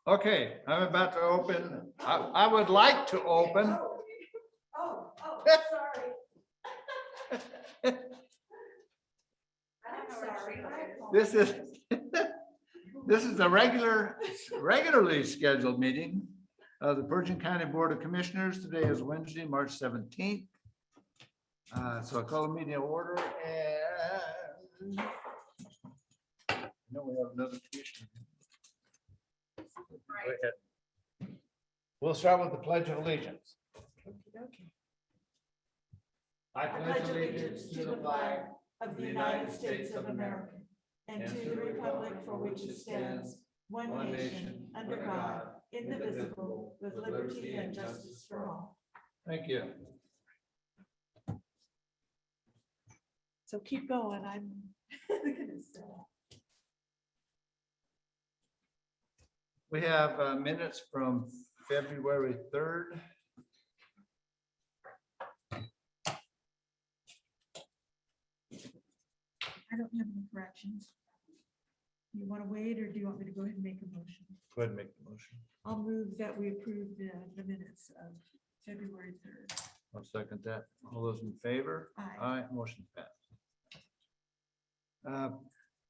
Okay, I'm about to open, I would like to open. Sorry. This is, this is a regularly scheduled meeting of the Pershing County Board of Commissioners. Today is Wednesday, March 17th. So I call the meeting to order and no, we have another commissioner. Go ahead. We'll start with the Pledge of Allegiance. I pledge allegiance to the flag of the United States of America and to the republic for which it stands, one nation, under God, indivisible, with liberty and justice for all. Thank you. So keep going. I'm gonna say. We have minutes from February 3rd. I don't have any corrections. You want to wait, or do you want me to go ahead and make a motion? Go ahead and make the motion. I'll move that we approve the minutes of February 3rd. I'll second that. All those in favor? Aye. Aye, motion passed.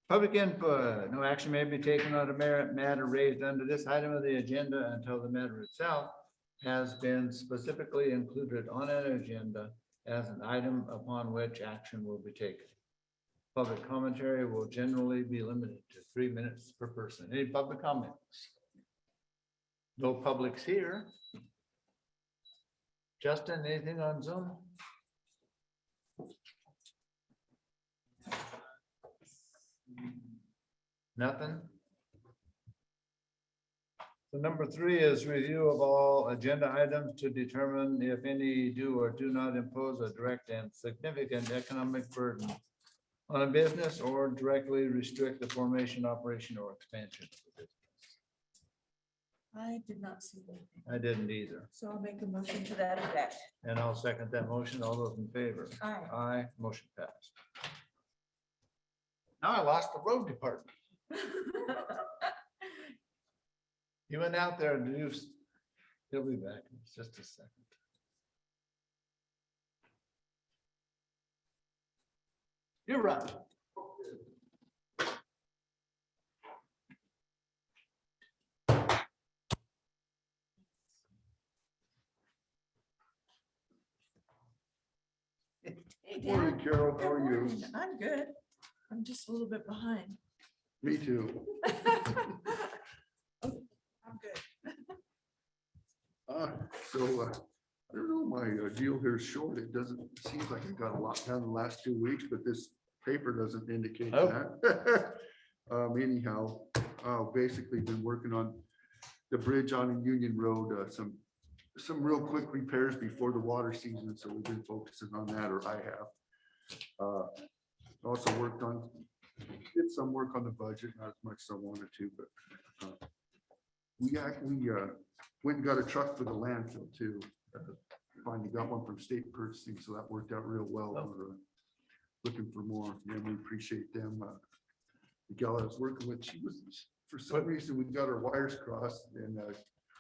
Public input, no action may be taken on a matter raised under this item of the agenda until the matter itself has been specifically included on an agenda as an item upon which action will be taken. Public commentary will generally be limited to 3 minutes per person. Any public comments? No public's here. Justin, anything on Zoom? Nothing? So number 3 is review of all agenda items to determine if any do or do not impose a direct and significant economic burden on a business or directly restrict the formation, operation, or expansion of the business. I did not see anything. I didn't either. So I'll make a motion to that effect. And I'll second that motion. All those in favor? Aye. Aye, motion passed. Now I lost the road department. He went out there and he'll be back in just a second. You're right. Hey, Morning, Dan. Carol. How are Good you? morning. I'm good. I'm just a little bit behind. Me too. I'm good. So I don't know, my deal here is short. It doesn't, seems like I got a lot done the last 2 weeks, but this paper doesn't indicate Oh. that. Anyhow, basically been working on the bridge on Union Road, some real quick repairs before the water season. So we've been focusing on that, or I have. Also did some work on the budget, not as much as I wanted to, but we went and got a truck for the landfill too. Finally got one from state purchasing, so that worked out real well. We're looking for more, and we appreciate them. The gal I was working with, she was, for some reason, we got our wires crossed, and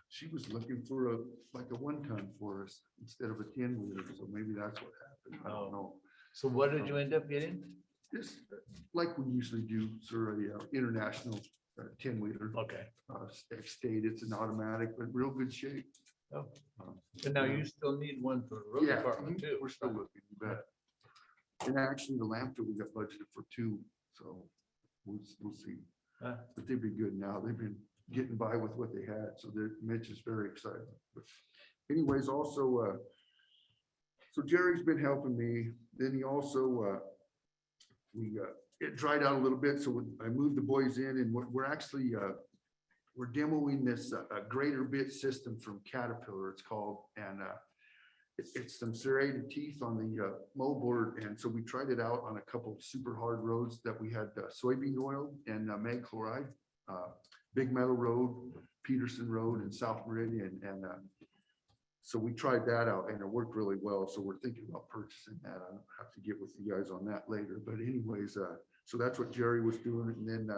she was looking for like a 1-ton for us instead of a 10-wheeler, so maybe that's what happened. I don't know. So what did you end up getting? Just like we usually do, sort of the international 10-wheeler. Okay. State, it's an automatic, but real good shape. Oh. And now you still need one for the road Yeah, department too. we're still looking, you bet. And actually, the landfill, we got budgeted for 2, so we'll see. Huh. But they've been good now. They've been getting by with what they had, so Mitch is very excited. But anyways, also, so Jerry's been helping me. Then he also, it dried out a little bit, so I moved the boys in, and we're actually, we're demoing this grater bit system from Caterpillar, it's called, and it's some serrated teeth on the moldboard, and so we tried it out on a couple of super hard roads that we had soybean oil and mag chloride, Big Meadow Road, Peterson Road, and South Meridian, and so we tried that out, and it worked really well. So we're thinking about purchasing that. I'll have to get with you guys on that later, but anyways, so that's what Jerry was doing, and then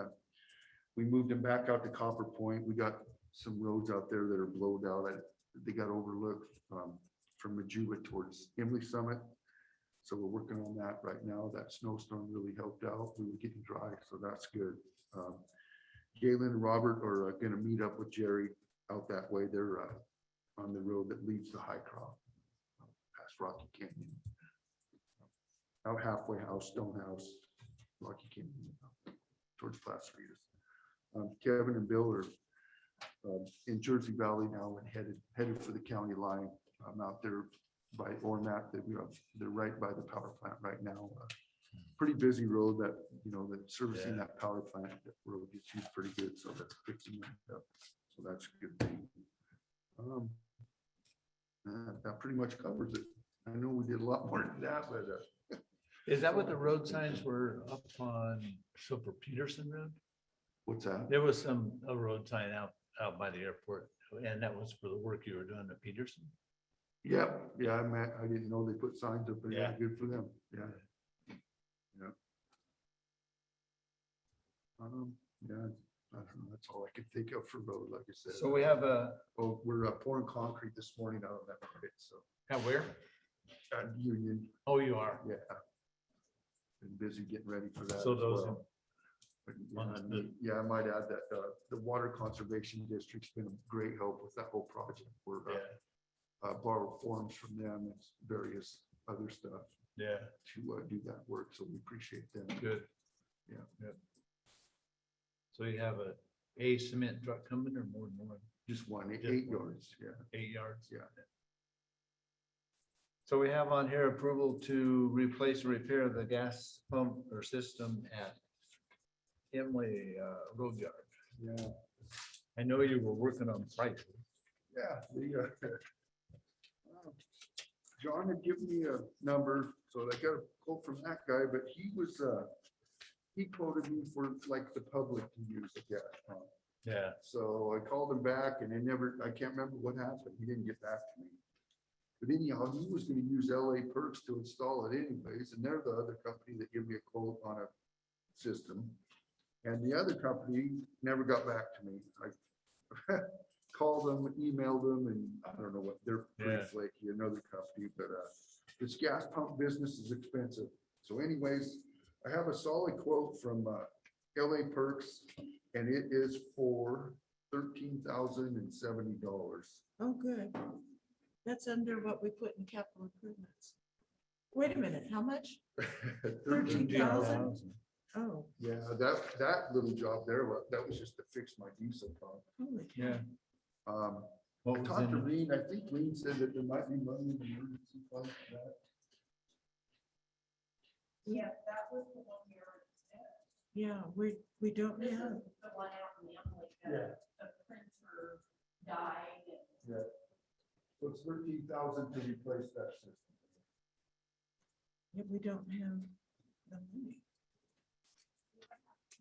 We moved them back out to Copper Point. We got some roads out there that are blowed out. They got overlooked from Majuba towards Emily Summit. So we're working on that right now. That snowstorm really helped out. We were getting dry, so that's good. Galen and Robert are gonna meet up with Jerry out that way. They're on the road that leads to High Cross, past Rocky Canyon. Out halfway house, Stone House, Rocky Canyon, towards Las Fridas. Kevin and Bill are in Jersey Valley now and headed for the county line. I'm out there by Ormat. They're right by the power plant right now. Pretty busy road that, that servicing that power plant, that road gets used pretty good, so that's fixing that up. So that's a good thing. That pretty much covers it. I know we did a lot more than that, but Is that what the road signs were up on Silver Peterson Road? what's that? There was a road sign out by the airport, and that was for the work you were doing at Peterson? Yeah, I didn't know they put signs up, but yeah, Yeah. good for them, yeah. Yeah. Yeah, I don't know, that's all I can think of for road, like I said. So we have We're pouring concrete this morning out of that pit, so, where? Union, Oh, you are. yeah. Been busy getting ready for that. So as those well. But, Understood. yeah, I might add that the Water Conservation District's been a great help with that whole project. We're borrow forms from them and various other stuff Yeah, to do that work, so we appreciate them. good. Yeah. So you have a cement truck coming or more than one? Just one, Just 8 one. yards, yeah. 8 yards? Yeah. So we have on here approval to replace or repair the gas pump or system at Emily Road Yard. Yeah, I know you were working on prices. yeah. John had given me a number, so I got a quote from that guy, but he quoted me for like the public to use a gas pump. Yeah. So I called him back and I can't remember what happened. He didn't get back to me. But anyhow, he was gonna use LA Perks to install it anyways, and they're the other company that gave me a quote on a system. And the other company never got back to me. I called them, emailed them, and I don't know what, they're pretty Yeah. flaky, another company, but this gas pump business is expensive. So anyways, I have a solid quote from LA Perks, and it is for $13,070. Oh, good. That's under what we put in capital improvements. Wait a minute, how much? 13,000? Oh, Yeah, that little job there, that was just to fix my diesel pump. holy cow. Yeah. What I was talked to in, Lean, I think Lean said that there might be money in the emergency fund for that. Yeah, that was the one we already said. Yeah, we don't This have, is the one out in the Emily, Yeah. the printer died and. Yeah. So it's 13,000 to replace that system. yeah, we don't have the money.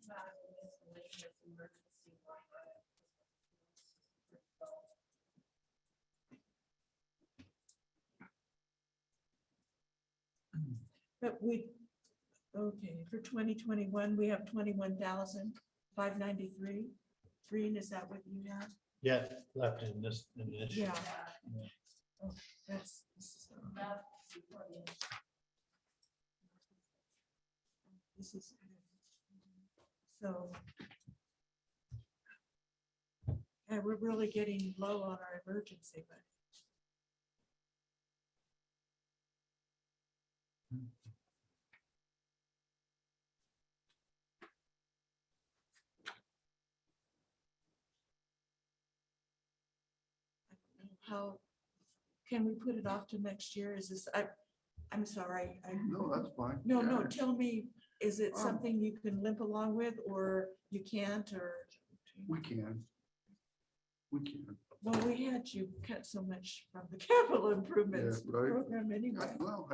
Not a miscellaneous emergency line item. But okay, for 2021, we have 21,593. Green, is that what you have? yeah, left in this. Yeah. Yeah. Oh, this is That's before the- this is. So. Yeah, we're really getting low on our emergency, but. How can we put it off to next year? Is this, I'm sorry, No, that's fine. no, Yeah. tell me, is it Um, something you can limp along with or you can't or? We can. We can. Well, we had you cut so much from the capital improvements Yeah, right. program anyway. Well,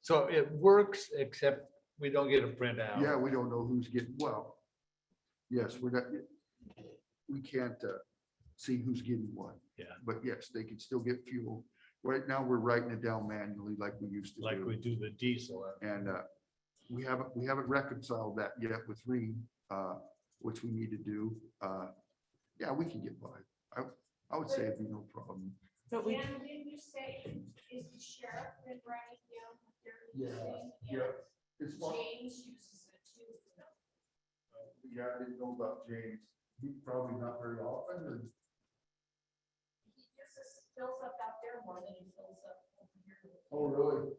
So it works, except we don't get a printout. yeah, we don't know who's getting, well, yes, we're not, we can't see who's getting what. Yeah. But yes, they can still get fuel. Right now, we're writing it down manually like we used to Like do. we do the diesel. And we haven't reconciled that yet with Reed, which we need to do. Yeah, we can get by. I would say it'd be no problem. But we, And didn't you say, is the sheriff been writing down what they're using? It's fun. James uses it too. Yeah, I didn't know about James. He probably not very often, or He just fills up out there more than he fills up over here. oh, really?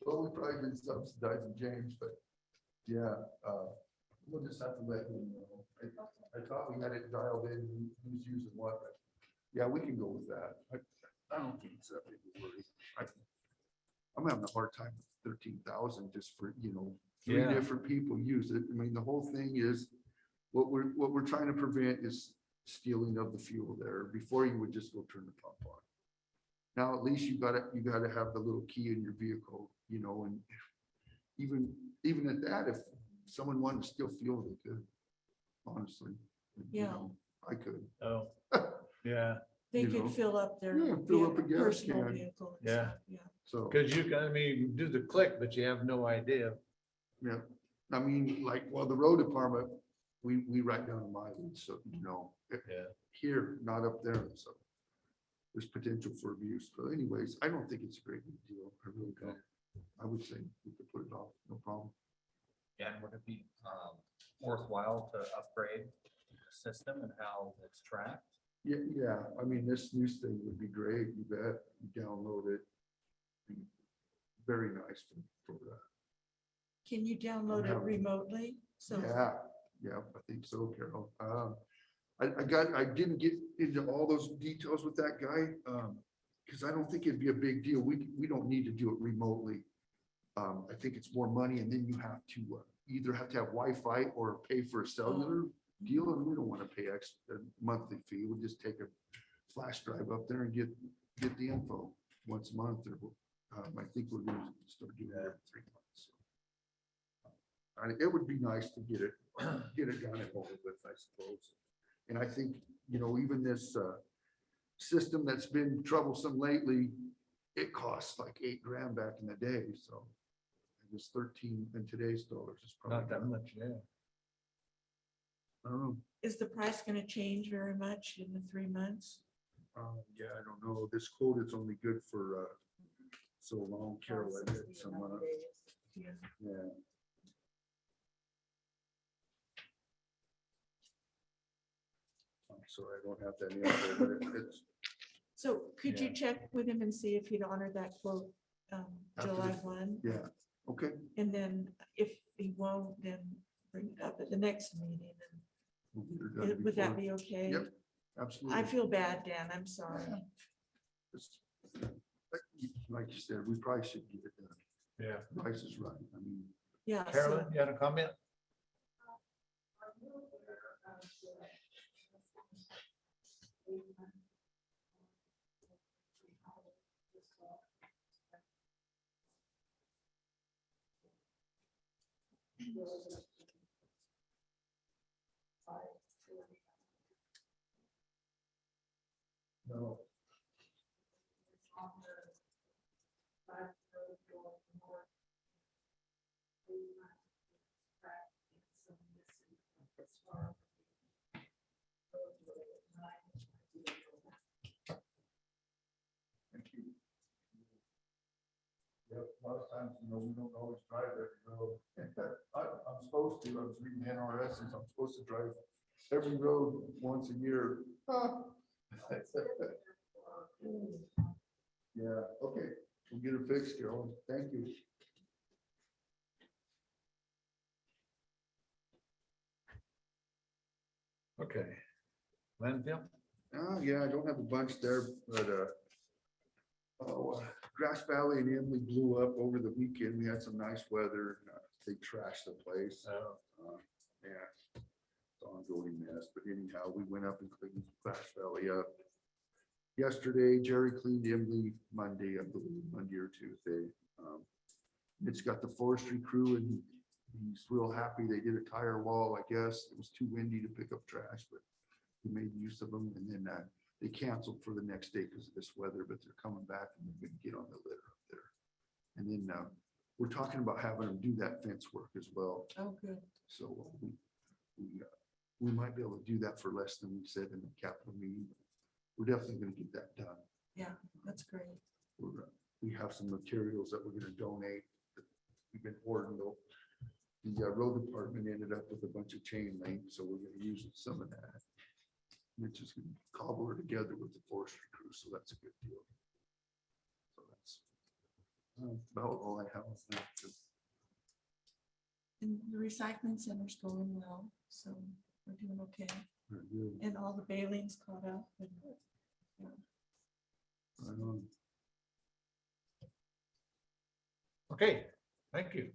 Well, we probably been subsidizing James, but yeah, we'll just have to let him know. I thought we had it dialed in, who's using what, but yeah, we can go with that. I don't think it's that big of a worry. I'm having a hard time with 13,000 just for, three Yeah. different people use it. I mean, the whole thing is, what we're trying to prevent is stealing of the fuel there. Before you would just go turn the pump on. Now, at least you gotta have the little key in your vehicle, and even at that, if someone wanted to steal fuel, they could, honestly. Yeah. I could. Oh, yeah, they you could know. fill up their Yeah, fill up a gas personal can. vehicle. and Yeah. stuff, Yeah. So, because you can, you do the click, but you have no idea. yeah, I mean, the road department, we write down the mileage, so, Yeah. here, not up there, so. There's potential for abuse, but anyways, I don't think it's a great big deal, I really don't. I would say we could put it off, no problem. Yeah, and would it be worthwhile to upgrade the system and how it's tracked? Yeah, I mean, this news thing would be great, you bet, you download it. Be very nice for that. Can you download it Yeah. remotely? So, Yeah, I think so, Carol. I didn't get into all those details with that guy, because I don't think it'd be a big deal. We don't need to do it remotely. I think it's more money, and then you have to either have to have Wi-Fi or pay for a cellular deal, and we don't want to pay extra monthly fee. We'll just take a flash drive up there and get the info once a month, or I think we're gonna start doing that every 3 months. It would be nice to get it done and over with, I suppose. And I think, even this system that's been troublesome lately, it costs like $8,000 back in the day, so. It was 13 in today's dollars. It's probably Not that much, yeah. I don't know. is the price going to change very much in the 3 months? Yeah, I don't know. This quote is only good for so long, Carol. I did some, Yeah. yeah. I'm sorry, I don't have that info, but it's So could you Yeah. check with him and see if he'd honor that quote, After July the- 1? yeah, okay. And then if he won't, then bring it up at the next meeting. We'll get her done And would that before- be okay? Yep. Absolutely. I feel bad, Dan. I'm sorry. It's- Like you said, we probably should get it done. Yeah. Price is right. I mean, Yeah. so- Carolyn, you had a comment? no. Thank you. Yep, a lot of times, we don't always drive every road. I'm supposed to, I was reading NRSs, I'm supposed to drive every road once a year. Yeah, okay, we'll get it fixed, Carol. Thank you. Okay. Landfill? Yeah, I don't have a bunch there, but, Grass Valley and Emily blew up over the weekend. We had some nice weather. They trashed the place. Oh, Yeah, it's an ongoing mess, but anyhow, we went up and cleaned Grass Valley up. Yesterday, Jerry cleaned Emily Monday, I believe, Monday or Tuesday. It's got the forestry crew and he's real happy. They did a tire wall, I guess. It was too windy to pick up trash, but we made use of them, and then they canceled for the next day because of this weather, but they're coming back and they're gonna get on the litter up there. And then we're talking about having them do that fence work as well. Oh, good. So we might be able to do that for less than we said in the capital meeting. We're definitely gonna get that done. Yeah, that's great. We have some materials that we're gonna donate. That we've been ordering though. The road department ended up with a bunch of chain link, so we're gonna use some of that. Which is gonna cobble her together with the forestry crew, so that's a good deal. So that's about all I have on that. And the recycling center's going well, so we're doing okay. Very good. And all the bailing's caught up. And Right on. Okay, thank you.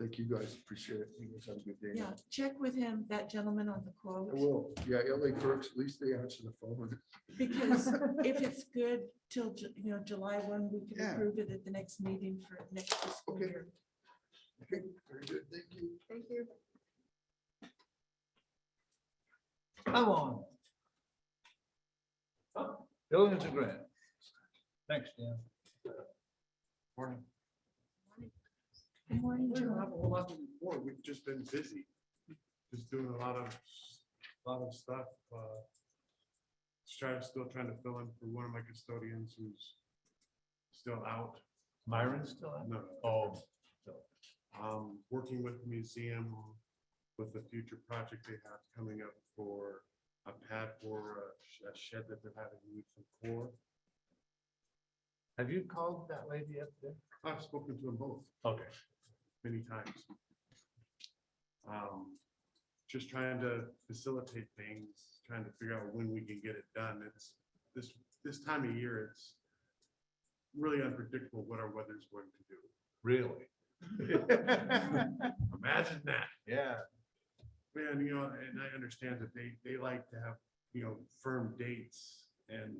Thank you guys, appreciate it. You guys have a good day. yeah, check with him, that gentleman on the I quote, will. Yeah, LA Clerks, at least they answer the phone. because if it's good till, July 1, we can Yeah. approve it at the next meeting for next fiscal Okay. year. Okay, very good, thank you. Thank you. Come on. Buildings and grant. Thanks, Dan. Morning. Good morning, We don't John. have a whole lot to report. We've just been busy. Just doing a lot of stuff. Still trying to fill in for one of my custodians who's still out. Myron's still out? No, Oh, working with the museum with the future project they have coming up for a pad for a shed that they're having moved from core. have you called that lady up there? I've spoken to them both Okay. many times. Just trying to facilitate things, trying to figure out when we can get it done. It's this time of year, it's really unpredictable what our weather's going to do. Really? Imagine that. Yeah. Man, and I understand that they like to have, firm dates, and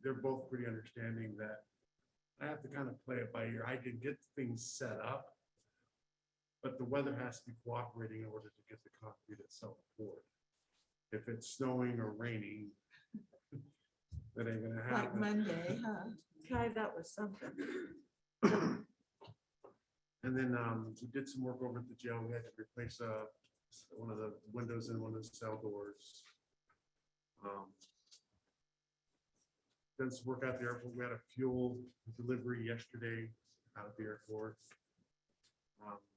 they're both pretty understanding that I have to kind of play it by ear. I can get things set up, but the weather has to be cooperating in order to get the concrete itself poured. If it's snowing or raining, that ain't gonna Like happen. Monday, huh? God, that was something. And then we did some work over at the jail. We had to replace one of the windows in one of the cell doors. Done some work out the airport. We had a fuel delivery yesterday out of the airport.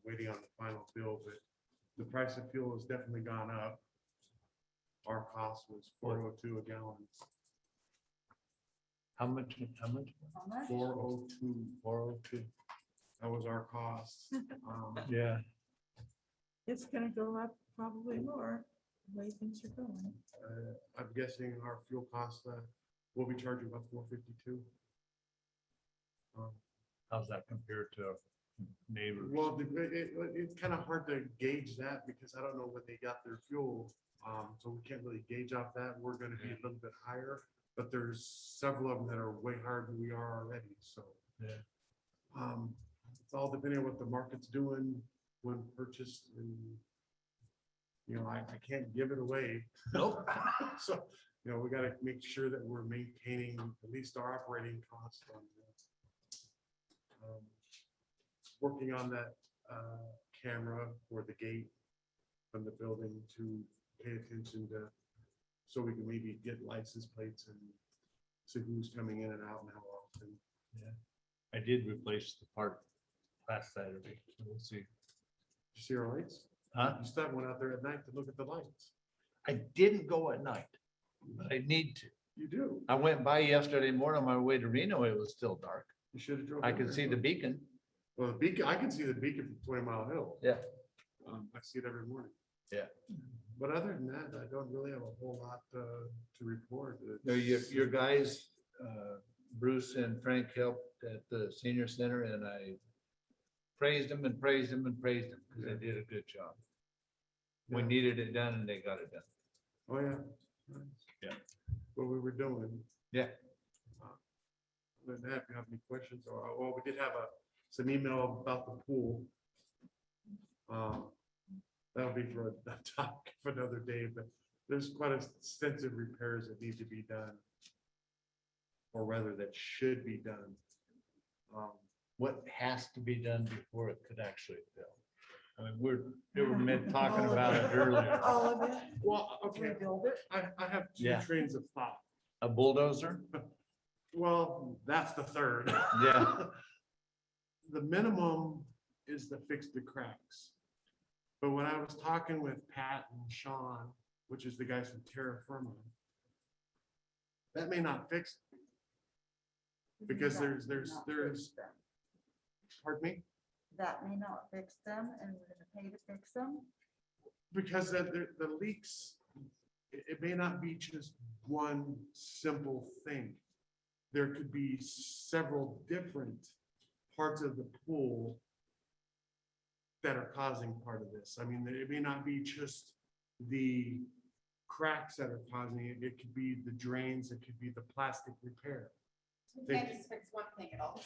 Waiting on the final bill, but the price of fuel has definitely gone up. Our cost was $4.02 a gallon. How much? $4.02. 402. That was our cost. Yeah. It's gonna go up probably more, the way things are going. I'm guessing our fuel costs, we'll be charging about $4.52. How's that compared to neighbors? Well, it's kind of hard to gauge that because I don't know when they got their fuel. So we can't really gauge off that. We're gonna be a little bit higher, but there's several of them that are way higher than we are already, so. Yeah. It's all depending on what the market's doing when purchased, and I can't give it away. Nope. So, we gotta make sure that we're maintaining at least our operating costs on that. Working on that camera for the gate from the building to pay attention to, so we can maybe get license plates and see who's coming in and out and how often. I did replace the part last Saturday. So we'll see. Did you see our lights? Huh? You still went out there at night to look at the lights. I didn't go at night, but I need to. You do. I went by yesterday morning on my way to Reno. It was still dark. You should have drove. I in could there. see the beacon. Well, the beacon, I can see the beacon from 20 Mile Hill. Yeah. I see it every morning. Yeah. But other than that, I don't really have a whole lot to report. No, your guys, Bruce and Frank helped at the senior center, and I praised them and praised them and praised them because they did a good job. We Yeah. needed it done and they got it done. Oh, yeah. Yeah. What we were doing. Yeah. Other than that, if you have any questions, well, we did have some email about the pool. That'll be for a topic for another day, but there's quite extensive repairs that need to be done. Or rather, that should be done. what has to be done before it could actually fill? I mean, they were meant talking about it earlier. All of it. Well, okay, Rebuild it. I have two Yeah. trains of thought. A bulldozer? Well, that's the third. Yeah. The minimum is to fix the cracks. But when I was talking with Pat and Sean, which is the guys from Terra Firma, that may not fix it. Because there's, pardon me? That may not fix them and we're gonna pay to fix them. Because the leaks, it may not be just one simple thing. There could be several different parts of the pool that are causing part of this. I mean, it may not be just the cracks that are causing it. It could be the drains, it could be the plastic repair. You can't just fix one thing at all.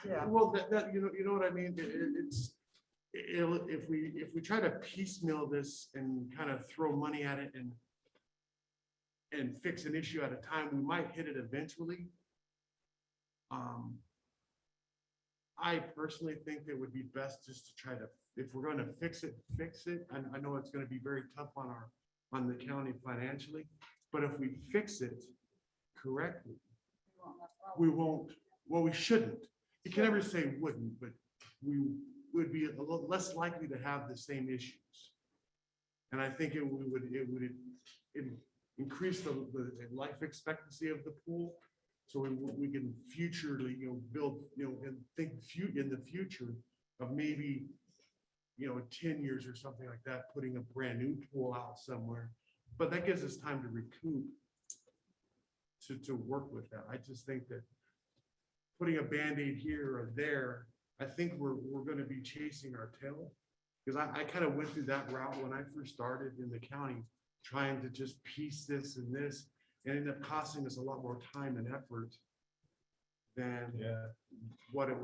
Yeah. Well, you know what I mean? If we try to piecemeal this and kind of throw money at it and fix an issue at a time, we might hit it eventually. I personally think it would be best just to try to, if we're going to fix it, fix it. And I know it's going to be very tough on the county financially, but if we fix it correctly, we won't, well, we shouldn't. You can never say wouldn't, but we would be a little less likely to have the same issues. And I think it would increase the life expectancy of the pool. So we can futurely, build, and think in the future of maybe, 10 years or something like that, putting a brand new pool out somewhere. But that gives us time to recoup, to work with that. I just think that putting a Band-Aid here or there, I think we're going to be chasing our tail. Because I kind of went through that route when I first started in the county, trying to just piece this and this, and ended up costing us a lot more time and effort than what it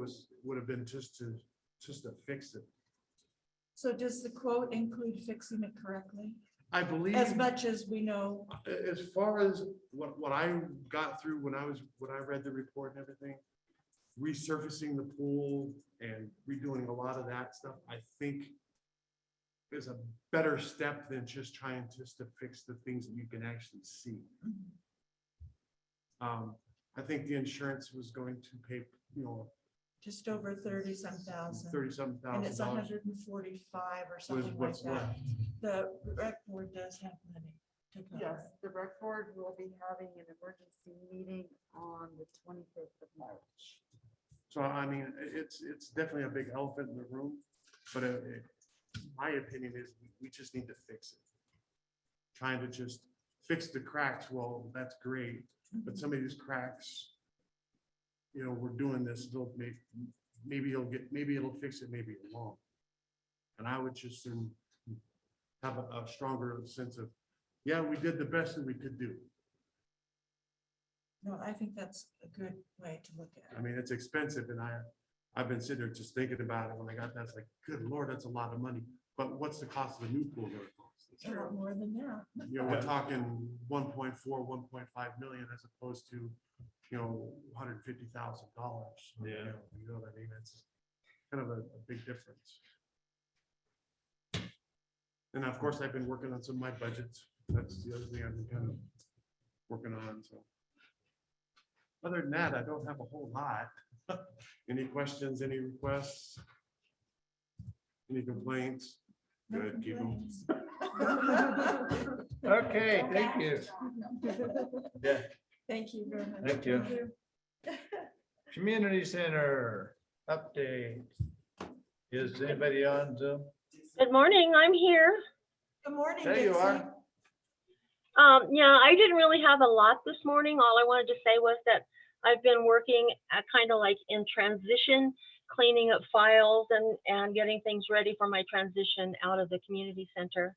would have been just to fix it. So does the quote include fixing it correctly? I believe, As much as we know, as far as what I got through when I read the report and everything, resurfacing the pool and redoing a lot of that stuff, I think is a better step than just trying to fix the things that you can actually see. I think the insurance was going to pay, just over 30-some thousand. $37,000. And it's 145 or something like what's that. left. The rec board does have money to cover. Yes, the rec board will be having an emergency meeting on the 25th of March. So, I mean, it's definitely a big elephant in the room, but my opinion is we just need to fix it. Trying to just fix the cracks, well, that's great, but some of these cracks, we're doing this, maybe it'll fix it, maybe it won't. And I would just have a stronger sense of, yeah, we did the best that we could do. No, I think that's a good way to look at I it. mean, it's expensive, and I've been sitting there just thinking about it. When I got that, it's like, good Lord, that's a lot of money. But what's the cost of a new pool going to cost? It's a lot more than that. We're talking 1.4, 1.5 million as opposed to, $150,000. Yeah. You know what I mean? It's kind of a big difference. And of course, I've been working on some of my budgets. That's the other thing I've been kind of working on, so. Other than that, I don't have a whole lot. Any questions, any requests? Any complaints? No Good, keep them. complaints. Okay, thank you. Yeah, Thank you very much. Thank you. community center update. Is anybody on Zoom? Good morning, I'm here. Good morning, There you Dixie. are. Yeah, I didn't really have a lot this morning. All I wanted to say was that I've been working at kind of like in transition, cleaning up files and getting things ready for my transition out of the community center.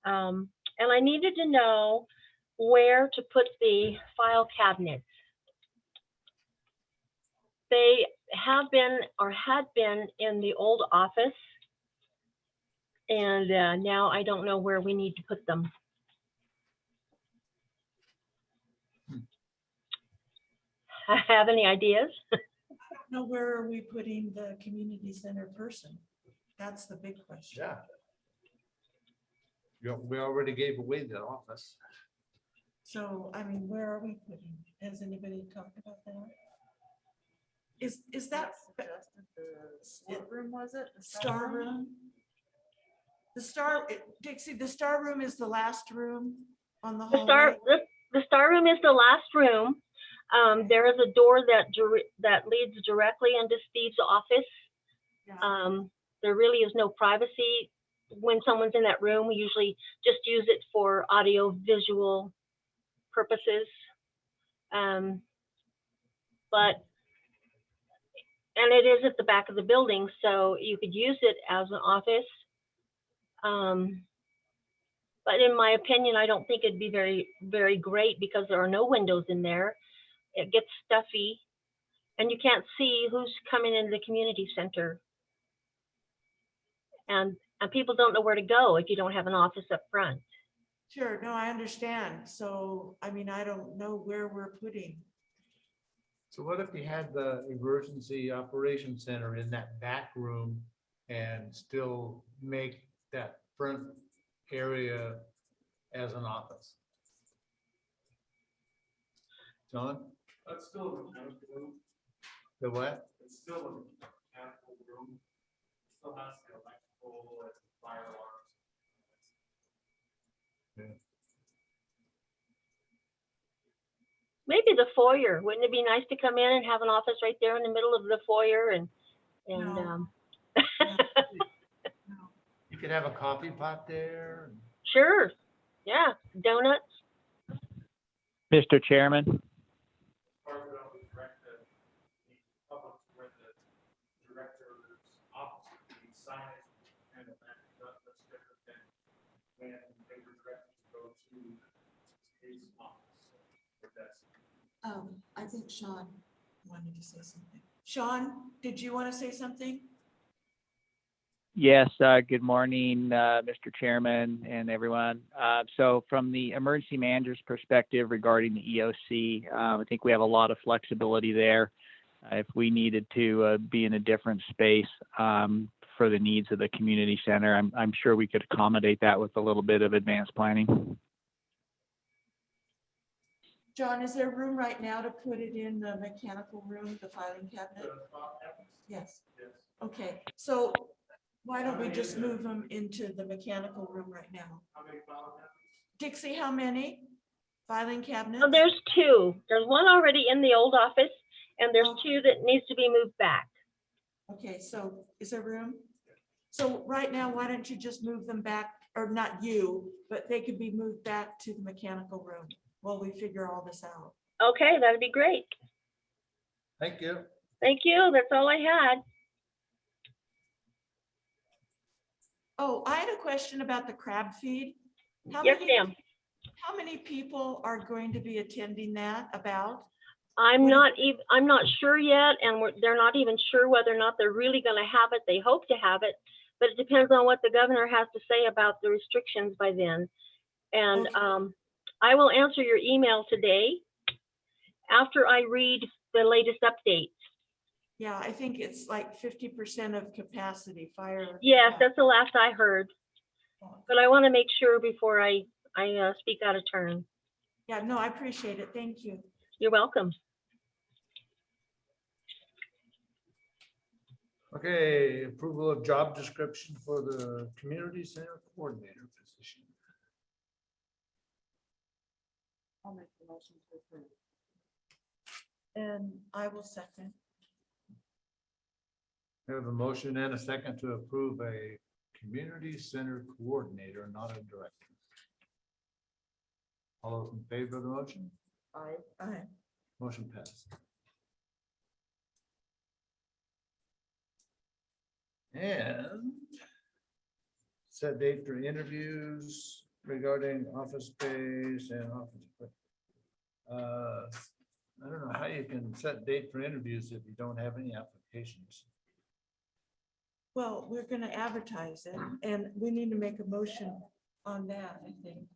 And I needed to know where to put the file cabinets. They have been or had been in the old office. And now I don't know where we need to put them. Have any ideas? Now, where are we putting the community center person? That's the big question. Yeah. We already gave away the office. So, I mean, where are we putting? Has anybody talked about that? Is that Suggested the what room was it? The star room? The star, Dixie, the star room is the last room on the hallway? The star room is the last room. There is a door that leads directly into Steve's office. Yeah. There really is no privacy. When someone's in that room, we usually just use it for audio visual purposes. And it is at the back of the building, so you could use it as an office. But in my opinion, I don't think it'd be very, very great because there are no windows in there. It gets stuffy and you can't see who's coming into the community center. And people don't know where to go if you don't have an office up front. Sure, no, I understand. So, I mean, I don't know where we're putting. So what if you had the emergency operations center in that back room and still make that front area as an office? John, That's still a mechanical room. the what? It's still a mechanical room. Still has the electrical and fire alarms. Maybe the foyer. Wouldn't it be nice to come in and have an office right there in the middle of the foyer and No. You could have a coffee pot there. Sure, yeah, donuts. Mr. Chairman, Part of it will direct the public to where the director's office would be signed and that's different than when they were directed to go to his office. So that's I think Sean wanted to say something. Sean, did you want to say something? yes, good morning, Mr. Chairman and everyone. So from the emergency manager's perspective regarding the EOC, I think we have a lot of flexibility there. If we needed to be in a different space for the needs of the community center, I'm sure we could accommodate that with a little bit of advanced planning. John, is there room right now to put it in the mechanical room, the filing cabinet? Yes. yes. Okay, so why don't we just move them into the mechanical room right now? How many file cabinets? Dixie, how many filing cabinets? Oh, there's two. There's one already in the old office and there's two that needs to be moved back. Okay, so is there room? So right now, why don't you just move them back, or not you, but they could be moved back to the mechanical room while we figure all this out. Okay, that'd be great. Thank you. Thank you. That's all I had. Oh, I had a question about the crab feed. Yes, ma'am. How many people are going to be attending that about? I'm not sure yet, and they're not even sure whether or not they're really going to have it. They hope to have it, but it depends on what the governor has to say about the restrictions by then. And Okay. I will answer your email today after I read the latest updates. Yeah, I think it's like 50% of capacity fire. Yes, that's the last I heard, but I want to make sure before I speak out of turn. Yeah, no, I appreciate it. Thank you. You're welcome. Okay, approval of job description for the community center coordinator position. I'll make the motion to approve. And I will second. We have a motion and a second to approve a community center coordinator, not a director. All those in favor of the motion? Aye. Motion passed. And set date for interviews regarding office space and office. I don't know how you can set date for interviews if you don't have any applications. Well, we're gonna advertise it and we need to make a motion on that, I think.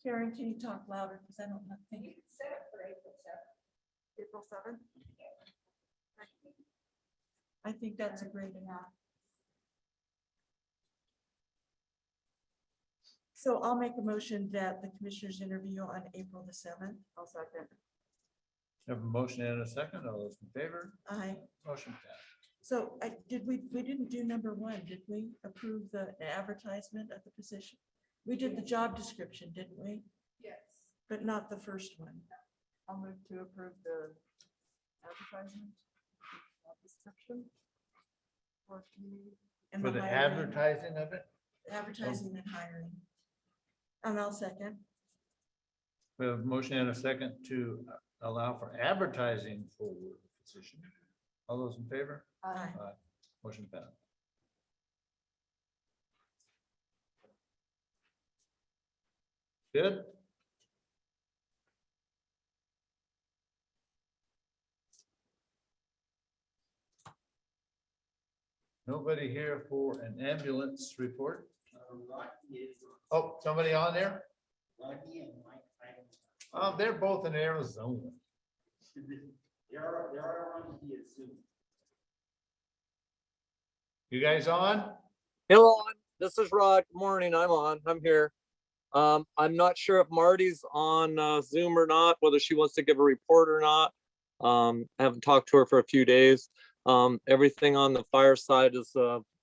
Karen, can you talk louder? Because I don't think. You can set it for April 7th. April 7th? I think that's a great amount. So I'll make a motion that the commissioners interview on April the 7th. I'll second. Have a motion and a second. All those in favor? Aye. Motion passed. So we didn't do number one, did we? Approve the advertisement of the position? We did the job description, didn't we? Yes. But not the first one. I'll move to approve the advertisement. Job description. For community. And For the hiring. advertising of it, Advertising and hiring. And I'll second. we have a motion and a second to allow for advertising for the position. All those in favor? Aye. Motion passed. Good. Nobody here for an ambulance report? Oh, somebody on there? Oh, they're both in Arizona. You guys on? Hello, this is Rod. Good morning. I'm on. I'm here. I'm not sure if Marty's on Zoom or not, whether she wants to give a report or not. I haven't talked to her for a few days. Everything on the fire side is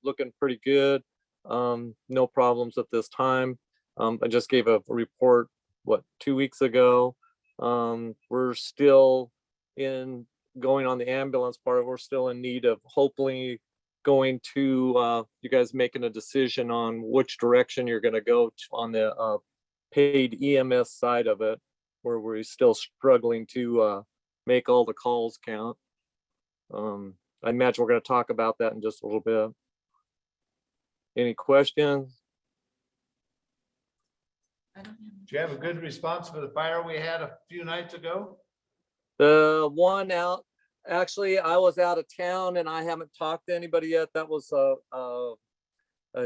looking pretty good. No problems at this time. I just gave a report, 2 weeks ago. We're still going on the ambulance part. We're still in need of hopefully going to you guys making a decision on which direction you're going to go on the paid EMS side of it, where we're still struggling to make all the calls count. I imagine we're going to talk about that in just a little bit. Any questions? I don't have. Do you have a good response for the fire we had a few nights ago? The one out, actually, I was out of town and I haven't talked to anybody yet. That was a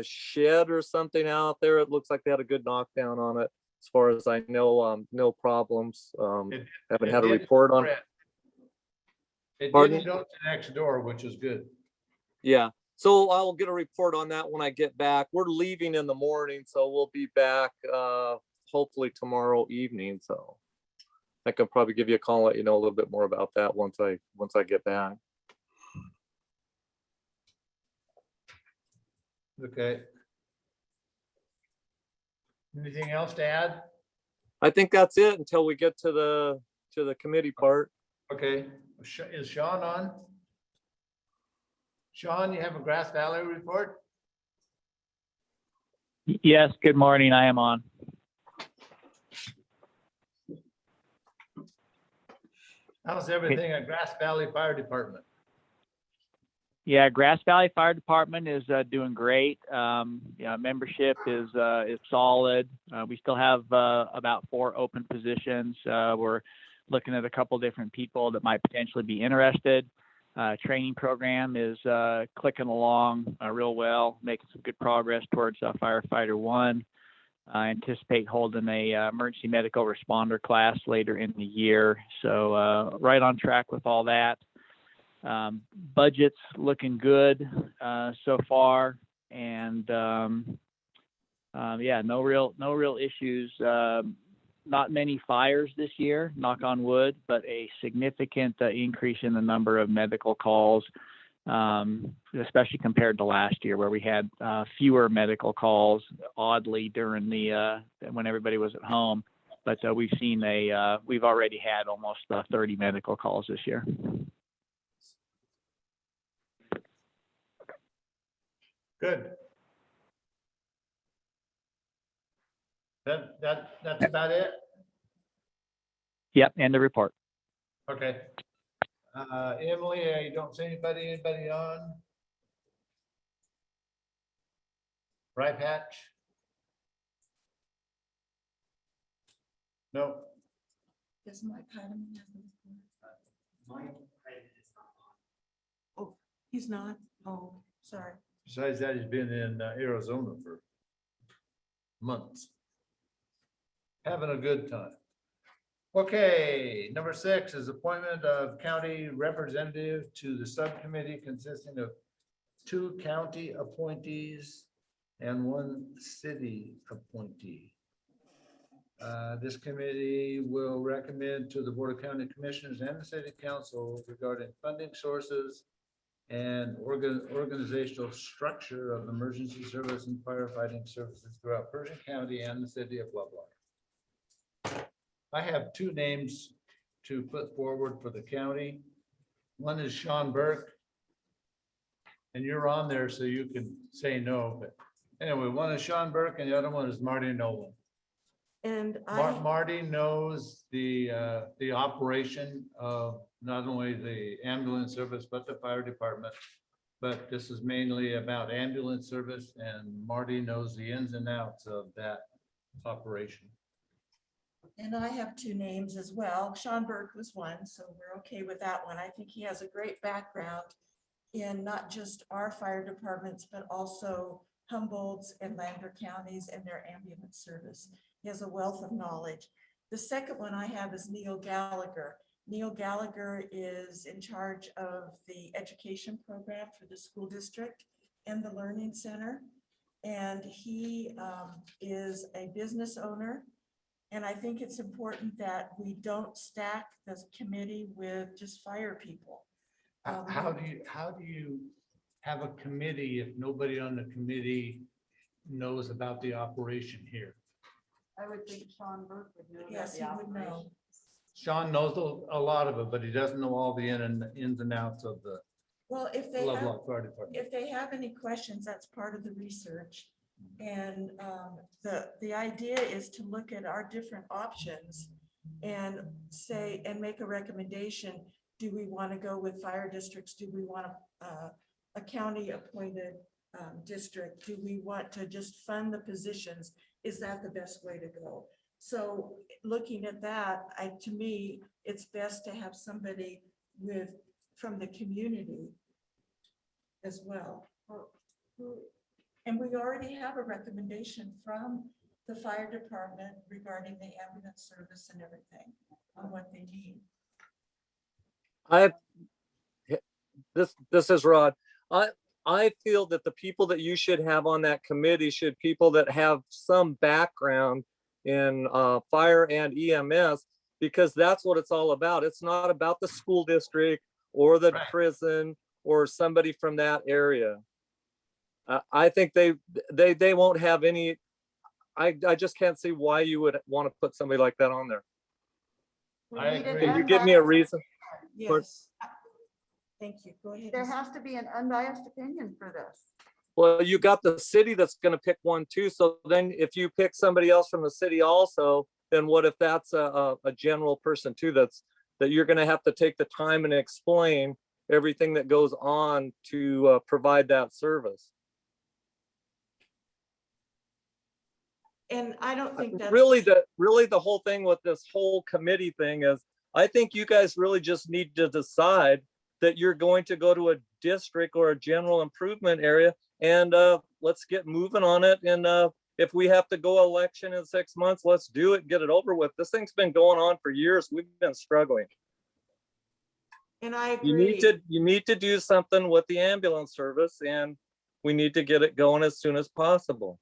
shed or something out there. It looks like they had a good knockdown on it. As far as I know, no problems. Haven't had a report on it. It Pardon? didn't go to the next door, which is good. Yeah, so I'll get a report on that when I get back. We're leaving in the morning, so we'll be back hopefully tomorrow evening. So I can probably give you a call and let you know a little bit more about that once I get back. Okay. Anything else to add? I think that's it until we get to the committee part. Okay, is Sean on? Sean, you have a Grass Valley report? Yes, good morning. I am on. How's everything at Grass Valley Fire Department? Yeah, Grass Valley Fire Department is doing great. Yeah, membership is solid. We still have about 4 open positions. We're looking at a couple different people that might potentially be interested. Training program is clicking along real well, making some good progress towards firefighter 1. I anticipate holding a emergency medical responder class later in the year. So right on track with all that. Budget's looking good so far, and yeah, no real issues. Not many fires this year, knock on wood, but a significant increase in the number of medical calls, especially compared to last year, where we had fewer medical calls, oddly, during when everybody was at home. But we've already had almost 30 medical calls this year. Good. That's about it? Yep, and the report. Okay. Emily, you don't see anybody on? Right patch? No. Does Mike Heidemann have a report? Oh, he's not? Oh, sorry. Besides that, he's been in Arizona for months. Having a good time. Okay, number 6 is appointment of county representative to the subcommittee consisting of 2 county appointees and 1 city appointee. This committee will recommend to the Board of County Commissioners and the City Council regarding funding sources and organizational structure of emergency service and firefighting services throughout Pershing County and the city of Lovelock. I have 2 names to put forward for the county. One is Sean Burke. And you're on there, so you can say no, but anyway, one is Sean Burke and the other one is Marty Nolan. And Marty knows the operation of not only the ambulance service, but the fire department. But this is mainly about ambulance service, and Marty knows the ins and outs of that operation. And I have 2 names as well. Sean Burke was one, so we're okay with that one. I think he has a great background in not just our fire departments, but also Humboldt's and Lander counties and their ambulance service. He has a wealth of knowledge. The second one I have is Neil Gallagher. Neil Gallagher is in charge of the education program for the school district and the learning center. And he is a business owner. And I think it's important that we don't stack this committee with just fire people. How do you have a committee if nobody on the committee knows about the operation here? I would think Sean Burke would know. Yes, he would know. Sean knows a lot of it, but he doesn't know all the ins and outs of the Well, if they have, Lovelock Fire Department. if they have any questions, that's part of the research. And the idea is to look at our different options and say, and make a recommendation. Do we want to go with fire districts? Do we want a county appointed district? Do we want to just fund the positions? Is that the best way to go? So looking at that, to me, it's best to have somebody from the community as well. And we already have a recommendation from the fire department regarding the ambulance service and everything on what they need. This is Rod. I feel that the people that you should have on that committee should people that have some background in fire and EMS, because that's what it's all about. It's not about the school district or the prison or somebody from that area. I think they won't have any. I just can't see why you would want to put somebody like that on there. I agree. Can you give me a reason? Yes. Thank you. Go ahead. There has to be an unbiased opinion for this. Well, you got the city that's going to pick one too. So then if you pick somebody else from the city also, then what if that's a general person too, that you're going to have to take the time and explain everything that goes on to provide that service. And I don't think that's really the whole thing with this whole committee thing is, I think you guys really just need to decide that you're going to go to a district or a general improvement area, and let's get moving on it. And if we have to go election in 6 months, let's do it, get it over with. This thing's been going on for years. We've been struggling. And I agree. You need to do something with the ambulance service, and we need to get it going as soon as possible.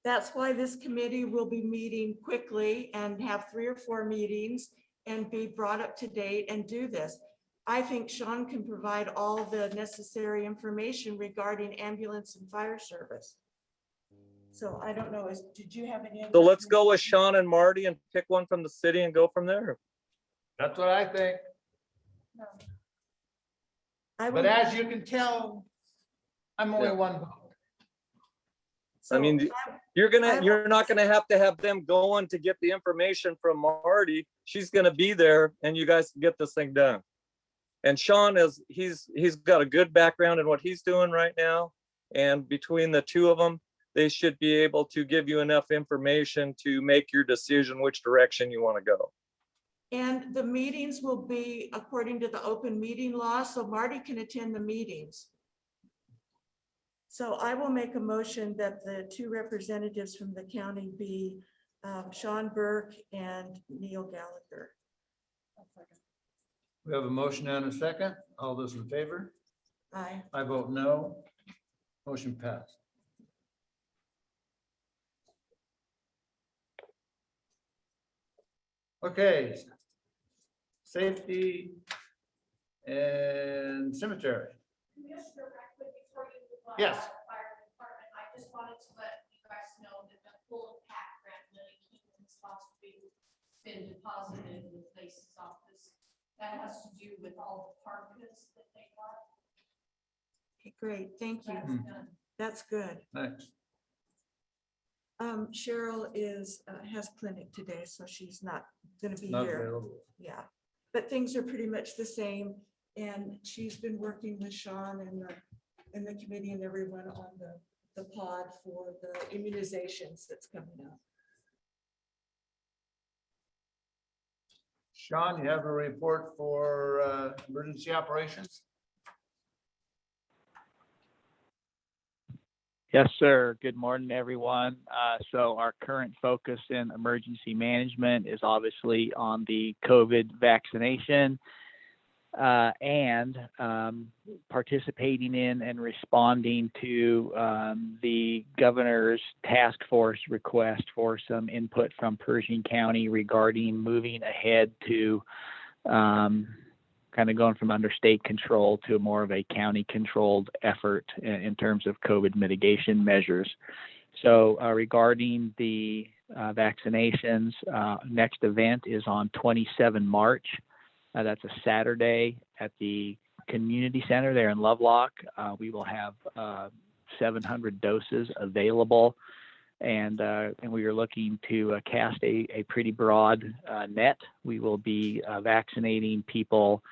That's why this committee will be meeting quickly and have 3 or 4 meetings and be brought up to date and do this. I think Sean can provide all the necessary information regarding ambulance and fire service. So I don't know, did you have any? So let's go with Sean and Marty and pick one from the city and go from there. That's what I think. But as you can tell, I'm only one vote. I mean, you're not gonna have to have them going to get the information from Marty. She's gonna be there, and you guys can get this thing done. And Sean he's got a good background in what he's doing right now. And between the two of them, they should be able to give you enough information to make your decision which direction you want to go. And the meetings will be according to the open meeting law, so Marty can attend the meetings. So I will make a motion that the 2 representatives from the county be Sean Burke and Neil Gallagher. We have a motion and a second. All those in favor? Aye. I vote no. Motion passed. Okay. Safety and cemetery. Commissioner, right quick before you move on. Yes. Fire department, I just wanted to let you guys know that the full pack grant money is supposed to be been deposited in the place's office. That has to do with all the parkas that they got. Okay, great, thank you. That's done. That's good. Thanks. Cheryl has clinic today, so she's not gonna be Not here. available. Yeah, but things are pretty much the same, and she's been working with Sean and the committee and everyone on the pod for the immunizations that's coming up. Sean, you have a report for emergency operations? Yes, sir. Good morning, everyone. So our current focus in emergency management is obviously on the COVID vaccination and participating in and responding to the governor's task force request for some input from Pershing County regarding moving ahead to kind of going from under state control to more of a county controlled effort in terms of COVID mitigation measures. So regarding the vaccinations, next event is on 27 March. That's a Saturday at the community center there in Lovelock. We will have 700 doses available. And we are looking to cast a pretty broad net. We will be vaccinating people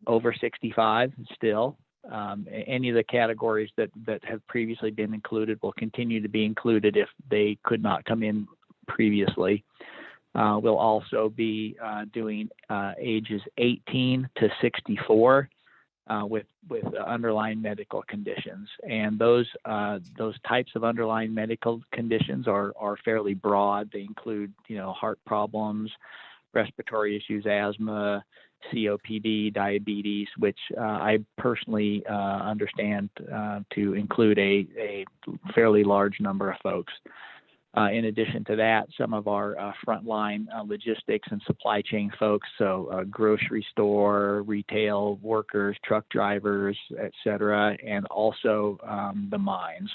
over 65 still. Any of the categories that have previously been included will continue to be included if they could not come in previously. We'll also be doing ages 18 to 64 with underlying medical conditions, and those types of underlying medical conditions are fairly broad. They include heart problems, respiratory issues, asthma, COPD, diabetes, which I personally understand to include a fairly large number of folks. In addition to that, some of our frontline logistics and supply chain folks, so grocery store, retail workers, truck drivers, et cetera, and also the mines.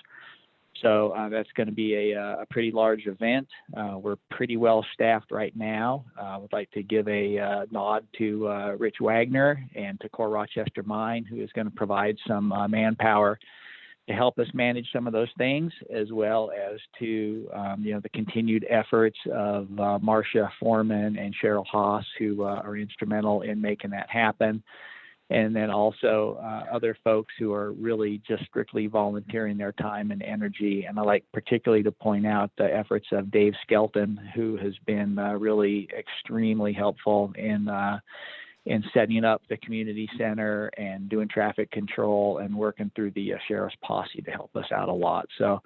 So that's going to be a pretty large event. We're pretty well staffed right now. I would like to give a nod to Rich Wagner and to Core Rochester Mine, who is going to provide some manpower to help us manage some of those things, as well as to the continued efforts of Marcia Foreman and Cheryl Haas, who are instrumental in making that happen. And then also other folks who are really just strictly volunteering their time and energy. And I like particularly to point out the efforts of Dave Skelton, who has been really extremely helpful in setting up the community center and doing traffic control and working through the sheriff's posse to help us out a lot. So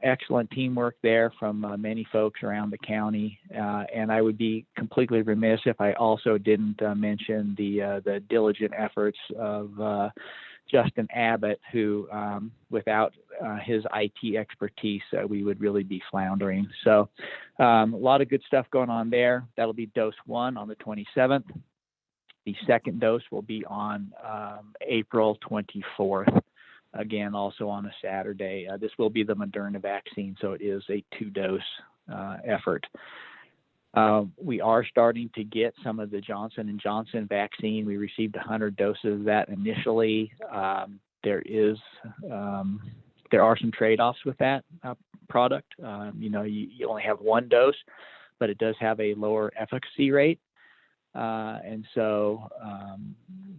excellent teamwork there from many folks around the county. And I would be completely remiss if I also didn't mention the diligent efforts of Justin Abbott, who without his IT expertise, we would really be floundering. So a lot of good stuff going on there. That'll be dose 1 on the 27th. The second dose will be on April 24th. Again, also on a Saturday. This will be the Moderna vaccine, so it is a 2-dose effort. We are starting to get some of the Johnson & Johnson vaccine. We received 100 doses of that initially. There are some trade-offs with that product. You only have 1 dose, but it does have a lower efficacy rate. And so,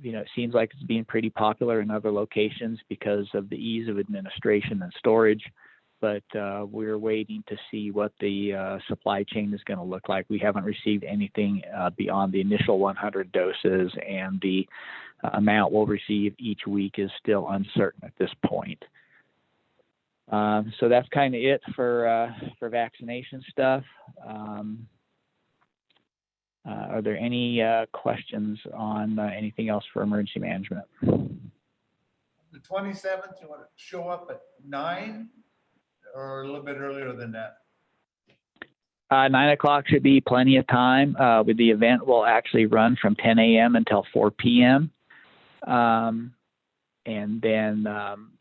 it seems like it's being pretty popular in other locations because of the ease of administration and storage. But we're waiting to see what the supply chain is going to look like. We haven't received anything beyond the initial 100 doses, and the amount we'll receive each week is still uncertain at this point. So that's kind of it for vaccination stuff. Are there any questions on anything else for emergency management? The 27th, you want to show up at 9 or a little bit earlier than that? 9 o'clock should be plenty of time. With the event will actually run from 10 a.m. until 4 p.m. And then,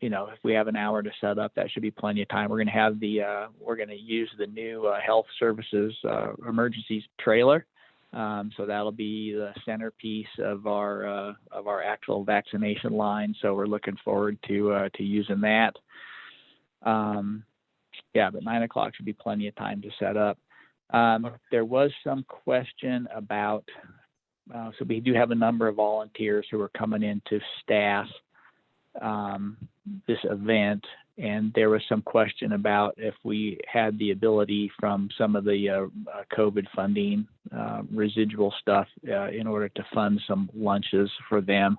if we have an hour to set up, that should be plenty of time. We're going to have we're going to use the new health services emergencies trailer. So that'll be the centerpiece of our actual vaccination line. So we're looking forward to using that. But 9 o'clock should be plenty of time to set up. There was some question about, so we do have a number of volunteers who are coming in to staff this event, and there was some question about if we had the ability from some of the COVID funding residual stuff in order to fund some lunches for them.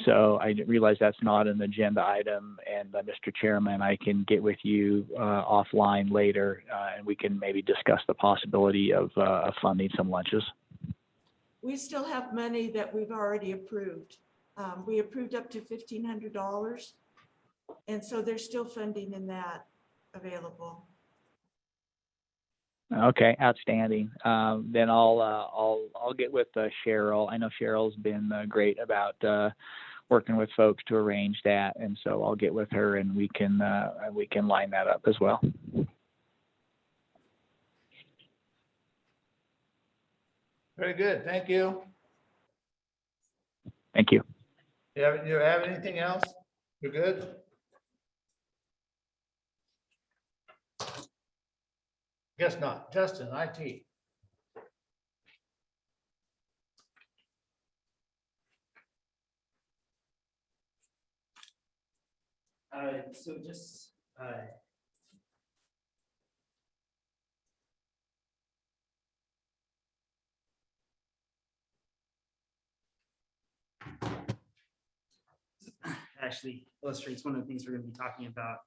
So I realize that's not an agenda item, and Mr. Chairman, I can get with you offline later, and we can maybe discuss the possibility of funding some lunches. We still have money that we've already approved. We approved up to $1,500. And so there's still funding in that available. Okay, outstanding. Then I'll get with Cheryl. I know Cheryl's been great about working with folks to arrange that, and so I'll get with her and we can line that up as well. Very good. Thank you. Thank you. You have anything else? You're good? Guess not. Justin, IT. So just actually illustrates one of the things we're going to be talking about.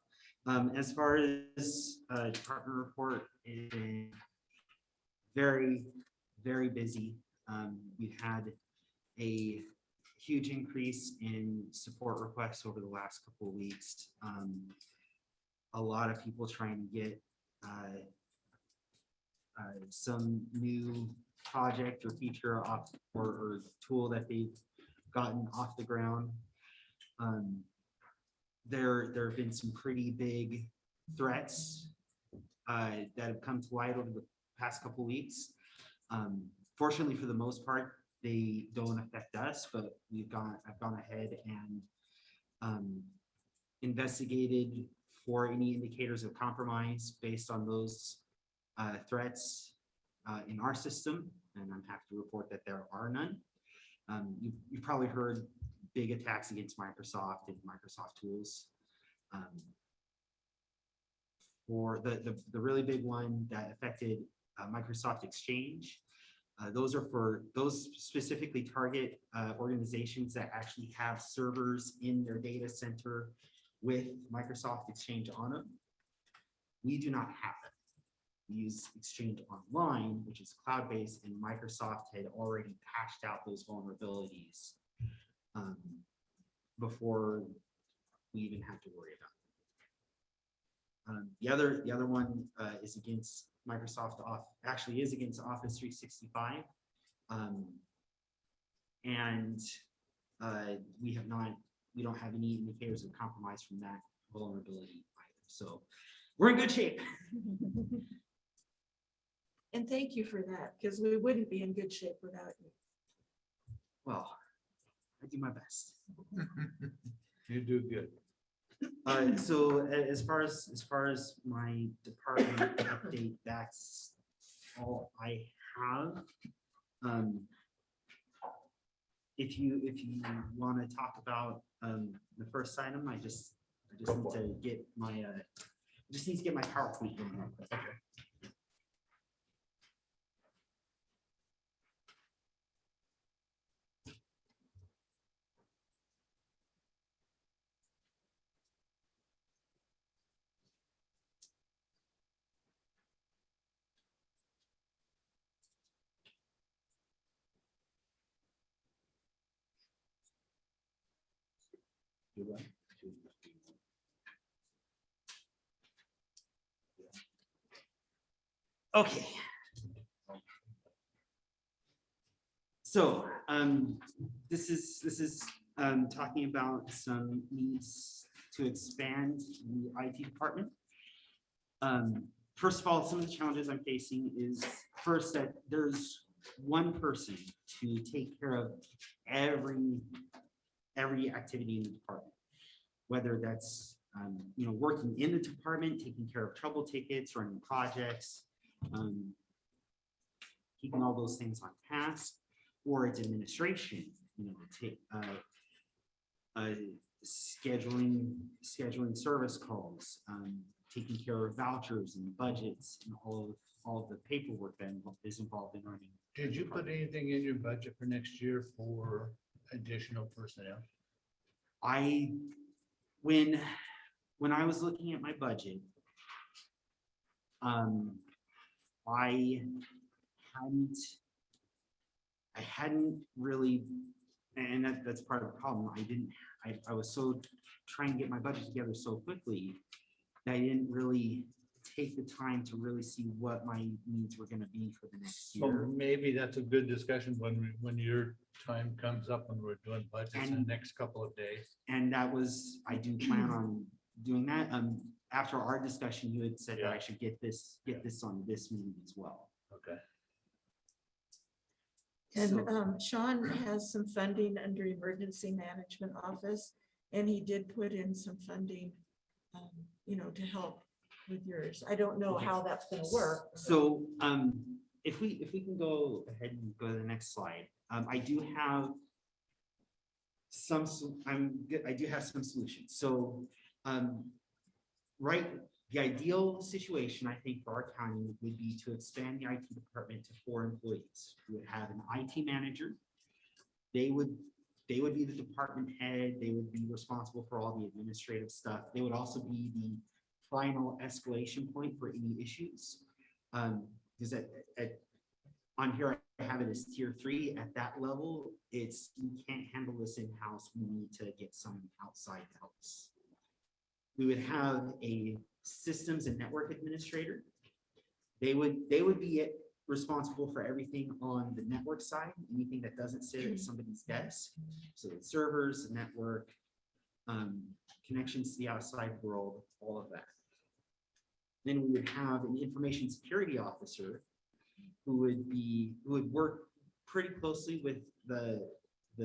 As far as department report, is very, very busy. We've had a huge increase in support requests over the last couple of weeks. A lot of people trying to get some new project or feature off or tool that they've gotten off the ground. There have been some pretty big threats that have come to light over the past couple weeks. Fortunately, for the most part, they don't affect us, but I've gone ahead and investigated for any indicators of compromise based on those threats in our system, and I'm happy to report that there are none. You've probably heard big attacks against Microsoft and Microsoft tools. For the really big one that affected Microsoft Exchange, those specifically target organizations that actually have servers in their data center with Microsoft Exchange on them. We do not have it. We use Exchange Online, which is cloud-based, and Microsoft had already patched out those vulnerabilities before we even have to worry about it. The other one is against Microsoft, actually is against Office 365. And we don't have any indicators of compromise from that vulnerability either. So we're in good shape. And thank you for that, because we wouldn't be in good shape without you. Well, I do my best. You do good. So as far as my department update, that's all I have. If you want to talk about the first item, I just need to get my PowerPoint going real quick. Okay. Okay. So, this is talking about some needs to expand the IT department. First of all, some of the challenges I'm facing is first that there's one person to take care of every activity in the department. Whether that's, working in the department, taking care of trouble tickets, running projects, keeping all those things on task, or it's administration, scheduling service calls, taking care of vouchers and budgets and all of the paperwork that is involved in running. Did you put anything in your budget for next year for additional personnel? When I was looking at my budget, I hadn't really, and that's part of the problem. I was so trying to get my budget together so quickly that I didn't really take the time to really see what my needs were going to be for the next So year. maybe that's a good discussion when your time comes up, when we're doing budgets in the next couple of days. And I do plan on doing that. After our discussion, you had said that I should get this on this meeting as well. Okay. And So- Sean has some funding under Emergency Management Office, and he did put in some funding, to help with yours. I don't know how that's gonna work. So, if we can go ahead and go to the next slide, I do have some solutions. So, the ideal situation, I think, for our county would be to expand the IT department to 4 employees. We would have an IT manager. They would be the department head. They would be responsible for all the administrative stuff. They would also be the final escalation point for any issues. Because on here, I have it as tier 3. At that level, you can't handle this in-house. We need to get someone outside to help us. We would have a systems and network administrator. They would be responsible for everything on the network side, anything that doesn't sit at somebody's desk. So it's servers, the network, connections to the outside world, all of that. Then we would have an information security officer who would work pretty closely with the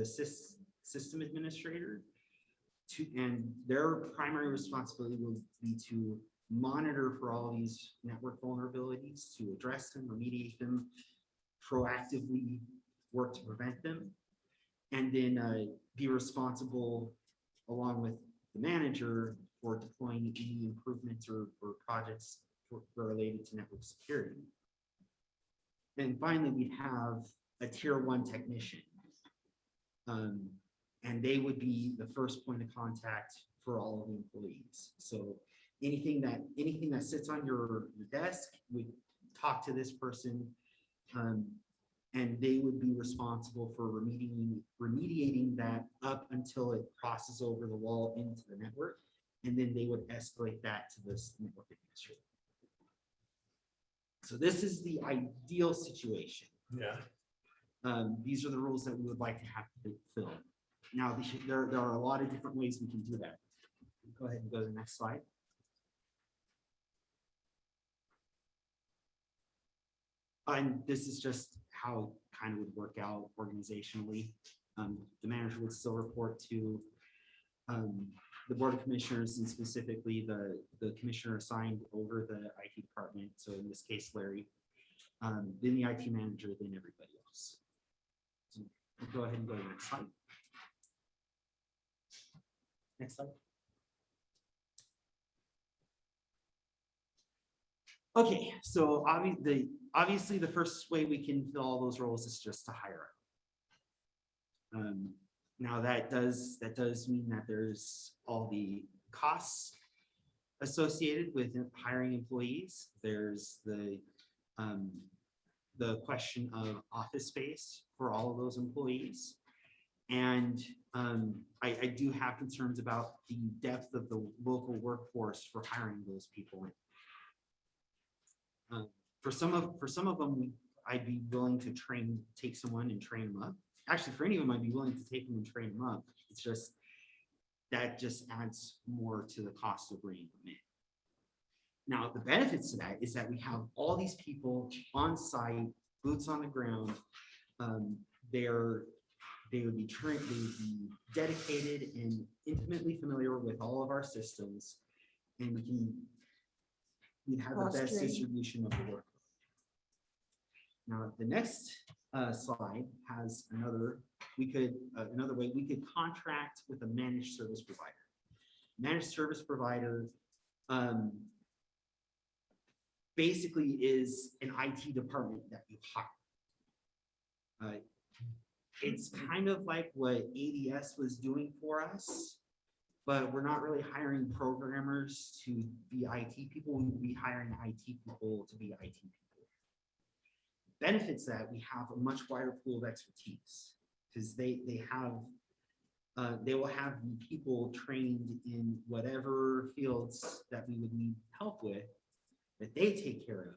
system administrator and their primary responsibility will be to monitor for all these network vulnerabilities, to address them, remediate them, proactively work to prevent them, and then be responsible along with the manager for deploying any improvements or projects related to network security. Then finally, we'd have a tier 1 technician. And they would be the first point of contact for all of the employees. So anything that sits on your desk would talk to this person, and they would be responsible for remediating that up until it crosses over the wall into the network, and then they would escalate that to this network administrator. So this is the ideal situation. Yeah. These are the roles that we would like to have filled. Now, there are a lot of different ways we can do that. Go ahead and go to the next slide. And this is just how it kind of would work out organizationally. The manager would still report to the Board of Commissioners, and specifically the commissioner assigned over the IT department. So in this case, Larry, then the IT manager, then everybody else. So we'll go ahead and go to the next slide. Next slide. Okay, so obviously the first way we can fill all those roles is just to hire. Now that does mean that there's all the costs associated with hiring employees. There's the question of office space for all of those employees. And I do have concerns about the depth of the local workforce for hiring those people. For some of them, I'd be willing to take someone and train them up. Actually, for any of them, I'd be willing to take them and train them up. It's just, that just adds more to the cost of bringing them in. Now, the benefits to that is that we have all these people on site, boots on the ground. They would be trained, they would be dedicated and intimately familiar with all of our systems. And we'd have the best Cross-trained. distribution of the work. Now, the next slide has another way we could contract with a managed service provider. Managed service provider basically is an IT department that you hire. It's kind of like what ADS was doing for us, but we're not really hiring programmers to be IT people. We would be hiring IT people to be IT people. Benefits that we have a much wider pool of expertise, because they will have the people trained in whatever fields that we would need help with, that they take care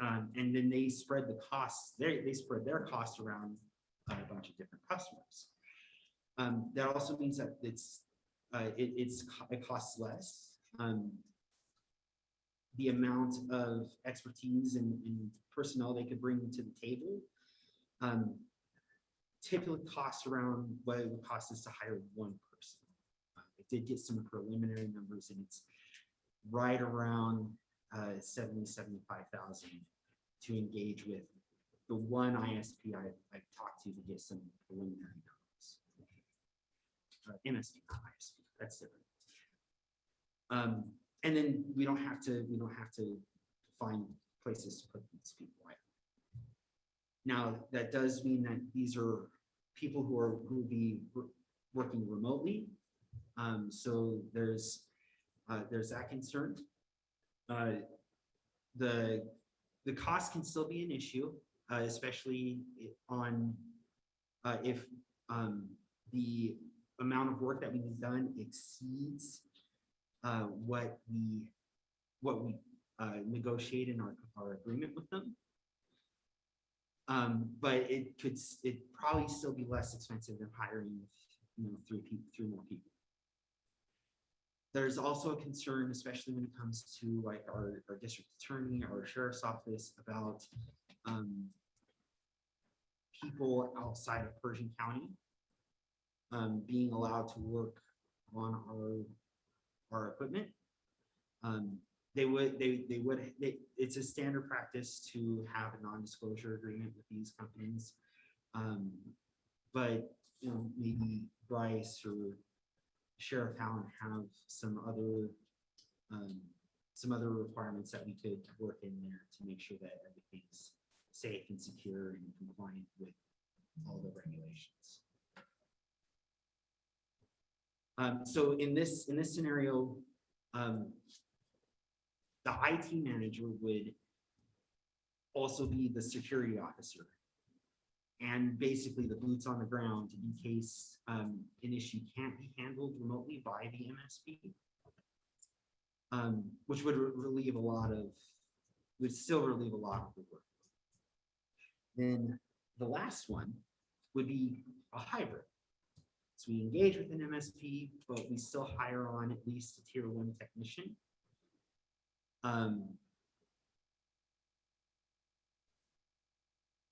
of. And then they spread the costs, they spread their costs around a bunch of different customers. That also means that it costs less. The amount of expertise and personnel they could bring to the table typically costs around what it would cost us to hire one person. I did get some preliminary numbers, and it's right around 75,000 to engage with the one ISP I've talked to get some preliminary numbers. MSP, not ISP, that's different. And then we don't have to find places to put these people right. Now, that does mean that these are people who will be working remotely. So there's that concern. The cost can still be an issue, especially on if the amount of work that we need done exceeds what we negotiate in our agreement with them. But it probably still be less expensive than hiring, three more people. There's also a concern, especially when it comes to like our district attorney, our sheriff's office, about people outside of Pershing County being allowed to work on our equipment. It's a standard practice to have a non-disclosure agreement with these companies. But maybe Bryce or Sheriff Allen have some other requirements that we could work in there to make sure that everything's safe and secure and compliant with all the regulations. So in this scenario, the IT manager would also be the security officer and basically the boots on the ground in case an issue can't be handled remotely by the MSP, which would still relieve a lot of the work. Then the last one would be a hybrid. So we engage with an MSP, but we still hire on at least a tier 1 technician.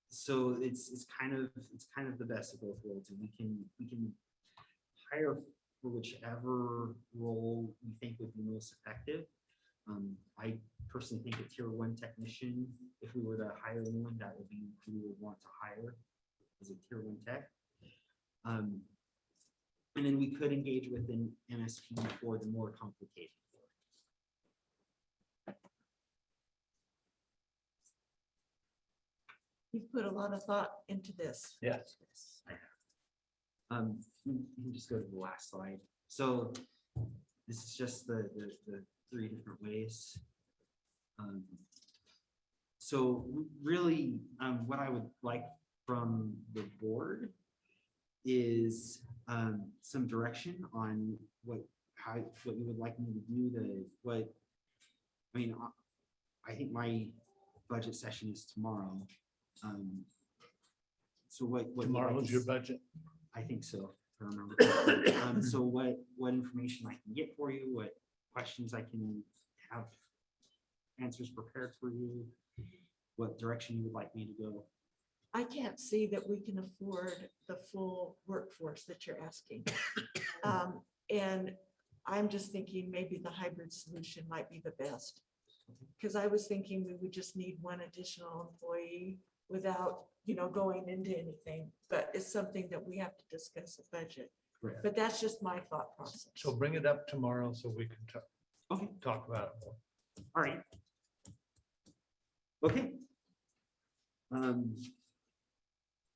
So it's kind of the best of both worlds, and we can hire for whichever role we think would be most effective. I personally think a tier 1 technician, if we were to hire anyone, that would be who we would want to hire as a tier 1 tech. And then we could engage with an MSP for the more complicated work. You've put a lot of thought into this. Yes. Yes, I have. You can just go to the last slide. So this is just the 3 different ways. So really, what I would like from the board is some direction on what you would like me to do, I mean, I think my budget session is tomorrow. So what? Tomorrow's your budget. I think so, if I remember correctly. So what information I can get for you, what questions I can have answers prepared for you, what direction you would like me to go. I can't see that we can afford the full workforce that you're asking. And I'm just thinking maybe the hybrid solution might be the best. Because I was thinking we would just need one additional employee without, going into anything, but it's something that we have to discuss at budget. Correct. But that's just my thought process. So bring it up tomorrow so we can Okay, talk about it more. all right. Okay.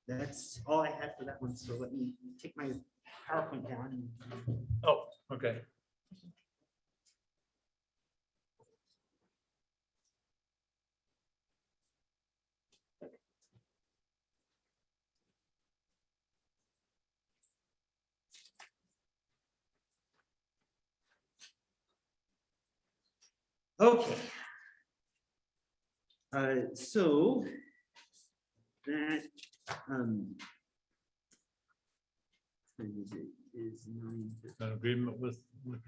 That's all I had for that one. So let me take my PowerPoint down and Oh, okay. okay. So that is 9. An agreement with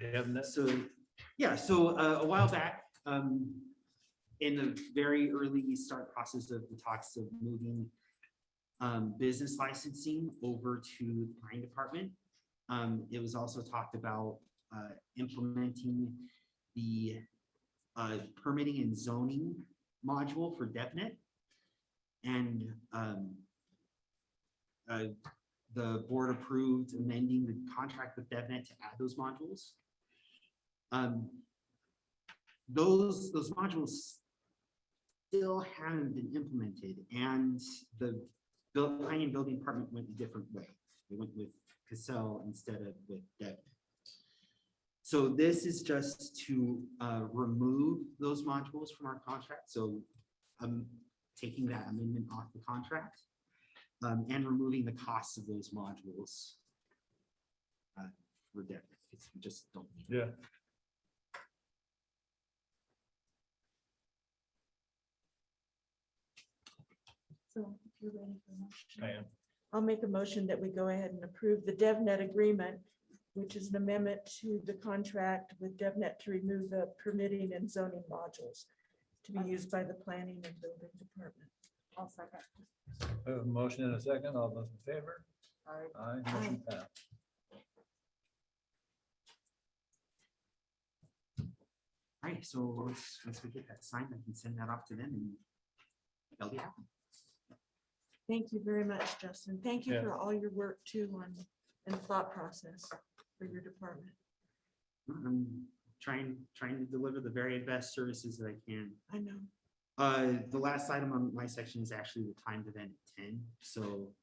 DevNet. So, yeah, so a while back, in the very early start process of the talks of moving business licensing over to the planning department, it was also talked about implementing the permitting and zoning module for DevNet. And the board approved amending the contract with DevNet to add those modules. Those modules still haven't been implemented, and the planning and building department went a different way. They went with Cassell instead of with DevNet. So this is just to remove those modules from our contract. So I'm taking that amendment off the contract and removing the costs of those modules for DevNet, because we just don't need it. Yeah. So if you're ready for a motion. I am. I'll make a motion that we go ahead and approve the DevNet agreement, which is an amendment to the contract with DevNet to remove the permitting and zoning modules to be used by the planning and building department. I'll second. We have a motion and a second. All those in favor? Aye, motion passed. All right, so once we get that signed, I can send that off to them and they'll be happy. Thank you very much, Justin. Thank you Yeah. for all your work too on and thought process for your department. I'm trying to deliver the very best services that I can. I know. The last item on my section is actually the timed event at 10. So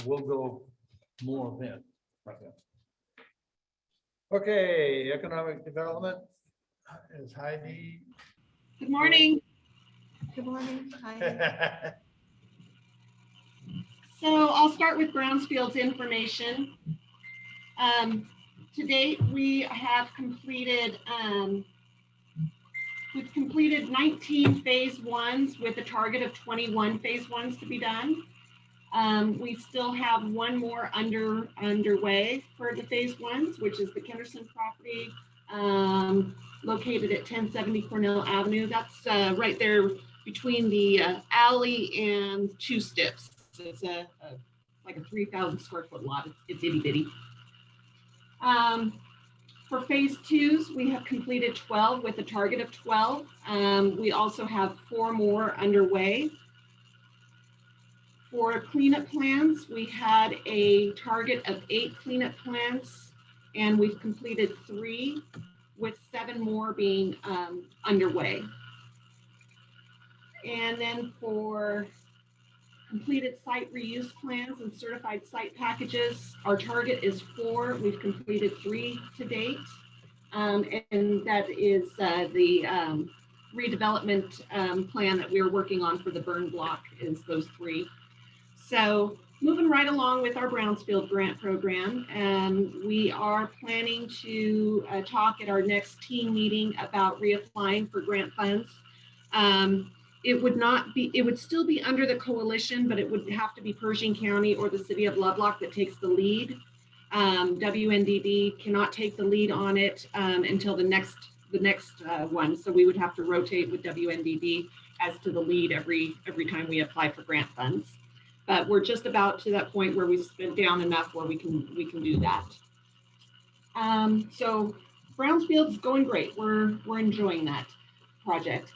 We'll go more then. Okay, economic development is Heidi. Good morning. Good morning. Hi. So I'll start with Brownsfield's information. To date, we have completed, we've completed 19 phase ones with a target of 21 phase ones to be done. We still have one more underway for the phase ones, which is the Kenderson property located at 1070 Cornell Avenue. That's right there between the alley and two steps. It's like a 3,000 square foot lot. It's itty bitty. For phase twos, we have completed 12 with a target of 12. We also have 4 more underway. For cleanup plans, we had a target of 8 cleanup plans, and we've completed 3, with 7 more being underway. And then for completed site reuse plans and certified site packages, our target is 4. We've completed 3 to date. And that is the redevelopment plan that we're working on for the burn block is those three. So moving right along with our Brownsfield grant program, we are planning to talk at our next team meeting about reapplying for grant funds. It would still be under the coalition, but it would have to be Pershing County or the city of Lovelock that takes the lead. WNDD cannot take the lead on it until the next one. So we would have to rotate with WNDD as to the lead every time we apply for grant funds. But we're just about to that point where we've spent down enough where we can do that. So Brownsfield's going great. We're enjoying that project.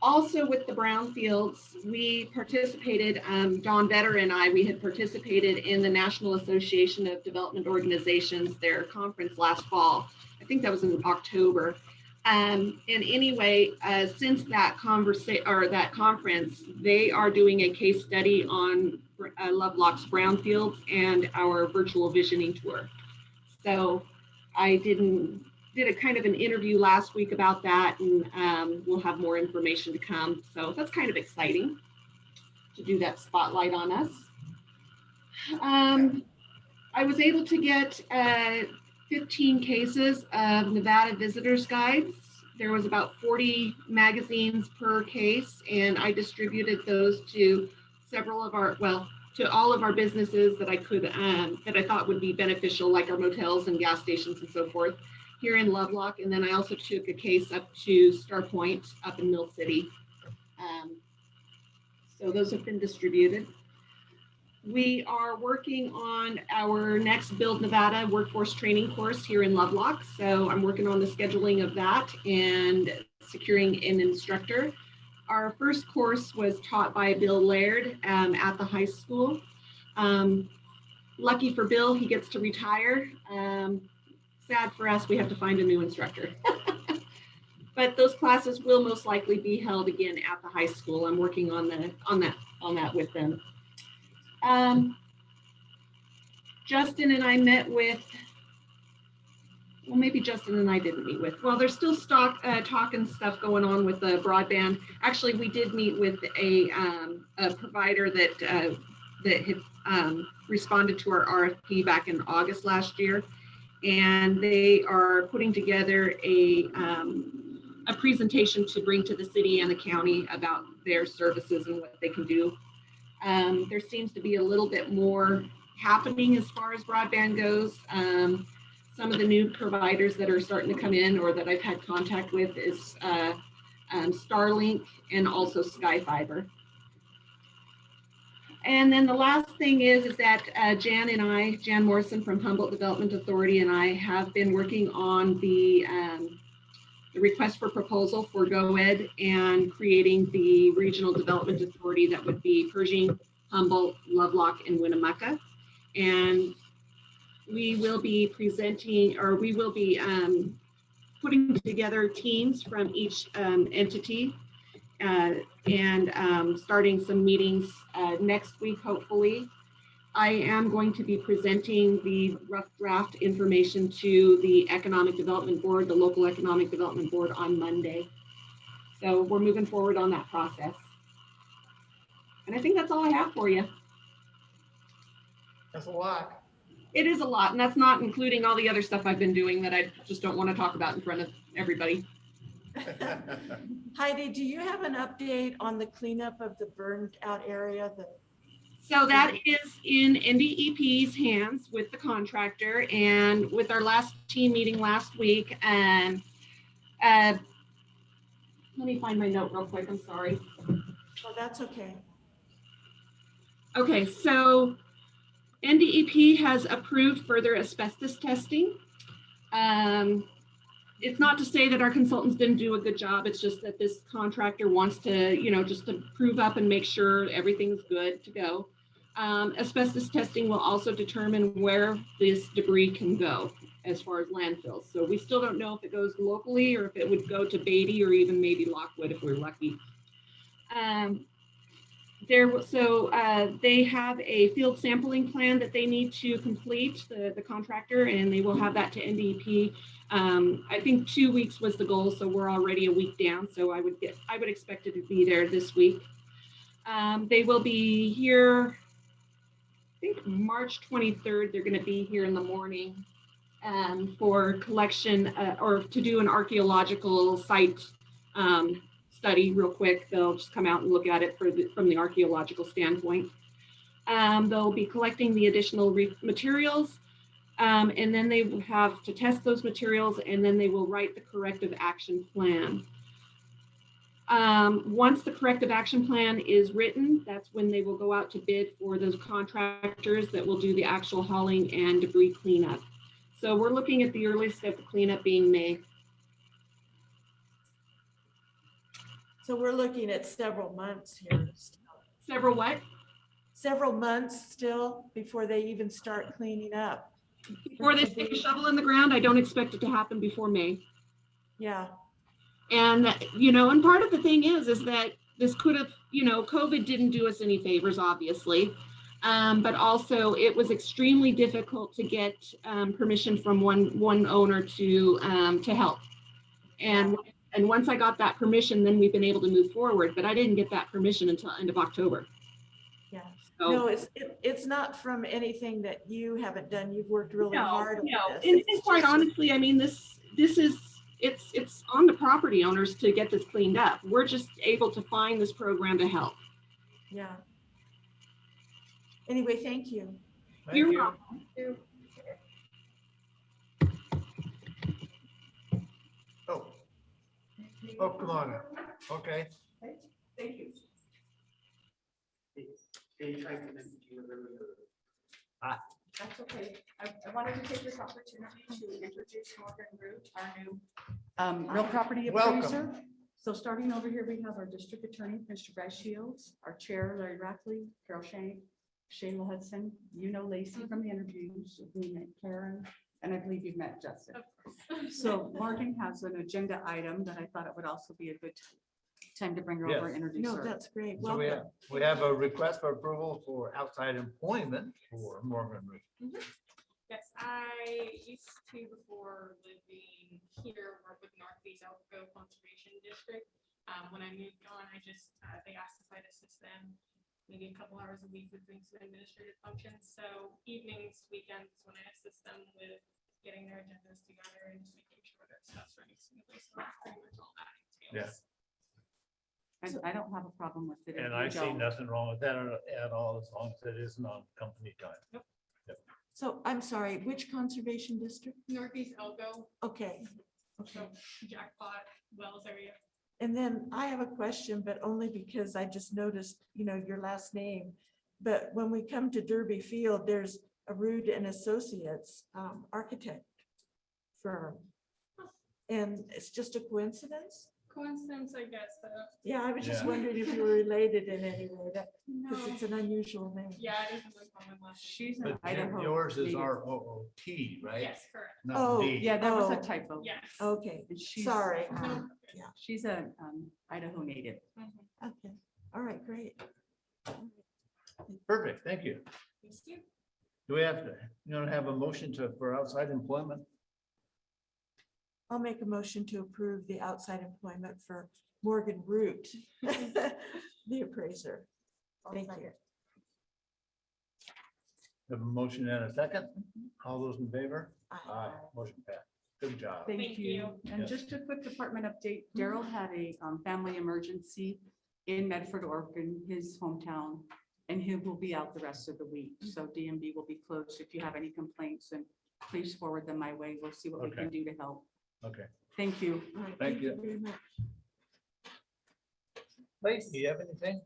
Also with the brownfields, we participated, Don Vetter and we had participated in the National Association of Development Organizations, their conference last fall. I think that was in October. And anyway, since that conference, they are doing a case study on Lovelock's brownfields and our virtual visioning tour. So I did a kind of an interview last week about that, and we'll have more information to come. So that's kind of exciting to do that spotlight on us. I was able to get 15 cases of Nevada visitors guides. There was about 40 magazines per case, and I distributed those to several of our, to all of our businesses that I could, that I thought would be beneficial, like our motels and gas stations and so forth here in Lovelock. And then I also took a case up to Star Point up in Mill City. So those have been distributed. We are working on our next Build Nevada workforce training course here in Lovelock. So I'm working on the scheduling of that and securing an instructor. Our first course was taught by Bill Laird at the high school. Lucky for Bill, he gets to retire. Sad for us, we have to find a new instructor. But those classes will most likely be held again at the high school. I'm working on that with them. Justin and I met with, well, maybe Justin and I didn't meet with, well, there's still talking stuff going on with the broadband. Actually, we did meet with a provider that had responded to our RFP back in August last year. And they are putting together a presentation to bring to the city and the county about their services and what they can do. There seems to be a little bit more happening as far as broadband goes. Some of the new providers that are starting to come in or that I've had contact with is Starlink and also Sky Fiber. And then the last thing is that Jan Morrison from Humboldt Development Authority and I have been working on the request for proposal for GoEd and creating the regional development authority that would be Pershing, Humboldt, Lovelock, and Winnemucca. And we will be presenting, or we will be putting together teams from each entity and starting some meetings next week, hopefully. I am going to be presenting the rough draft information to the Economic Development Board, the local Economic Development Board on Monday. So we're moving forward on that process. And I think that's all I have for you. That's a lot. It is a lot, and that's not including all the other stuff I've been doing that I just don't want to talk about in front of everybody. Heidi, do you have an update on the cleanup of the burned out area? So that is in NDEP's hands with the contractor, and with our last team meeting last week. And let me find my note real quick. I'm sorry. Oh, that's okay. Okay, so NDEP has approved further asbestos testing. It's not to say that our consultants didn't do a good job. It's just that this contractor wants to, just to prove up and make sure everything's good to go. Asbestos testing will also determine where this debris can go as far as landfills. So we still don't know if it goes locally or if it would go to Beatty or even maybe Lockwood if we're lucky. They have a field sampling plan that they need to complete, the contractor, and they will have that to NDEP. I think 2 weeks was the goal, so we're already a week down, so I would expect it to be there this week. They will be here, I think March 23rd, they're gonna be here in the morning for collection or to do an archaeological site study real quick. They'll just come out and look at it from the archaeological standpoint. They'll be collecting the additional materials, and then they will have to test those materials, and then they will write the corrective action plan. Once the corrective action plan is written, that's when they will go out to bid for those contractors that will do the actual hauling and debris cleanup. So we're looking at the earliest of the cleanup being May. So we're looking at several months here. Several what? Several months still before they even start cleaning up. Before they stick a shovel in the ground, I don't expect it to happen before May. Yeah. And, you know, and part of the thing is that this could have, you know, COVID didn't do us any favors, obviously. But also it was extremely difficult to get permission from one owner to help. And once I got that permission, then we've been able to move forward, but I didn't get that permission until end of October. Yeah. So, No, it's not from anything that you haven't done. You've worked really hard on this. And quite honestly, I mean, it's on the property owners to get this cleaned up. We're just able to find this program to help. Yeah. Anyway, thank you. You're welcome. Oh, come on. Okay. Thank you. That's okay. I wanted to take this opportunity to introduce Morgan Root, our new real property appraiser. Welcome. So starting over here, we have our district attorney, Mr. Bryce Shields, our chair, Larry Rackley, Carol Shank, Shayla Hudson, you know Lacey from the interviews, we met Karen, and I believe you've met Justin. So Morgan has an agenda item that I thought it would also be a good time to bring her over and introduce No, her. that's great. So we have a request for approval for outside employment for Morgan Root. Yes, I used to, before living here, work with Northeast Elko Conservation District. When I moved on, they asked if I'd assist them maybe a couple hours a week with doing some administrative functions. So evenings, weekends, when I assist them with getting their agendas together and just making sure that stuff's running smoothly. So that's pretty much all that entails. And I don't have a problem with it. if And you I see don't. nothing wrong with that at all, as long as it isn't on company time. So I'm sorry, which conservation district? Northeast Elko, Okay. so Jackpot, Wells area. And then I have a question, but only because I just noticed, you know, your last name. But when we come to Derby Field, there's a Root and Associates architect firm. And it's just a coincidence? Coincidence, I guess. Yeah, I was just Yeah. wondering if you were related in any way, because No. it's an unusual name. Yeah, it is a common last name. She's an But Idaho. yours is native. ROOT, right? Yes, correct. Not Oh, D. Yeah, that was a Oh. typo. Yes. Okay, And she's- sorry. She's a Idaho native. Mhm. Okay, all right, great. Perfect, thank you. Thank you. Do we have to, have a motion for outside employment? I'll make a motion to approve the outside employment for Morgan Root, the appraiser. Thank you. Have a motion and a second? All those in favor? Aye. Motion passed. Good job. Thank you. And Yeah. just a quick department update. Daryl had a family emergency in Medford, Oregon, his hometown, and he will be out the rest of the week. So DMV will be closed. If you have any complaints, then please forward them my way. We'll see what we Okay. can do to help. Okay. Thank you. All right, Thank you. very much. Lacey, do you have anything?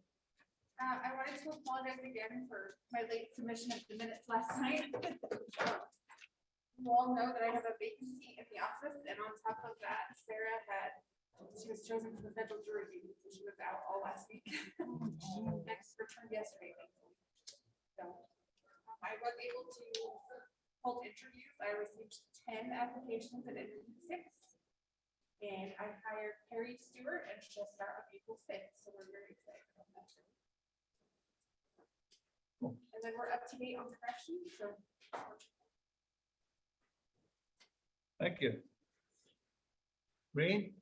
I wanted to apologize again for my late submission of the minutes last night. You all know that I have a vacancy in the office, and on top of that, Sarah she was chosen for the federal jury duty, so she was out all last week. Next returned yesterday. Thankfully. So I was able to hold interviews. I received 10 applications and interviewed 6. And I hired Carrie Stewart, and she'll start on April 5th, so we're very excited about that. And then we're up to date on corrections, so. Thank you. Green?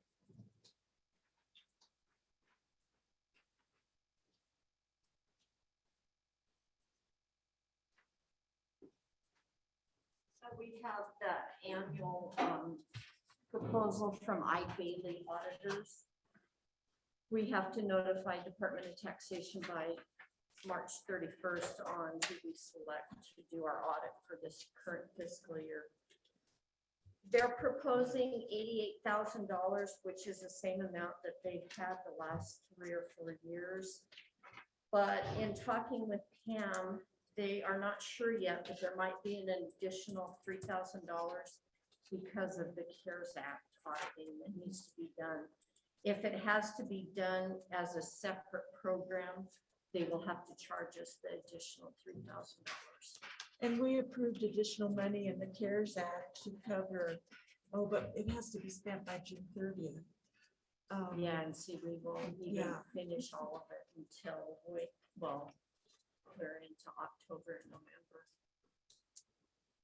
So we have the annual proposal from Bailey auditors. We have to notify Department of Taxation by March 31st on who we select to do our audit for this current fiscal year. They're proposing $88,000, which is the same amount that they've had the last 3 or 4 years. But in talking with Pam, they are not sure yet, but there might be an additional $3,000 because of the CARES Act auditing that needs to be done. If it has to be done as a separate program, they will have to charge us the additional $3,000. And we approved additional money in the CARES Act to cover, oh, but it has to be spent by June 30th. Yeah, and see, we won't even Yeah. finish all of it until we're into October and November.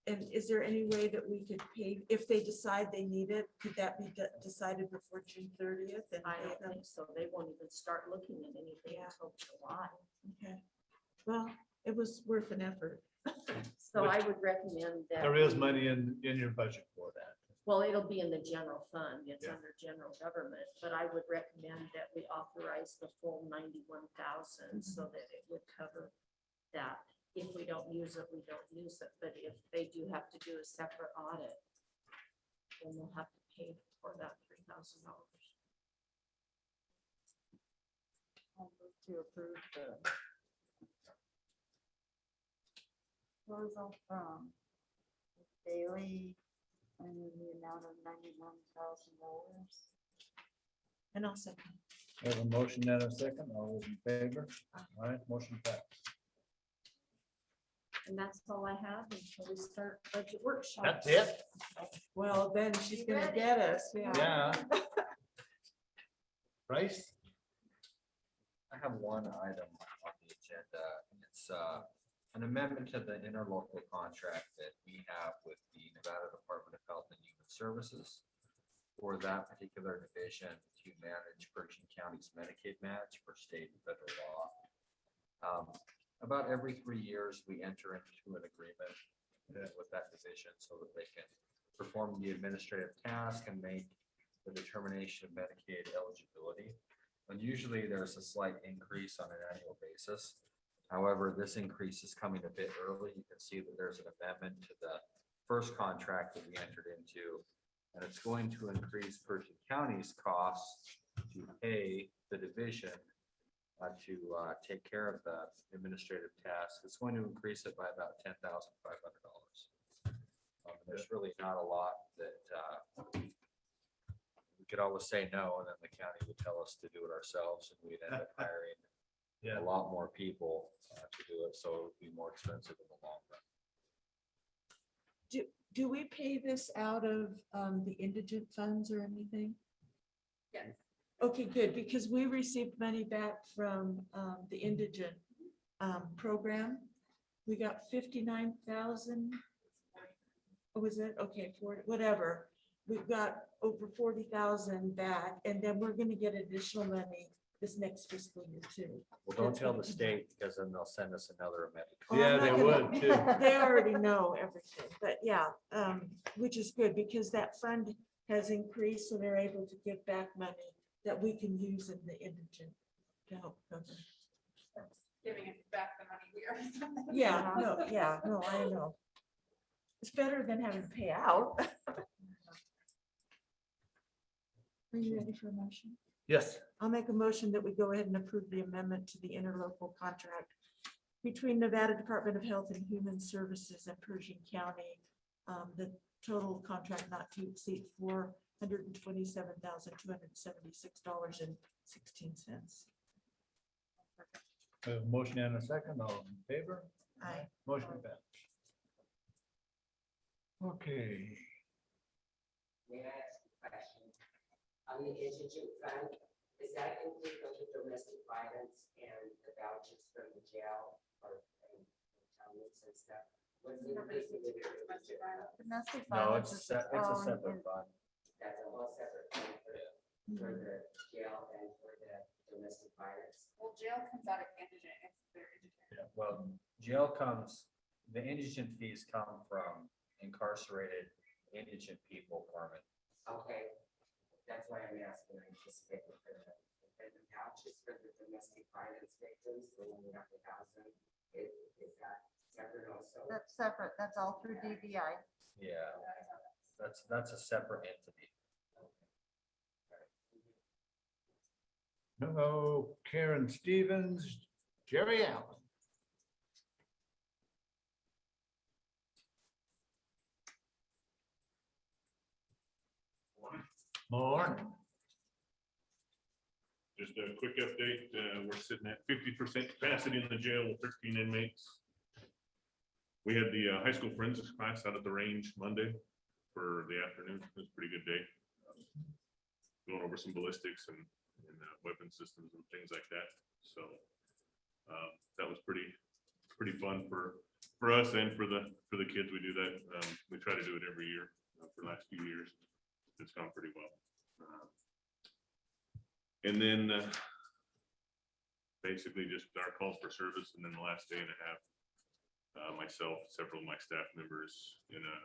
And is there any way that we could pay, if they decide they need it, could that be decided before June 30th? And I pay don't them? think so. They won't even start looking at anything Yeah. until July. Okay, well, it was worth an effort. So I would recommend that. There is money in your budget for that. Well, it'll be in the general fund. It's Yeah. under general government, but I would recommend that we authorize the full 91,000 so that it would cover that. If we don't use it, we don't use it. But if they do have to do a separate audit, then we'll have to pay for that $3,000. I'll move to approve the proposal from Bailey and the amount of $91,000. And I'll second. We have a motion and a second. All those in favor? All right, motion passed. And that's all I have until we start budget workshop. That's it? Well, then she's gonna get us, yeah. Yeah. Bryce? I have one item on the agenda. It's an amendment to the interlocal contract that we have with the Nevada Department of Health and Human Services for that particular division to manage Pershing County's Medicaid match for state and federal law. About every 3 years, we enter into an agreement with that division so that they can perform the administrative task and make the determination of Medicaid eligibility. And usually there's a slight increase on an annual basis. However, this increase is coming a bit early. You can see that there's an amendment to the first contract that we entered into, and it's going to increase Pershing County's costs to pay the division to take care of the administrative task. It's going to increase it by about $10,500. There's really not a lot that we could always say no, and then the county would tell us to do it ourselves, and we'd end up hiring a lot more people to do it, so it would be more expensive in the long run. Do we pay this out of the indigent funds or anything? Yes. Okay, good, because we received money back from the indigent program. We got 59,000. What was it? Okay, 40, whatever. We've got over 40,000 back, and then we're gonna get additional money this next fiscal year too. Well, don't That's tell gonna the come state, because then they'll send us another amendment. Oh, Yeah, I'm they not gonna- would too. They already know everything, but yeah, which is good because that fund has increased, so they're able to give back money that we can use in the indigent to help cover. Giving us back the money we are. Yeah, no, I know. It's better than having to pay out. Are you ready for a motion? Yes. I'll make a motion that we go ahead and approve the amendment to the interlocal contract between Nevada Department of Health and Human Services and Pershing County. The total contract not to exceed $427,276.16. We have a motion and a second. All in favor? Aye. Motion passed. Okay. May I ask a question? On the indigent fund, is that include the domestic violence and the vouchers from the jail or comments and stuff. What's the reason to do it? Domestic No, violence it's is its it's a own separate fund. That's a whole separate thing for the jail and for the domestic violence. Well, jail comes out of indigent if they're indigent. Yeah, well, jail comes, the indigent fees come from incarcerated indigent people permit. Okay, that's why I'm asking, I anticipate for the vouchers for the domestic violence victims, the one we have to house them, is that separate also? That's separate. That's all through DVI. Yeah, that's a separate entity. No, Karen Stevens, Jerry Allen. Morning. Just a quick update, we're sitting at 50% capacity in the jail with 13 inmates. We had the high school forensics class out at the range Monday for the afternoon. It was a pretty good day. Going over some ballistics and weapon systems and things like that. So that was pretty fun for us and for the kids. We do that. We try to do it every year for the last few years. It's gone pretty well. And then basically just our calls for service, and then the last day and a half, myself, several of my staff members in a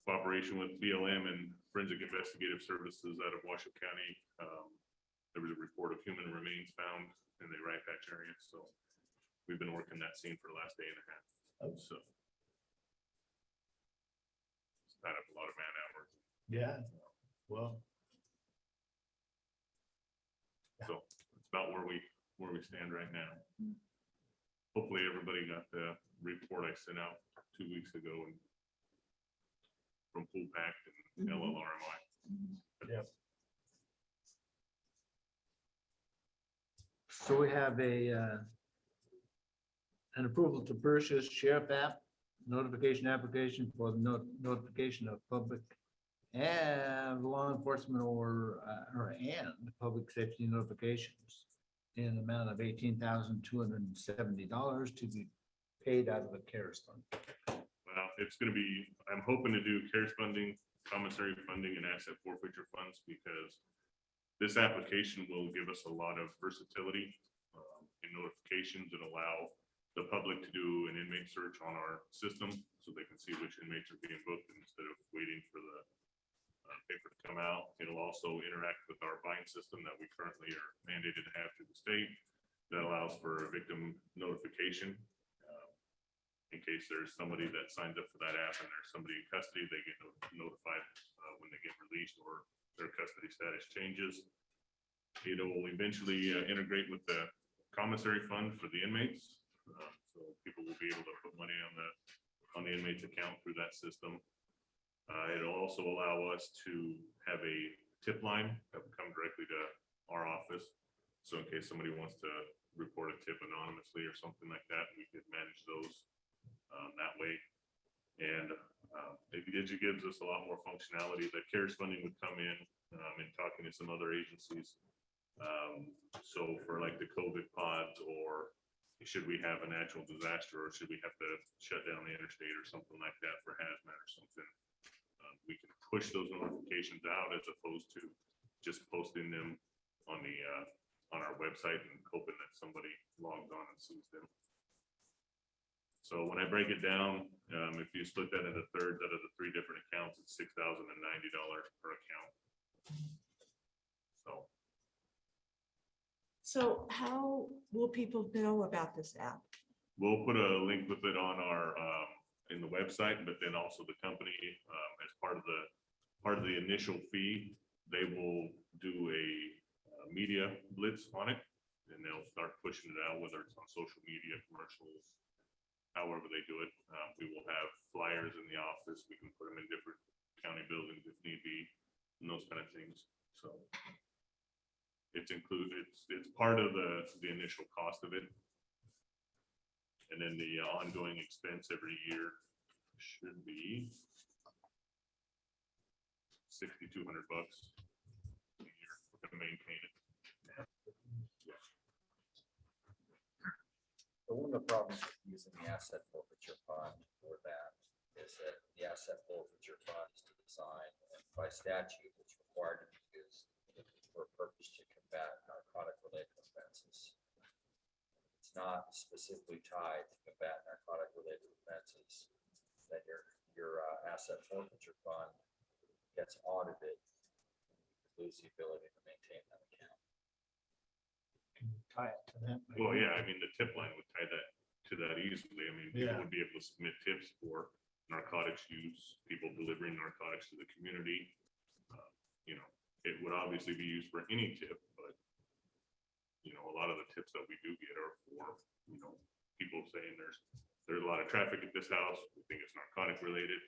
cooperation with BLM and Forensic Investigative Services out of Washoe County. There was a report of human remains found in the Right Patch area, so we've been working that scene for the last day and a half. So it's tied up a lot of man hours. Yeah, well. So it's about where we stand right now. Hopefully everybody got the report I sent out 2 weeks ago and from Pool Pack and LLRMI. Yep. So we have an approval to purchase Sheriff app notification application for the notification of public and law enforcement and public safety notifications in an amount of $18,270 to be paid out of the CARES fund. Well, it's gonna be, I'm hoping to do CARES funding, commissary funding and asset forfeiture funds because this application will give us a lot of versatility in notifications and allow the public to do an inmate search on our system so they can see which inmates are being booked instead of waiting for the paper to come out. It'll also interact with our bind system that we currently are mandated to have through the state that allows for a victim notification. In case there's somebody that signs up for that app and there's somebody in custody, they get notified when they get released or their custody status changes. It'll eventually integrate with the commissary fund for the inmates. So people will be able to put money on the inmate's account through that system. It'll also allow us to have a tip line that will come directly to our office. So in case somebody wants to report a tip anonymously or something like that, we could manage those that way. And it gives us a lot more functionality. The CARES funding would come in talking to some other agencies. So for like the COVID pods, or should we have a natural disaster, or should we have to shut down the interstate or something like that for hazmat or something, we can push those notifications out as opposed to just posting them on the on our website and hoping that somebody logs on and sees them. So when I break it down, if you split that into thirds out of the 3 different accounts, it's $6,090 per account. So how will people know about this app? We'll put a link with it on our in the website, but then also the company as part of the initial fee, they will do a media blitz on it, and they'll start pushing it out, whether it's on social media, commercials, however they do it. We will have flyers in the office. We can put them in different county buildings if need be, and those kind of things. So it's included. It's part of the initial cost of it. And then the ongoing expense every year should be $6,200 a year to maintain it. So one of the problems with using the asset forfeiture fund for that is that the asset forfeiture fund is designed, and by statute, it's required to be used for a purpose to combat narcotic-related offenses. It's not specifically tied to combat narcotic-related offenses, that your asset forfeiture fund gets audited, you lose the ability to maintain that account. Tie it to that. Well, yeah, I mean, the tip line would tie that to that easily. I mean, people Yeah. would be able to submit tips for narcotics use, people delivering narcotics to the community. You know, it would obviously be used for any tip, but you know, a lot of the tips that we do get are for, you know, people saying there's a lot of traffic at this house. We think it's narcotic related.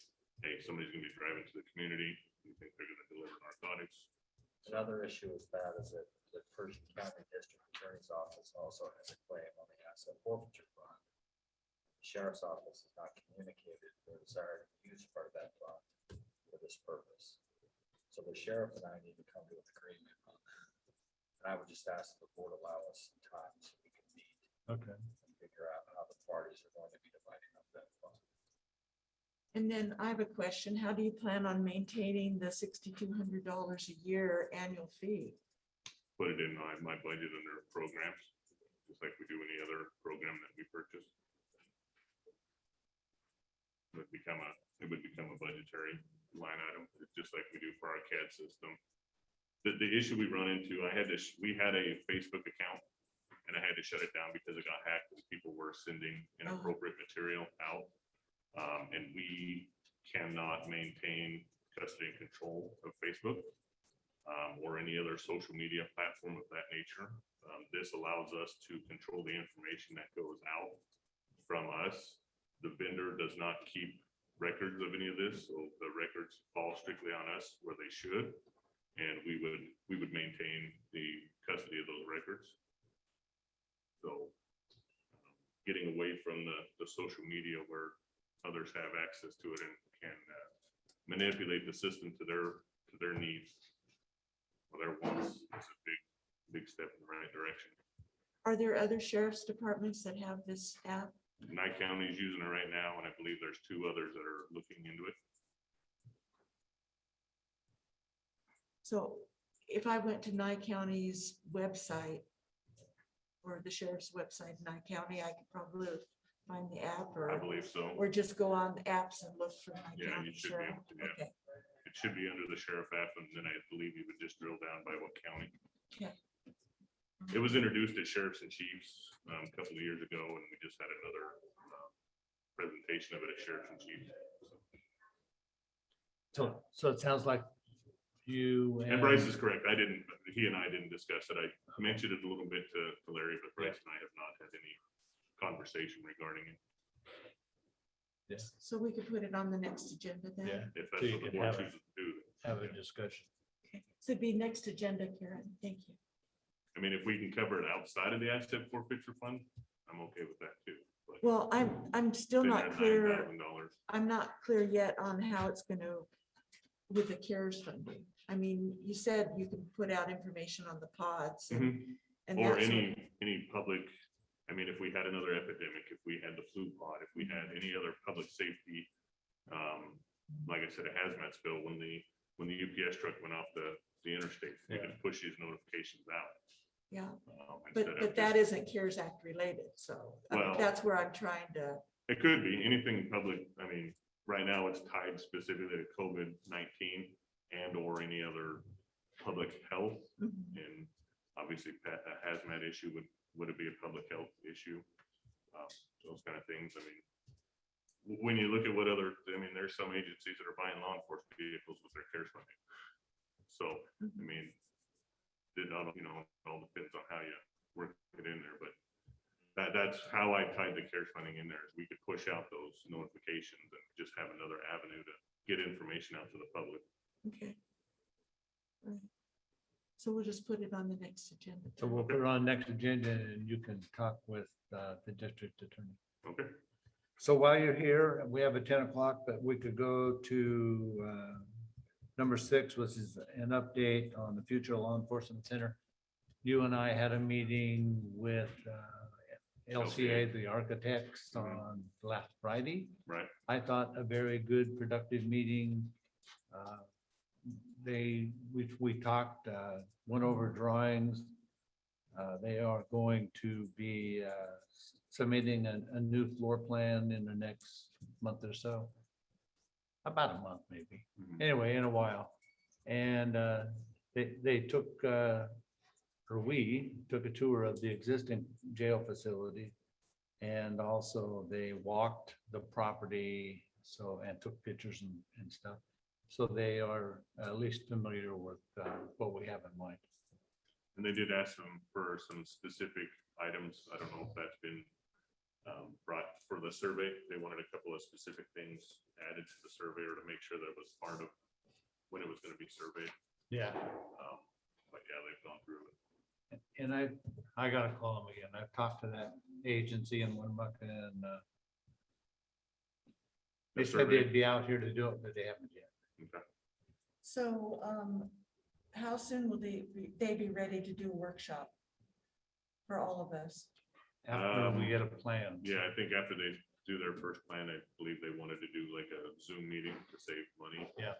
Hey, somebody's gonna be driving to the community. We think they're gonna deliver narcotics. Another issue with that is that the Pershing County District Attorney's Office also has a claim on the asset forfeiture fund. The Sheriff's Office has not communicated their desire to use part of that fund for this purpose. So the sheriff and I need to come to an agreement on that. And I would just ask the board allow us some time so we can meet Okay. and figure out how the parties are going to be dividing up that fund. And then I have a question. How do you plan on maintaining the $6,200 a year annual fee? Put it in my budget under programs, just like we do any other program that we purchase. It would become a budgetary line item, just like we do for our CAD system. The issue we run into, we had a Facebook account and I had to shut it down because it got hacked and people were sending inappropriate material out. And we cannot maintain custody and control of Facebook or any other social media platform of that nature. This allows us to control the information that goes out from us. The vendor does not keep records of any of this, so the records fall strictly on us where they should. And we would maintain the custody of those records. So getting away from the social media where others have access to it and can manipulate the system to their needs. Well, their wants is a big step in the right direction. Are there other sheriff's departments that have this app? Nye County is using it right now, and I believe there's 2 others that are looking into it. So if I went to Nye County's website or the sheriff's website in Nye County, I could probably find the app I believe so. or just go on the apps and look for Nye Yeah, County you should be Sheriff. able to, yeah. Okay, It should be under the sheriff app, and then I believe you would just drill down by what county. okay. It was introduced at Sheriffs and Chiefs a couple of years ago, and we just had another presentation of it at Sheriffs and Chiefs. So it sounds like you. And Bryce is correct. He and I didn't discuss it. I mentioned it a little bit to Larry, but Bryce and I have not had any conversation regarding it. Yes. So we could put it on the next agenda then? Yeah. If So that's you what the can board have a- chooses to do. Have a discussion. Okay. So it'd be next agenda, Karen. Thank you. I mean, if we can cover it outside of the asset forfeiture fund, I'm okay with that too. But Well, I'm still then not at clear. $9,000. I'm not clear yet on how it's gonna, with the CARES funding. I mean, you said you can put out information on the pods. And Or that's what- any public, I mean, if we had another epidemic, if we had the flu pod, if we had any other public safety, like I said, a hazmat spill, when the UPS truck went off the interstate, we could push these notifications out. Yeah, instead of but that just- isn't CARES Act related, so Well- that's where I'm trying to, It could be anything public. I mean, right now it's tied specifically to COVID-19 and or any other public health. And obviously a hazmat issue would it be a public health issue? Those kind of things. I mean, when you look at there's some agencies that are buying law enforcement vehicles with their CARES funding. So, I mean, it all depends on how you work it in there, but that's how I tied the CARES funding in there, is we could push out those notifications and just have another avenue to get information out to the public. okay. All right. So we'll just put it on the next agenda. So we'll put it on next agenda and you can talk with the district attorney. Okay. So while you're here, we have a 10 o'clock, but we could go to number 6, which is an update on the future law enforcement center. You and I had a meeting with LCA, the architects, on last Friday. Right. I thought a very good, productive meeting. We talked, went over drawings. They are going to be submitting a new floor plan in the next month or so. About a month, maybe. Anyway, in a while. And they took, or we took a tour of the existing jail facility. And also they walked the property, so, and took pictures and stuff. So they are at least familiar with what we have in mind. And they did ask them for some specific items. I don't know if that's been brought for the survey. They wanted a couple of specific things added to the survey or to make sure that it was part of when it was going to be surveyed. Yeah. But yeah, they've gone through it. And I gotta call them again. I've talked to that agency in Winnemucca and they said they'd be out here to do it, but they haven't yet. Okay. So, how soon will they be ready to do a workshop for all of us? After we get a plan. Yeah, I think after they do their first plan, I believe they wanted to do like a Zoom meeting to save money. Yeah.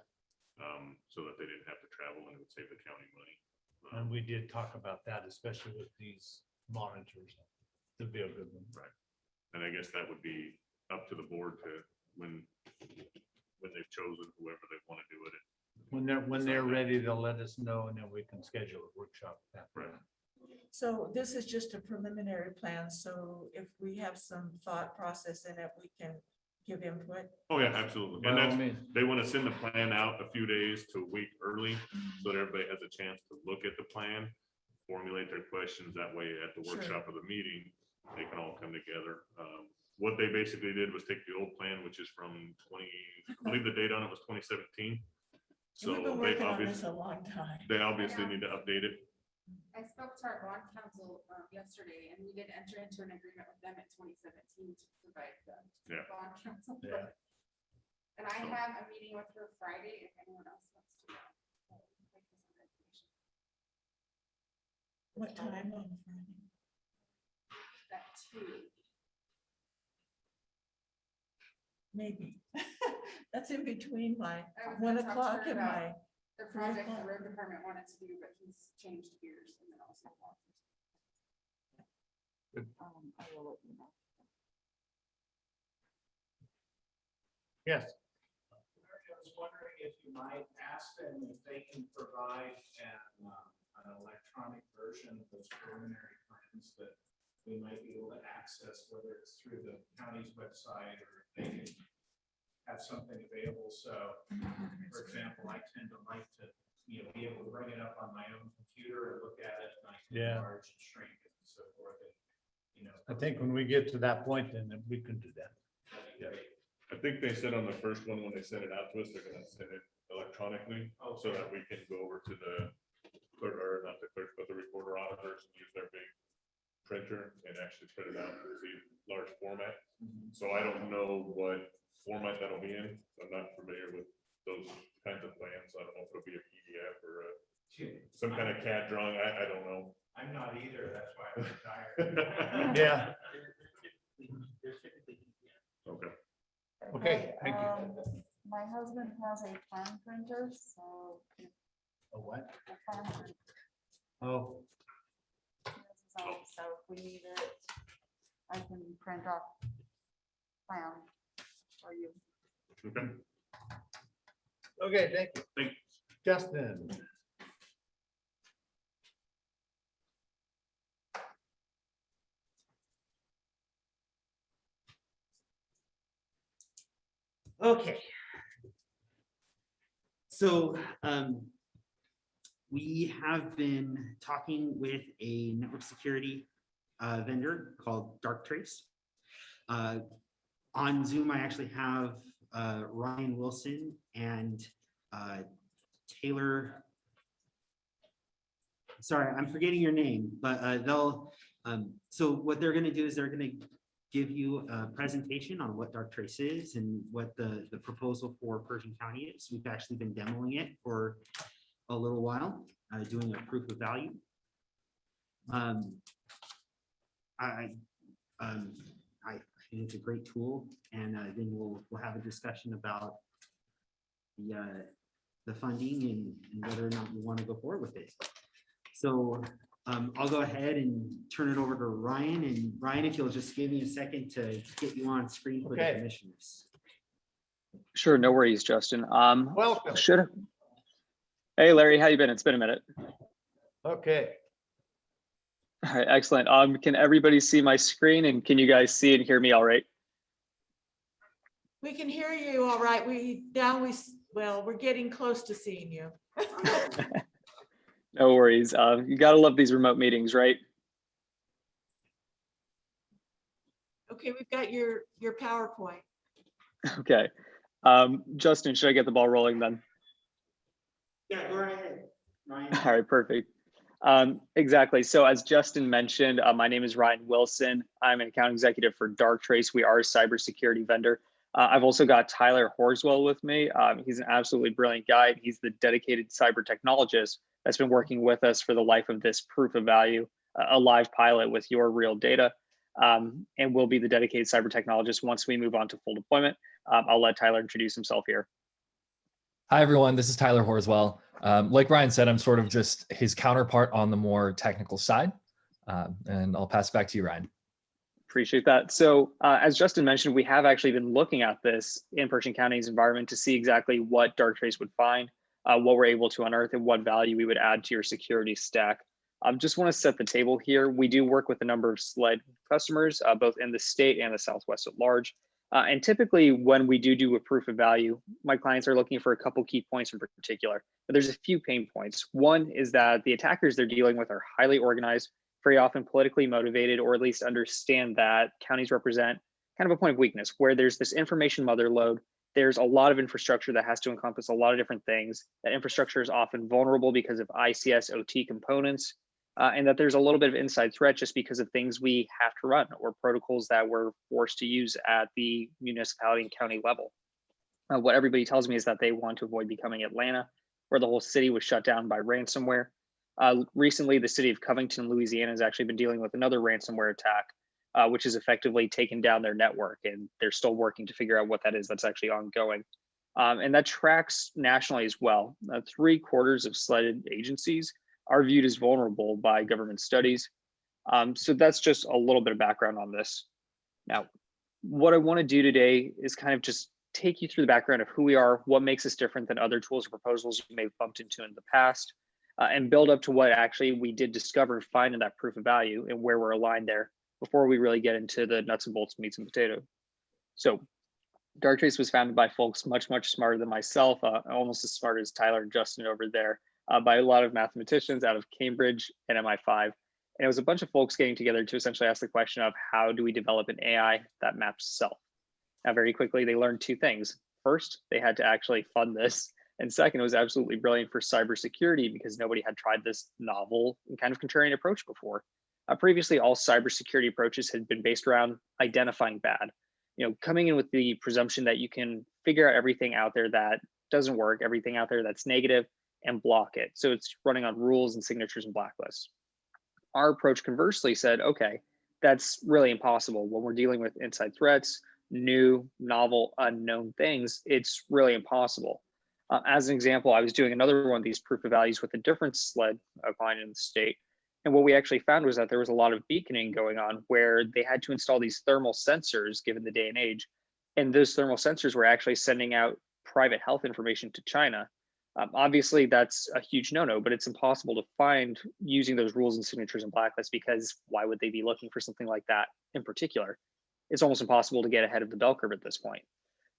So that they didn't have to travel and it would save the county money. And we did talk about that, especially with these monitors. It'd be a good one. Right. And I guess that would be up to the board to, when they've chosen whoever they want to do it. When they're ready, they'll let us know and then we can schedule a workshop. Right. So this is just a preliminary plan, so if we have some thought process in it, we can give input. Oh, yeah, absolutely. By And all that's, means. they want to send the plan out a few days to a week early so that everybody has a chance to look at the plan, formulate their questions. That way at the Sure. workshop of the meeting, they can all come together. What they basically did was take the old plan, which is from I believe the date on it was 2017. So We've been they working on this obviously, a long time. they obviously need to update it. I spoke to our bond council yesterday, and we did enter into an agreement with them in 2017 to provide the Yeah. bond council. Yeah. And I have a meeting with her Friday if anyone else wants to. What time on Friday? That too. Maybe. That's in between my I was 1 gonna talk to o'clock her and about my. The project the road department wanted to do, but he's changed gears and then also. I will let you know. Yes. I was wondering if you might ask them if they can provide an electronic version of those preliminary plans that we might be able to access, whether it's through the county's website or if they can have something available. So, for example, I tend to like to, be able to bring it up on my own computer and look at it and I can Yeah. enlarge and shrink it and so forth. And, I think when we get to that point, then we can do that. that'd be great. I think they said on the first one, when they send it out to us, they're gonna send it electronically so that we can go over to the clerk, or not the clerk, but the recorder auditors and use their big printer and actually print it out in the large format. So I don't know what format that'll be in. I'm not familiar with those kinds of plans. I don't know if it'll be a PDF or some kind of CAD drawing. I don't know. I'm not either. That's why I'm retired. Yeah. Okay. Okay, thank you. My husband has a plan printer, so. A what? A plan printer. Oh, So if we need it, I can print off plan for you. Okay. okay, thank you. Thank you. Justin. Okay. So we have been talking with a network security vendor called Darktrace. On Zoom, I actually have Ryan Wilson and Taylor. Sorry, I'm forgetting your name, but they'll. So what they're going to do is they're going to give you a presentation on what Darktrace is and what the proposal for Pershing County is. We've actually been demoing it for a little while, doing a proof of value. I think it's a great tool, and then we'll have a discussion about the funding and whether or not we want to go forward with it. So I'll go ahead and turn it over to Ryan, and Ryan, if you'll just give me a second to get you on screen for the Okay. commissioners. Sure, no worries, Justin. Welcome. Hey, Larry, how you been? It's been a minute. Okay. All right, excellent. Can everybody see my screen, and can you guys see and hear me all right? We can hear you all right. We're getting close to seeing you. No worries. You gotta love these remote meetings, right? Okay, we've got your PowerPoint. Okay. Justin, should I get the ball rolling then? Yeah, go right ahead, Ryan. All right, perfect. Exactly. So as Justin mentioned, my name is Ryan Wilson. I'm an account executive for Darktrace. We are a cybersecurity vendor. I've also got Tyler Horswell with me. He's an absolutely brilliant guy. He's the dedicated cyber technologist that's been working with us for the life of this proof of value, a live pilot with your real data, and will be the dedicated cyber technologist once we move on to full deployment. I'll let Tyler introduce himself here. Hi, everyone. This is Tyler Horswell. Like Ryan said, I'm sort of just his counterpart on the more technical side. And I'll pass it back to you, Ryan. Appreciate that. So as Justin mentioned, we have actually been looking at this in Pershing County's environment to see exactly what Darktrace would find, what we're able to unearth, and what value we would add to your security stack. Just want to set the table here. We do work with a number of SLED customers, both in the state and the Southwest at large. And typically when we do a proof of value, my clients are looking for a couple key points in particular, but there's a few pain points. One is that the attackers they're dealing with are highly organized, very often politically motivated, or at least understand that counties represent kind of a point of weakness where there's this information mother load. There's a lot of infrastructure that has to encompass a lot of different things. That infrastructure is often vulnerable because of ICS OT components, and that there's a little bit of inside threat just because of things we have to run or protocols that we're forced to use at the municipality and county level. What everybody tells me is that they want to avoid becoming Atlanta, where the whole city was shut down by ransomware. Recently, the city of Covington, Louisiana has actually been dealing with another ransomware attack, which has effectively taken down their network, and they're still working to figure out what that is that's actually ongoing. And that tracks nationally as well. 3/4 of SLED agencies are viewed as vulnerable by government studies. So that's just a little bit of background on this. Now, what I want to do today is kind of just take you through the background of who we are, what makes us different than other tools or proposals you may have bumped into in the past, and build up to what actually we did discover and find in that proof of value and where we're aligned there before we really get into the nuts and bolts, meats and potato. So Darktrace was founded by folks much, much smarter than myself, almost as smart as Tyler and Justin over there, by a lot of mathematicians out of Cambridge and MI5. And it was a bunch of folks getting together to essentially ask the question of how do we develop an AI that maps self? Now, very quickly, they learned two things. First, they had to actually fund this. And second, it was absolutely brilliant for cybersecurity because nobody had tried this novel and kind of contrarian approach before. Previously, all cybersecurity approaches had been based around identifying bad, coming in with the presumption that you can figure out everything out there that doesn't work, everything out there that's negative, and block it. So it's running on rules and signatures and blacklists. Our approach conversely said, okay, that's really impossible. When we're dealing with inside threats, new, novel, unknown things, it's really impossible. As an example, I was doing another one of these proof of values with a different SLED client in the state. And what we actually found was that there was a lot of beaconing going on where they had to install these thermal sensors given the day and age. And those thermal sensors were actually sending out private health information to China. Obviously, that's a huge no-no, but it's impossible to find using those rules and signatures and blacklists because why would they be looking for something like that in particular? It's almost impossible to get ahead of the bell curve at this point.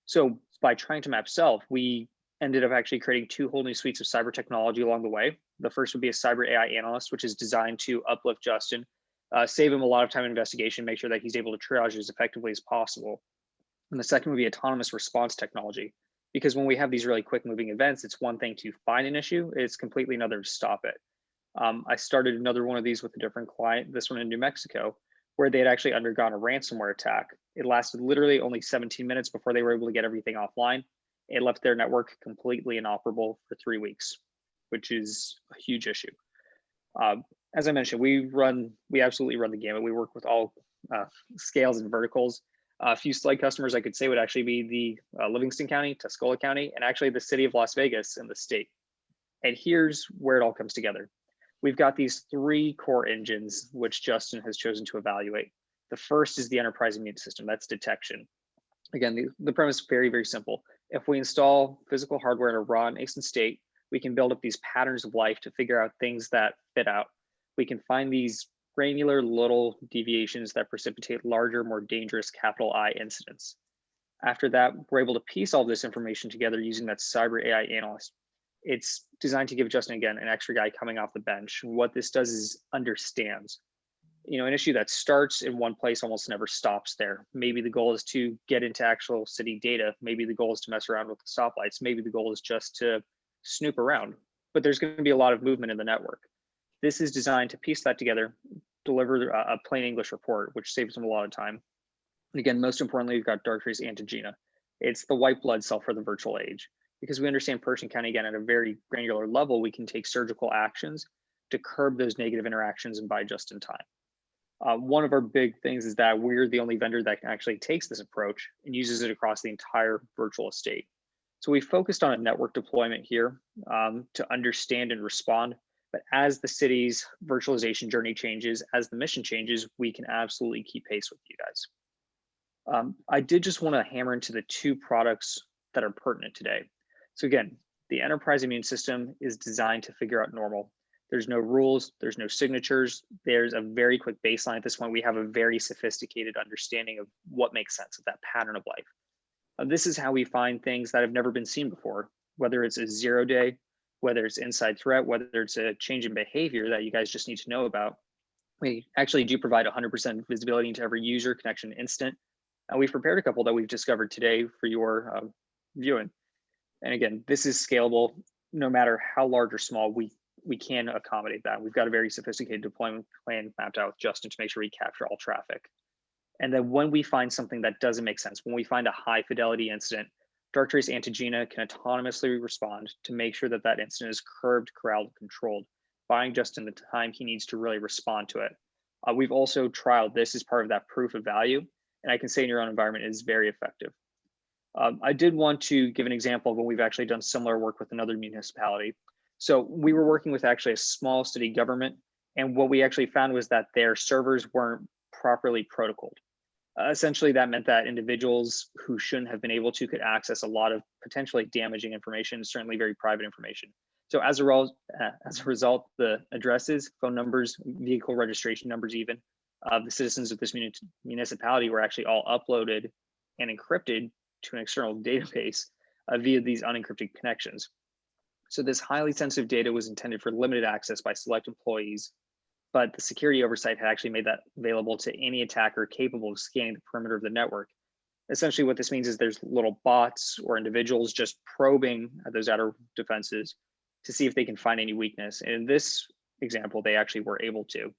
So by trying to map self, we ended up actually creating two whole new suites of cyber technology along the way. The first would be a cyber AI analyst, which is designed to uplift Justin, save him a lot of time in investigation, make sure that he's able to triage as effectively as possible. And the second would be autonomous response technology, because when we have these really quick moving events, it's one thing to find an issue, it's completely another to stop it. I started another one of these with a different client, this one in New Mexico, where they had actually undergone a ransomware attack. It lasted literally only 17 minutes before they were able to get everything offline. It left their network completely inoperable for 3 weeks, which is a huge issue. As I mentioned, we absolutely run the gamut. We work with all scales and verticals. A few slight customers I could say would actually be the Livingston County, Tuscola County, and actually the city of Las Vegas in the state. And here's where it all comes together. We've got these three core engines, which Justin has chosen to evaluate. The first is the enterprise immune system, that's detection. Again, the premise is very, very simple. If we install physical hardware in a raw nascent state, we can build up these patterns of life to figure out things that fit out. We can find these granular little deviations that precipitate larger, more dangerous capital I incidents. After that, we're able to piece all this information together using that cyber AI analyst. It's designed to give Justin, again, an extra guy coming off the bench. What this does is understands. You know, an issue that starts in one place almost never stops there. Maybe the goal is to get into actual city data. Maybe the goal is to mess around with the stoplights. Maybe the goal is just to snoop around, but there's going to be a lot of movement in the network. This is designed to piece that together, deliver a plain English report, which saves them a lot of time. And again, most importantly, we've got Darktrace Antigena. It's the white blood cell for the virtual age. Because we understand Pershing County, again, at a very granular level, we can take surgical actions to curb those negative interactions and buy just in time. One of our big things is that we're the only vendor that actually takes this approach and uses it across the entire virtual estate. So we focused on a network deployment here to understand and respond. But as the city's virtualization journey changes, as the mission changes, we can absolutely keep pace with you guys. I did just want to hammer into the two products that are pertinent today. So again, the enterprise immune system is designed to figure out normal. There's no rules, there's no signatures. There's a very quick baseline. At this point, we have a very sophisticated understanding of what makes sense of that pattern of life. This is how we find things that have never been seen before, whether it's a 0-day, whether it's inside threat, whether it's a change in behavior that you guys just need to know about. We actually do provide 100% visibility into every user connection instant. And we've prepared a couple that we've discovered today for your viewing. And again, this is scalable. No matter how large or small, we can accommodate that. We've got a very sophisticated deployment plan mapped out with Justin to make sure we capture all traffic. And then when we find something that doesn't make sense, when we find a high fidelity incident, Darktrace Antigena can autonomously respond to make sure that that incident is curbed, corralled, and controlled, buying Justin the time he needs to really respond to it. We've also trialed this as part of that proof of value, and I can say in your own environment it is very effective. I did want to give an example of when we've actually done similar work with another municipality. So we were working with actually a small city government, and what we actually found was that their servers weren't properly protocoled. Essentially, that meant that individuals who shouldn't have been able to could access a lot of potentially damaging information, certainly very private information. So as a result, the addresses, phone numbers, vehicle registration numbers even, of the citizens of this municipality were actually all uploaded and encrypted to an external database via these unencrypted connections. So this highly sensitive data was intended for limited access by select employees, but the security oversight had actually made that available to any attacker capable of scanning the perimeter of the network. Essentially what this means is there's little bots or individuals just probing at those outer defenses to see if they can find any weakness. And in this example, they actually were able to.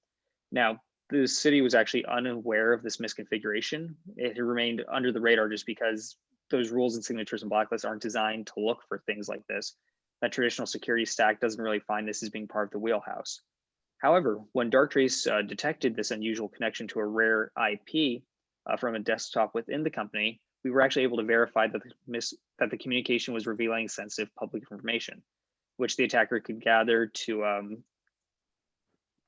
Now, the city was actually unaware of this misconfiguration. It remained under the radar just because those rules and signatures and blacklists aren't designed to look for things like this. That traditional security stack doesn't really find this as being part of the wheelhouse. However, when Darktrace detected this unusual connection to a rare IP from a desktop within the company, we were actually able to verify that the communication was revealing sensitive public information, which the attacker could gather to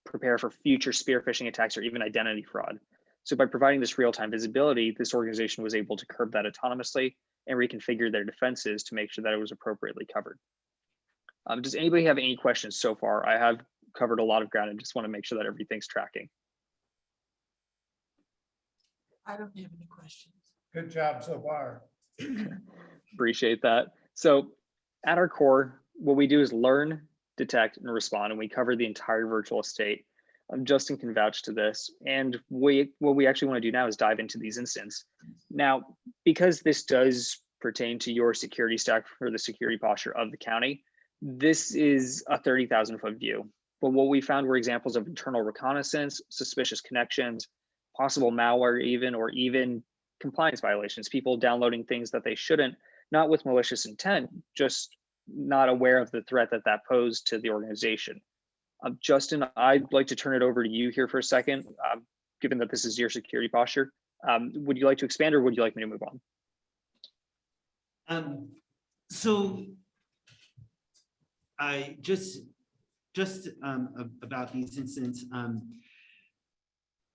prepare for future spear phishing attacks or even identity fraud. So by providing this real-time visibility, this organization was able to curb that autonomously and reconfigure their defenses to make sure that it was appropriately covered. Does anybody have any questions so far? I have covered a lot of ground and just want to make sure that everything's tracking. I don't have any questions. Good job so far. Appreciate that. So at our core, what we do is learn, detect, and respond, and we cover the entire virtual estate. Justin can vouch to this. And what we actually want to do now is dive into these instances. Now, because this does pertain to your security stack or the security posture of the county, this is a 30,000 foot view. But what we found were examples of internal reconnaissance, suspicious connections, possible malware even, or even compliance violations, people downloading things that they shouldn't, not with malicious intent, just not aware of the threat that that posed to the organization. Justin, I'd like to turn it over to you here for a second. given that this is your security posture. Would you like to expand or would you like me to move on? So I just about these incidents,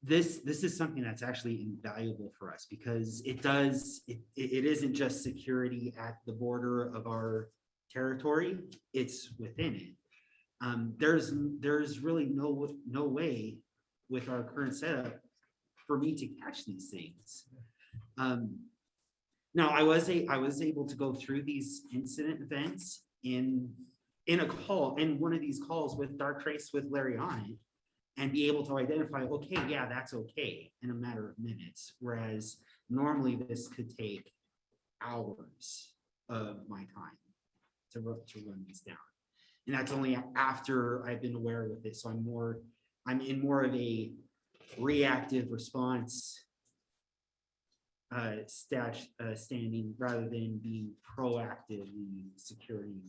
this is something that's actually invaluable for us because it isn't just security at the border of our territory, it's within it. There's really no way with our current setup for me to catch these things. Now I was able to go through these incident events in one of these calls with Dark Trace with Larry on it, and be able to identify, okay, yeah, that's okay in a matter of minutes. Whereas normally this could take hours of my time to run these down. And that's only after I've been aware with it. So I'm in more of a reactive response standing rather than being proactively securing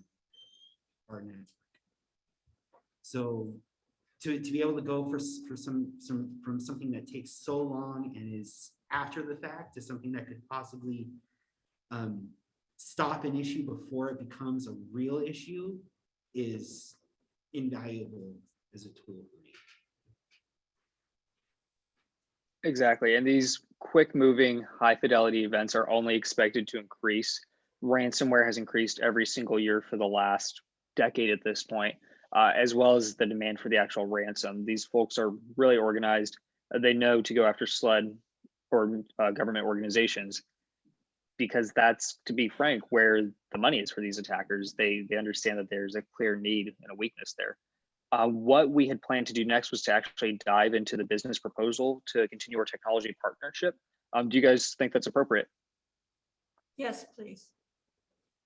our network. So to be able to go for from something that takes so long and is after the fact to something that could possibly stop an issue before it becomes a real issue is invaluable as a tool for me. Exactly. And these quick moving, high fidelity events are only expected to increase. Ransomware has increased every single year for the last decade at this point, as well as the demand for the actual ransom. These folks are really organized. They know to go after SLED or government organizations because that's, to be frank, where the money is for these attackers. They understand that there's a clear need and a weakness there. What we had planned to do next was to actually dive into the business proposal to continue our technology partnership. Do you guys think that's appropriate? Yes, please.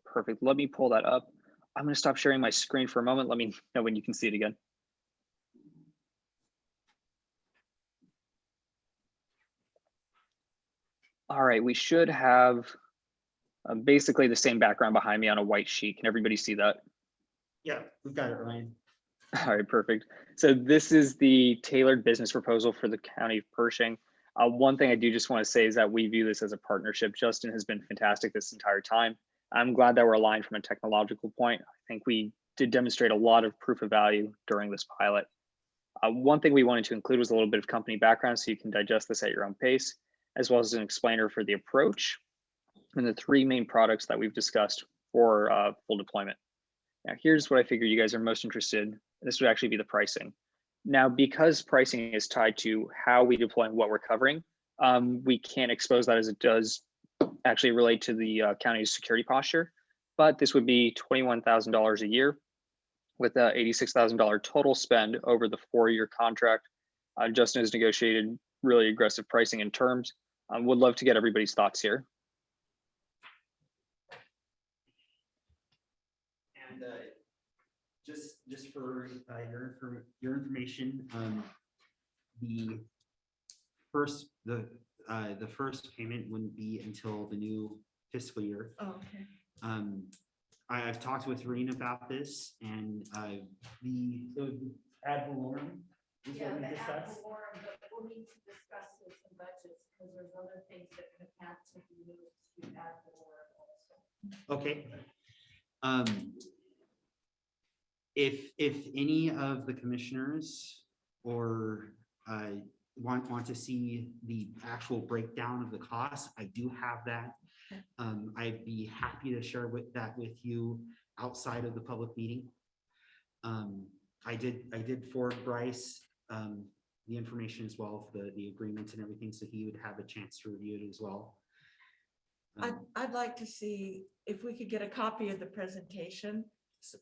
Perfect. Let me pull that up. I'm going to stop sharing my screen for a moment. Let me know when you can see it again. All right, we should have basically the same background behind me on a white sheet. Can everybody see that? Yeah, we've got it, Ryan. All right, perfect. So this is the tailored business proposal for the County of Pershing. One thing I do just want to say is that we view this as a partnership. Justin has been fantastic this entire time. I'm glad that we're aligned from a technological point. I think we did demonstrate a lot of proof of value during this pilot. One thing we wanted to include was a little bit of company background so you can digest this at your own pace, as well as an explainer for the approach and the three main products that we've discussed for full deployment. Now, here's what I figure you guys are most interested in. This would actually be the pricing. Now, because pricing is tied to how we deploy and what we're covering, we can't expose that as it does actually relate to the county's security posture, but this would be $21,000 a year with a $86,000 total spend over the 4-year contract. Justin has negotiated really aggressive pricing and terms. Would love to get everybody's thoughts here. And just for your information, the first payment wouldn't be until the new fiscal year. Oh, okay. I've talked with Reen about this, and the ad valorem is Yeah, what we the ad discussed. valorem, but we'll need to discuss this in budgets because there's other things that have had to be moved to ad valorem also. Okay. If any of the commissioners or want to see the actual breakdown of the costs, I do have that. I'd be happy to share that with you outside of the public meeting. I did forward Bryce the information as well, the agreements and everything, so he would have a chance to review it as well. I'd like to see if we could get a copy of the presentation,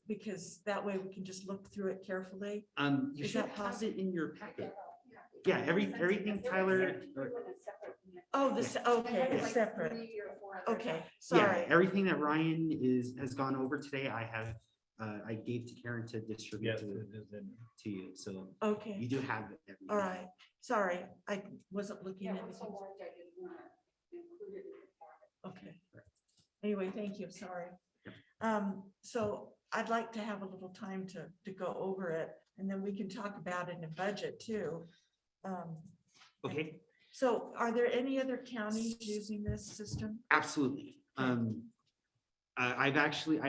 because that way we can just look through it carefully. You Is should that have possible? it in your packet. Yeah, everything Tyler. Oh, this, okay, it's separate. Okay, Yeah, sorry. everything that Ryan has gone over today, I gave to Karen to distribute to you, so. Okay. You do have it. All right, sorry, I wasn't looking at it. Okay. Anyway, thank you, sorry. So I'd like to have a little time to go over it, and then we can talk about it in budget too. Okay, So are there any other counties using this system? absolutely. I've actually,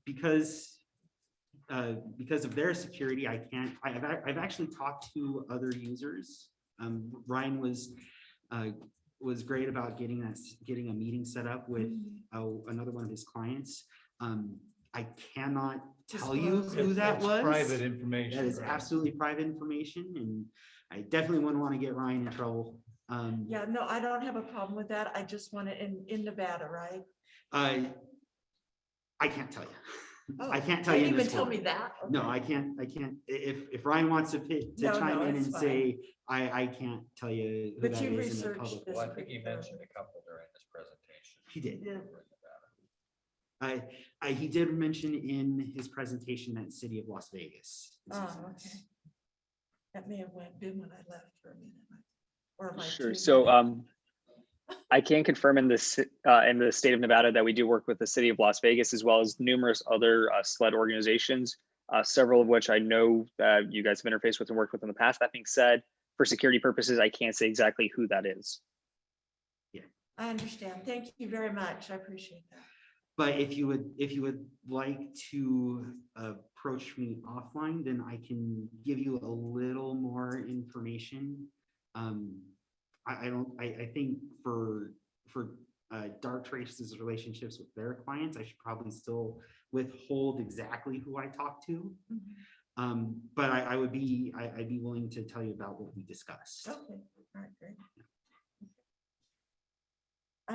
because of their security, I can't, I've actually talked to other users. Ryan was great about getting a meeting set up with another one of his clients. I cannot tell you who that It's was. private information, That is right? absolutely private information, and I definitely wouldn't want to get Ryan in trouble. Yeah, no, I don't have a problem with that. I just want it in Nevada, right? I can't tell you. Oh, I can't tell you. can't in this even tell forum. me that? No, Okay. I can't. If Ryan wants to No, chime no, in it's and fine. say, I can't tell you who But that you is in the researched public. this. Well, I think he mentioned a couple during his presentation. He did. Yeah. He did mention in his presentation that city of Las Vegas. is Oh, using this. okay. That may have been when I left for a minute. Or am I Sure. too So late? I can confirm in the state of Nevada that we do work with the city of Las Vegas as well as numerous other SLED organizations, several of which I know that you guys have interfaced with and worked with in the past. That being said, for security purposes, I can't say exactly who that is. I understand. Thank you very much. I appreciate that. But if you would like to approach me offline, then I can give you a little more information. I think for Darktrace's relationships with their clients, I should probably still withhold exactly who I talked to. But I'd be willing to tell you about what we discussed. Okay, all right, great.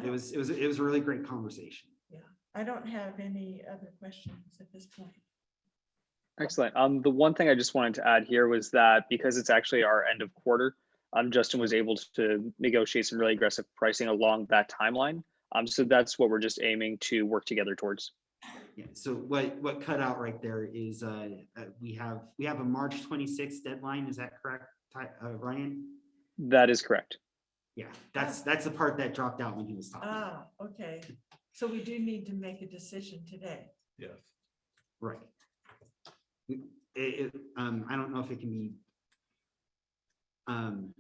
It was a really great conversation. Yeah, I don't have any other questions at this point. Excellent. The one thing I just wanted to add here was that because it's actually our end of quarter, Justin was able to negotiate some really aggressive pricing along that timeline. So that's what we're just aiming to work together towards. Yeah, so what cut out right there is we have a March 26th deadline. Is that correct, Ryan? That is correct. Yeah, that's the part that dropped out when he was talking. Ah, okay. So we do need to make a decision today. Yes. Right. I don't know if it can be. I'm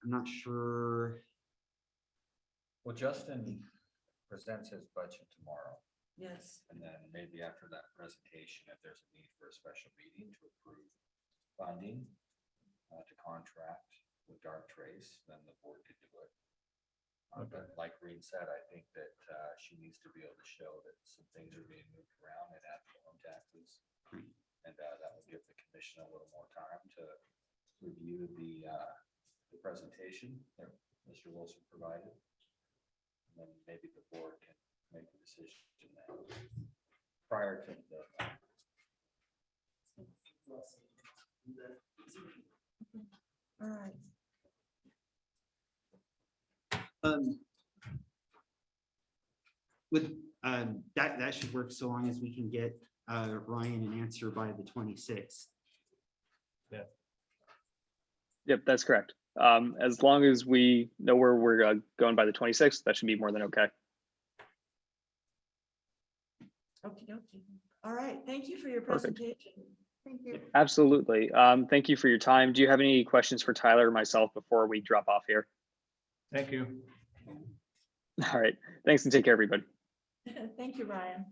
not sure. Well, Justin presents his budget tomorrow. Yes. And then maybe after that presentation, if there's a need for a special meeting to approve funding to contract with Darktrace, then the board could do it. But like Reen said, I think that she needs to be able to show that some things are being moved around and ad valorem taxes. And that will give the commission a little more time to review the presentation that Mr. Wilson provided. And then maybe the board can make a decision now prior to the. All right. With that should work so long as we can get Ryan an answer by the 26th. Yeah. Yep, that's correct. As long as we know where we're going by the 26th, that should be more than okay. Okay. All right. Thank you for your Perfect. presentation. Thank you. Absolutely. Thank you for your time. Do you have any questions for Tyler or myself before we drop off here? Thank you. All right. Thanks and take care, everybody. Thank you, Ryan.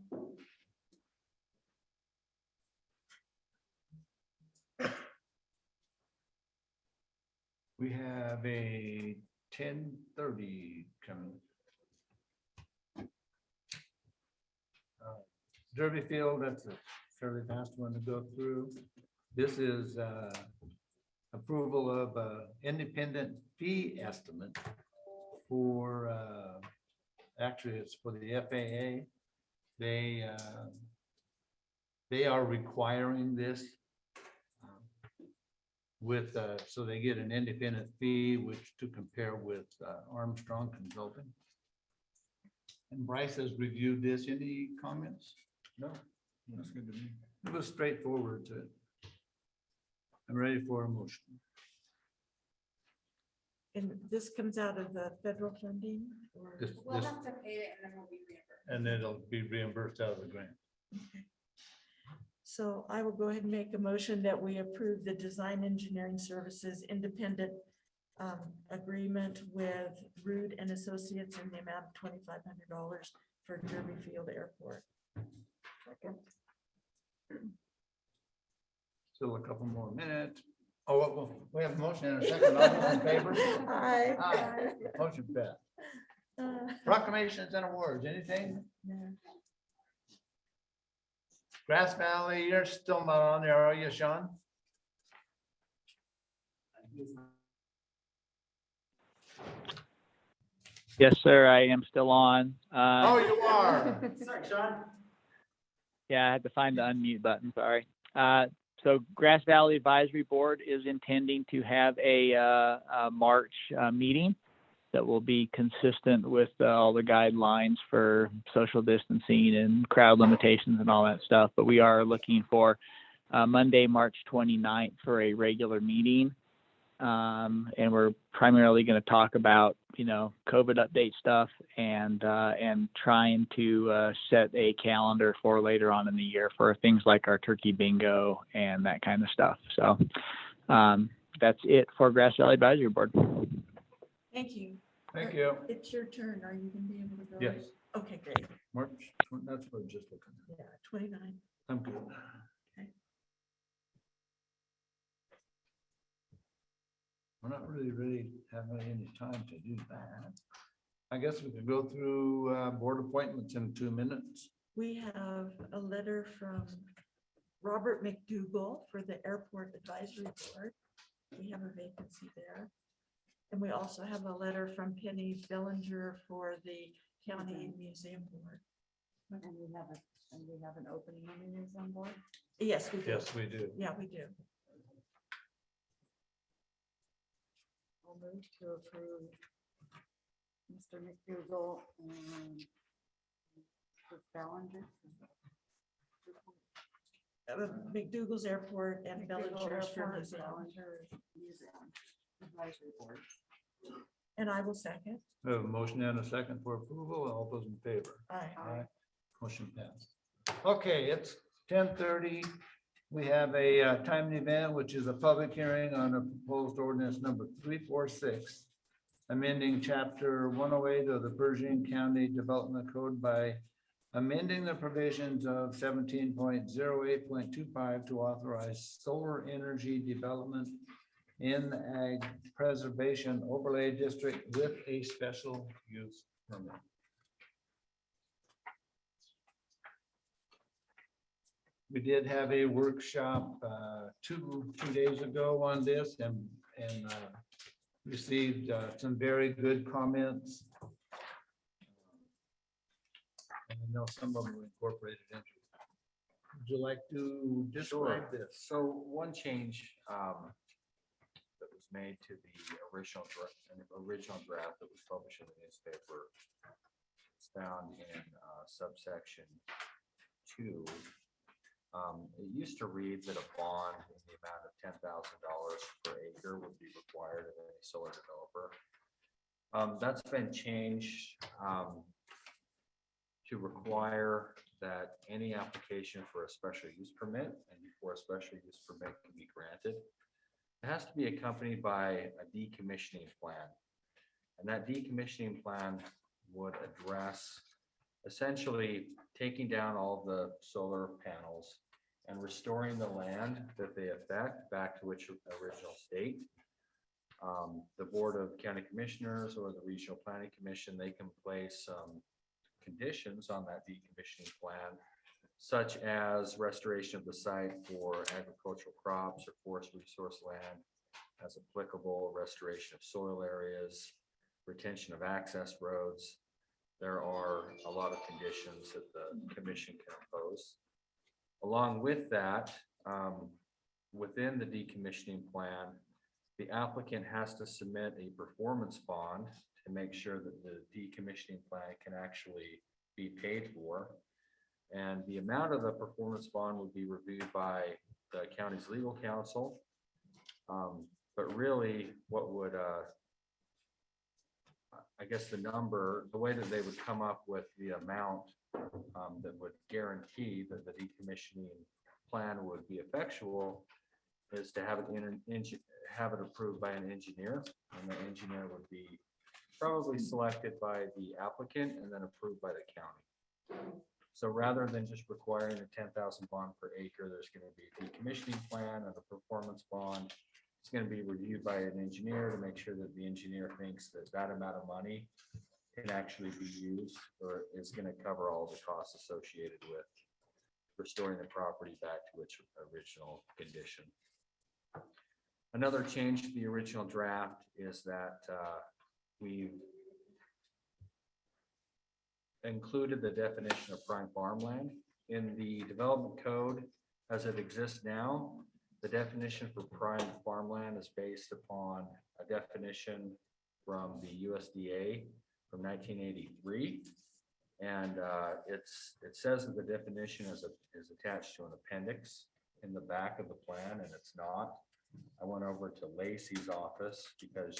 We have a 10:30 coming. Derby Field, that's a fairly fast one to go through. This is approval of independent fee estimate for, actually it's for the FAA. They are requiring this with, so they get an independent fee, which to compare with Armstrong Consulting. And Bryce has reviewed this. Any comments? No, that's good to me. It was straightforward to. I'm ready for a motion. And this comes out of the federal funding? Or? We'll have to pay it and then we'll be reimbursed. And then it'll be reimbursed out of the grant. Okay. So I will go ahead and make a motion that we approve the design engineering services independent agreement with Rude and Associates in the amount of $2,500 for Derby Field Airport. Second. Still a couple more minutes. Oh, we have a motion and a second. All those in favor? Aye. Aye. Motion passed. Proclamations and awards, anything? Grass Valley, you're still not on there, are you, Sean? Yes, sir, I am still on. Oh, you are. Sorry, Sean. Yeah, I had to find the unmute button, sorry. So Grass Valley Advisory Board is intending to have a March meeting that will be consistent with all the guidelines for social distancing and crowd limitations and all that stuff. But we are looking for Monday, March 29th for a regular meeting. And we're primarily going to talk about, COVID update stuff and trying to set a calendar for later on in the year for things like our turkey bingo and that kind of stuff. So that's it for Grass Valley Advisory Board. Thank you. Thank you. It's your turn. Are you gonna be able to go? Yes. Okay, great. March, that's what I'm just looking at. Yeah, 29. I'm good. Okay. We're not really having any time to do that. I guess we could go through board appointments in 2 minutes. We have a letter from Robert McDougall for the Airport Advisory Board. We have a vacancy there. And we also have a letter from Penny Bellinger for the County Museum Board. And we have an opening on the museum board. Yes, we do. Yes, we do. Yeah, we do. I'll move to approve Mr. McDougall and Mr. Ballinger. McDougall's Airport and Bellinger's for Airport, Museum. Ballinger Museum Advisory Board. And I will second. We have a motion and a second for approval. All those in favor? Aye. Motion passed. Okay, it's 10:30. We have a timed event, which is a public hearing on a proposed ordinance number 346, amending chapter 108 of the Pershing County Development Code by amending the provisions of 17.08.25 to authorize solar energy development in the Ag Preservation Overlay District with a special use permit. We did have a workshop two days ago on this and received some very good comments. And I know some of them were incorporated into it. Would you like to describe this? So one change that was made to the original draft that was published in the newspaper is found in subsection 2. It used to read that a bond in the amount of $10,000 per acre would be required of any solar developer. That's been changed to require that any application for a special use permit and before a special use permit can be granted, it has to be accompanied by a decommissioning plan. And that decommissioning plan would address essentially taking down all the solar panels and restoring the land that they affect back to its original state. The Board of County Commissioners or the Regional Planning Commission, they can place conditions on that decommissioning plan, such as restoration of the site for agricultural crops or forest resource land as applicable, restoration of soil areas, retention of access roads. There are a lot of conditions that the commission can impose. Along with that, within the decommissioning plan, the applicant has to submit a performance bond to make sure that the decommissioning plan can actually be paid for. And the amount of the performance bond would be reviewed by the county's legal counsel. But really what would, I guess the way that they would come up with the amount that would guarantee that the decommissioning plan would be effectual is to have have it approved by an engineer, and the engineer would be probably selected by the applicant and then approved by the county. So rather than just requiring a 10,000 bond per acre, there's going to be a decommissioning plan and a performance bond. It's going to be reviewed by an engineer to make sure that the engineer thinks that that amount of money can actually be used or is going to cover all the costs associated with restoring the property back to its original condition. Another change to the original draft is that we've included the definition of prime farmland in the development code as it exists now. The definition for prime farmland is based upon a definition from the USDA from 1983. And it says that the definition is attached to an appendix in the back of the plan, and it's not. I went over to Lacey's office because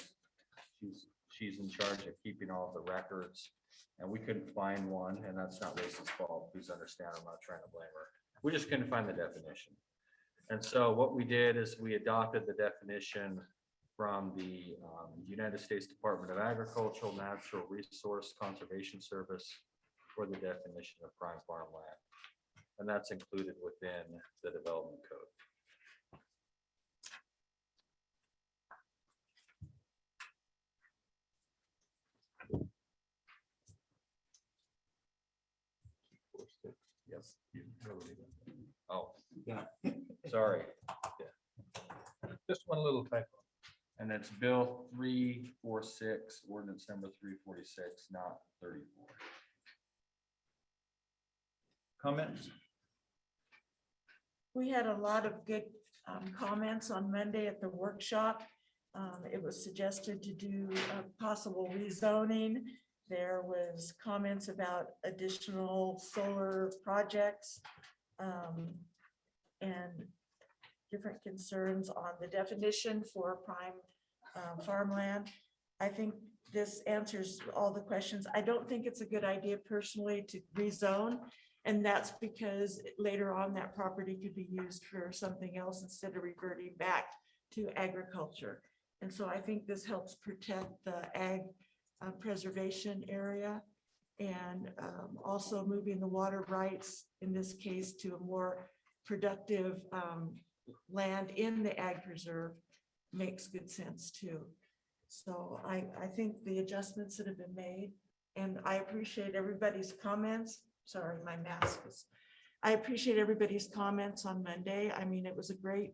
she's in charge of keeping all the records, and we couldn't find one, and that's not Lacey's fault. Please understand, I'm not trying to blame her. We just couldn't find the definition. And so what we did is we adopted the definition from the United States Department of Agricultural Natural Resource Conservation Service for the definition of prime farmland. And that's included within the development code. Yes. Oh, yeah. Sorry. Yeah. Just one little typo. And it's Bill 346, ordinance number 346, not 34. Comments? We had a lot of good comments on Monday at the workshop. It was suggested to do a possible rezoning. There was comments about additional solar projects and different concerns on the definition for prime farmland. I think this answers all the questions. I don't think it's a good idea personally to rezone. And that's because later on that property could be used for something else instead of reverting back to agriculture. And so I think this helps protect the ag preservation area and also moving the water rights in this case to a more productive land in the ag preserve makes good sense too. So I think the adjustments that have been made, and I appreciate everybody's comments. Sorry, my mask is. I appreciate everybody's comments on Monday. I mean, it was a great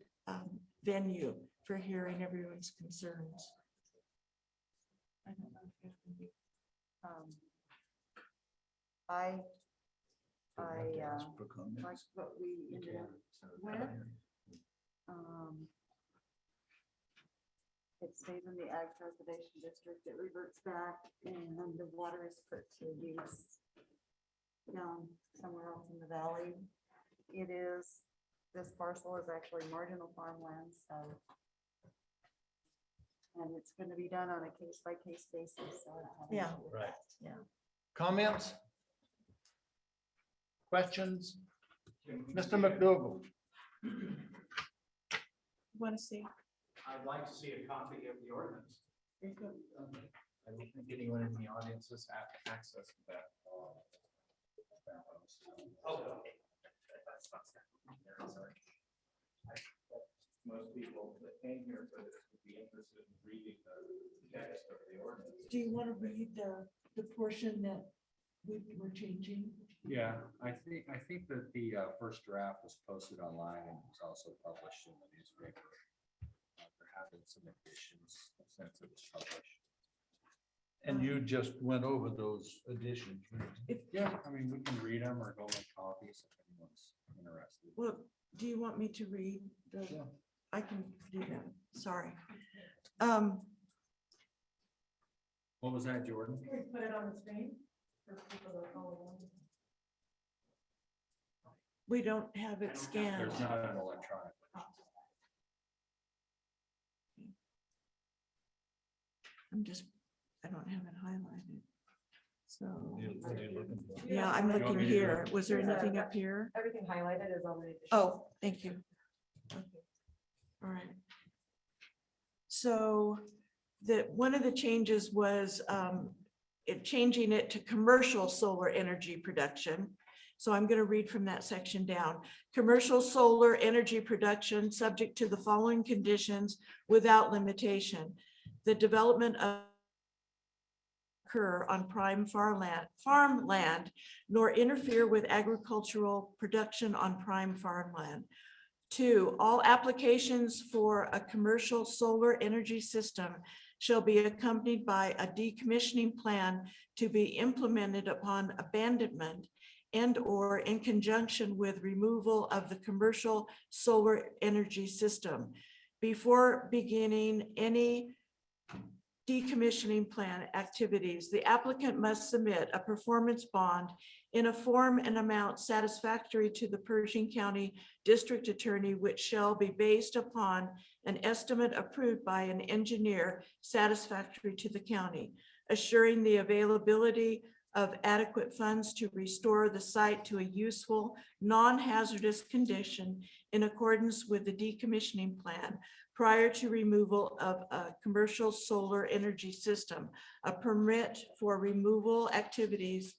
venue for hearing everyone's concerns. I don't know if you have any- like what we ended up with. It stays in the ag preservation district, it reverts back, and the water is put to use down somewhere else in the valley. This parcel is actually marginal farmland, so. And it's gonna be done on a case-by-case basis, so I don't have an Yeah. issue with Right. that. Yeah. Comments? Questions? Mr. McDougal? Want to see? I'd like to see a copy of the ordinance. I don't think anyone in the audience has had access to that. Oh, okay. Sorry. Most people that came here for this would be interested in reading the text of the ordinance. Do you want to read the portion that we were changing? Yeah, I think that the first draft was posted online and was also published in the newspaper. There have been some additions since it was published. And you just went over those additions, right? Yeah, I mean, we can read them or go make copies if anyone's interested. Well, do you want me to read the? Yeah. I can do that. Sorry. What was that, Jordan? Can we put it on the screen for people to follow along? We don't have it scanned. There's not an electronic. I don't have it highlighted. So, What are you looking for? yeah, I'm You want looking me to do here. it? Was there anything up here? Everything highlighted is already. Oh, thank you. Okay. All right. So one of the changes was changing it to commercial solar energy production. So I'm going to read from that section down. Commercial solar energy production subject to the following conditions without limitation. The development of occur on prime farmland, nor interfere with agricultural production on prime farmland. 2, all applications for a commercial solar energy system shall be accompanied by a decommissioning plan to be implemented upon abandonment and/or in conjunction with removal of the commercial solar energy system. Before beginning any decommissioning plan activities, the applicant must submit a performance bond in a form and amount satisfactory to the Pershing County District Attorney, which shall be based upon an estimate approved by an engineer satisfactory to the county, assuring the availability of adequate funds to restore the site to a useful, non-hazardous condition in accordance with the decommissioning plan prior to removal of a commercial solar energy system. A permit for removal activities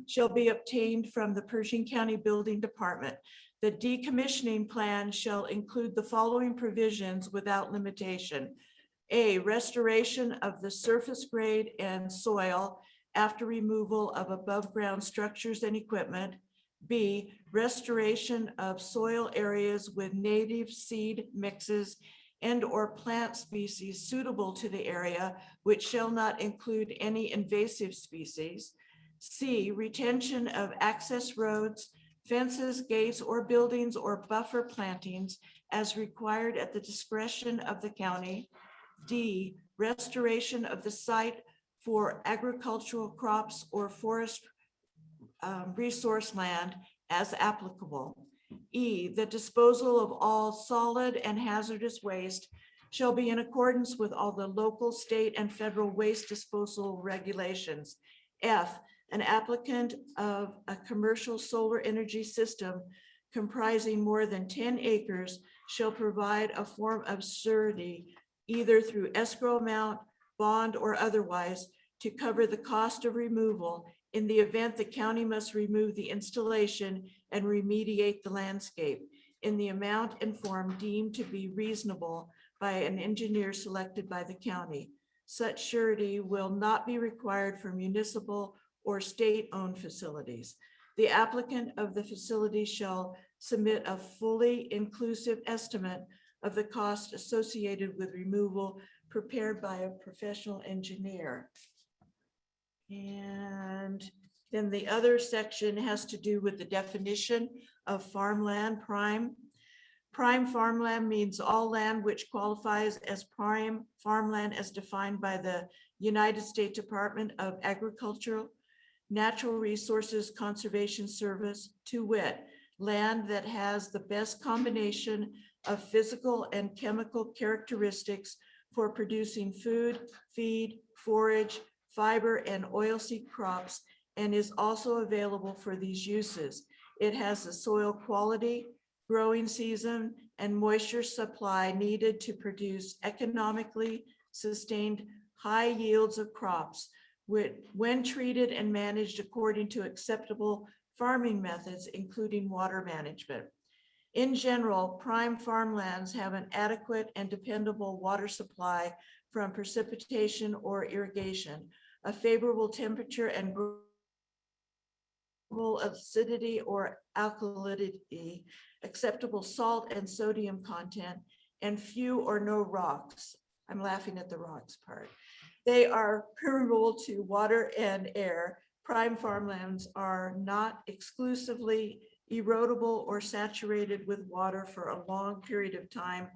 shall be obtained from the Pershing County Building Department. The decommissioning plan shall include the following provisions without limitation. A, restoration of the surface grade and soil after removal of above ground structures and equipment. B, restoration of soil areas with native seed mixes and/or plant species suitable to the area, which shall not include any invasive species. C, retention of access roads, fences, gates, or buildings or buffer plantings as required at the discretion of the county. D, restoration of the site for agricultural crops or forest resource land as applicable. E, the disposal of all solid and hazardous waste shall be in accordance with all the local, state, and federal waste disposal regulations. F, an applicant of a commercial solar energy system comprising more than 10 acres shall provide a form of surety, either through escrow amount, bond, or otherwise, to cover the cost of removal in the event the county must remove the installation and remediate the landscape in the amount and form deemed to be reasonable by an engineer selected by the county. Such surety will not be required for municipal or state-owned facilities. The applicant of the facility shall submit a fully inclusive estimate of the cost associated with removal prepared by a professional engineer. And then the other section has to do with the definition of farmland. Prime farmland means all land which qualifies as prime farmland as defined by the United States Department of Agriculture, Natural Resources Conservation Service, to wit, land that has the best combination of physical and chemical characteristics for producing food, feed, forage, fiber, and oilseed crops, and is also available for these uses. It has the soil quality, growing season, and moisture supply needed to produce economically sustained high yields of crops, when treated and managed according to acceptable farming methods, including water management. In general, prime farmlands have an adequate and dependable water supply from precipitation or irrigation, a favorable temperature and acidity or alkalinity, acceptable salt and sodium content, and few or no rocks. I'm laughing at the rocks part. They are permeable to water and air. Prime farmlands are not exclusively erodible or saturated with water for a long period of time,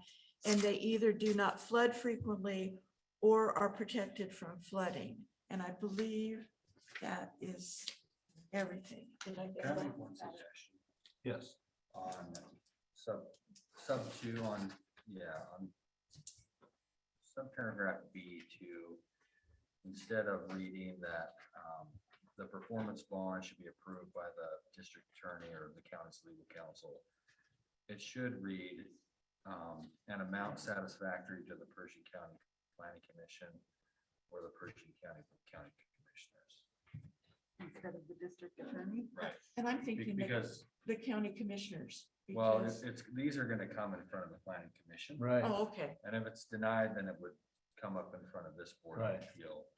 and they either do not flood frequently or are protected from flooding. And I believe that is everything. Did I get Can I that? make one suggestion? Yes. On sub 2 on subparagraph B2, instead of reading that the performance bond should be approved by the district attorney or the county's legal counsel. It should read, an amount satisfactory to the Pershing County Planning Commission or the Pershing County Commissioners. Instead of the district attorney. Right. And I'm thinking that Because, the county commissioners. well, because- these are gonna come in front of the planning commission. Right. Oh, okay. And if it's denied, then it would come up in front of this board of Right. appeal.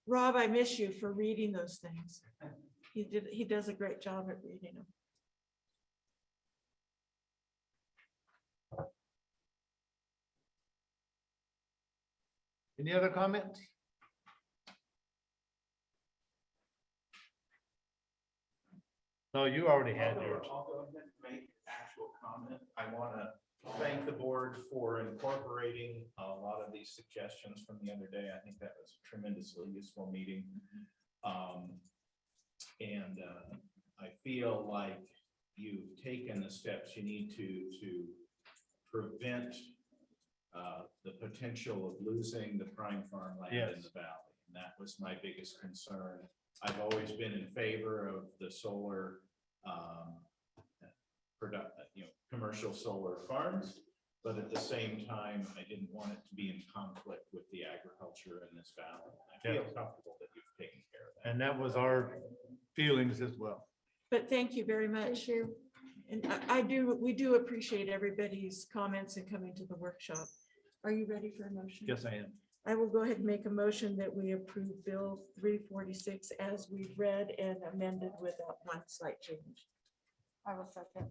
Rob, I miss you for reading those things. He does a great job at reading them. Any other comments? No, you already had yours. I'll go ahead and make actual comment. I want to thank the board for incorporating a lot of these suggestions from the other day. I think that was a tremendously useful meeting. And I feel like you've taken the steps you need to prevent the potential of losing the prime farmland in Yes. the valley. And that was my biggest concern. I've always been in favor of the solar commercial solar farms, but at the same time, I didn't want it to be in conflict with the agriculture in this valley. I feel Yes. comfortable that you've taken care of that. And that was our feelings as well. But thank you very much. Thank you. And we do appreciate everybody's comments and coming to the workshop. Are you ready for a motion? Yes, I am. I will go ahead and make a motion that we approve Bill 346 as we've read and amended without one slight change. I will second.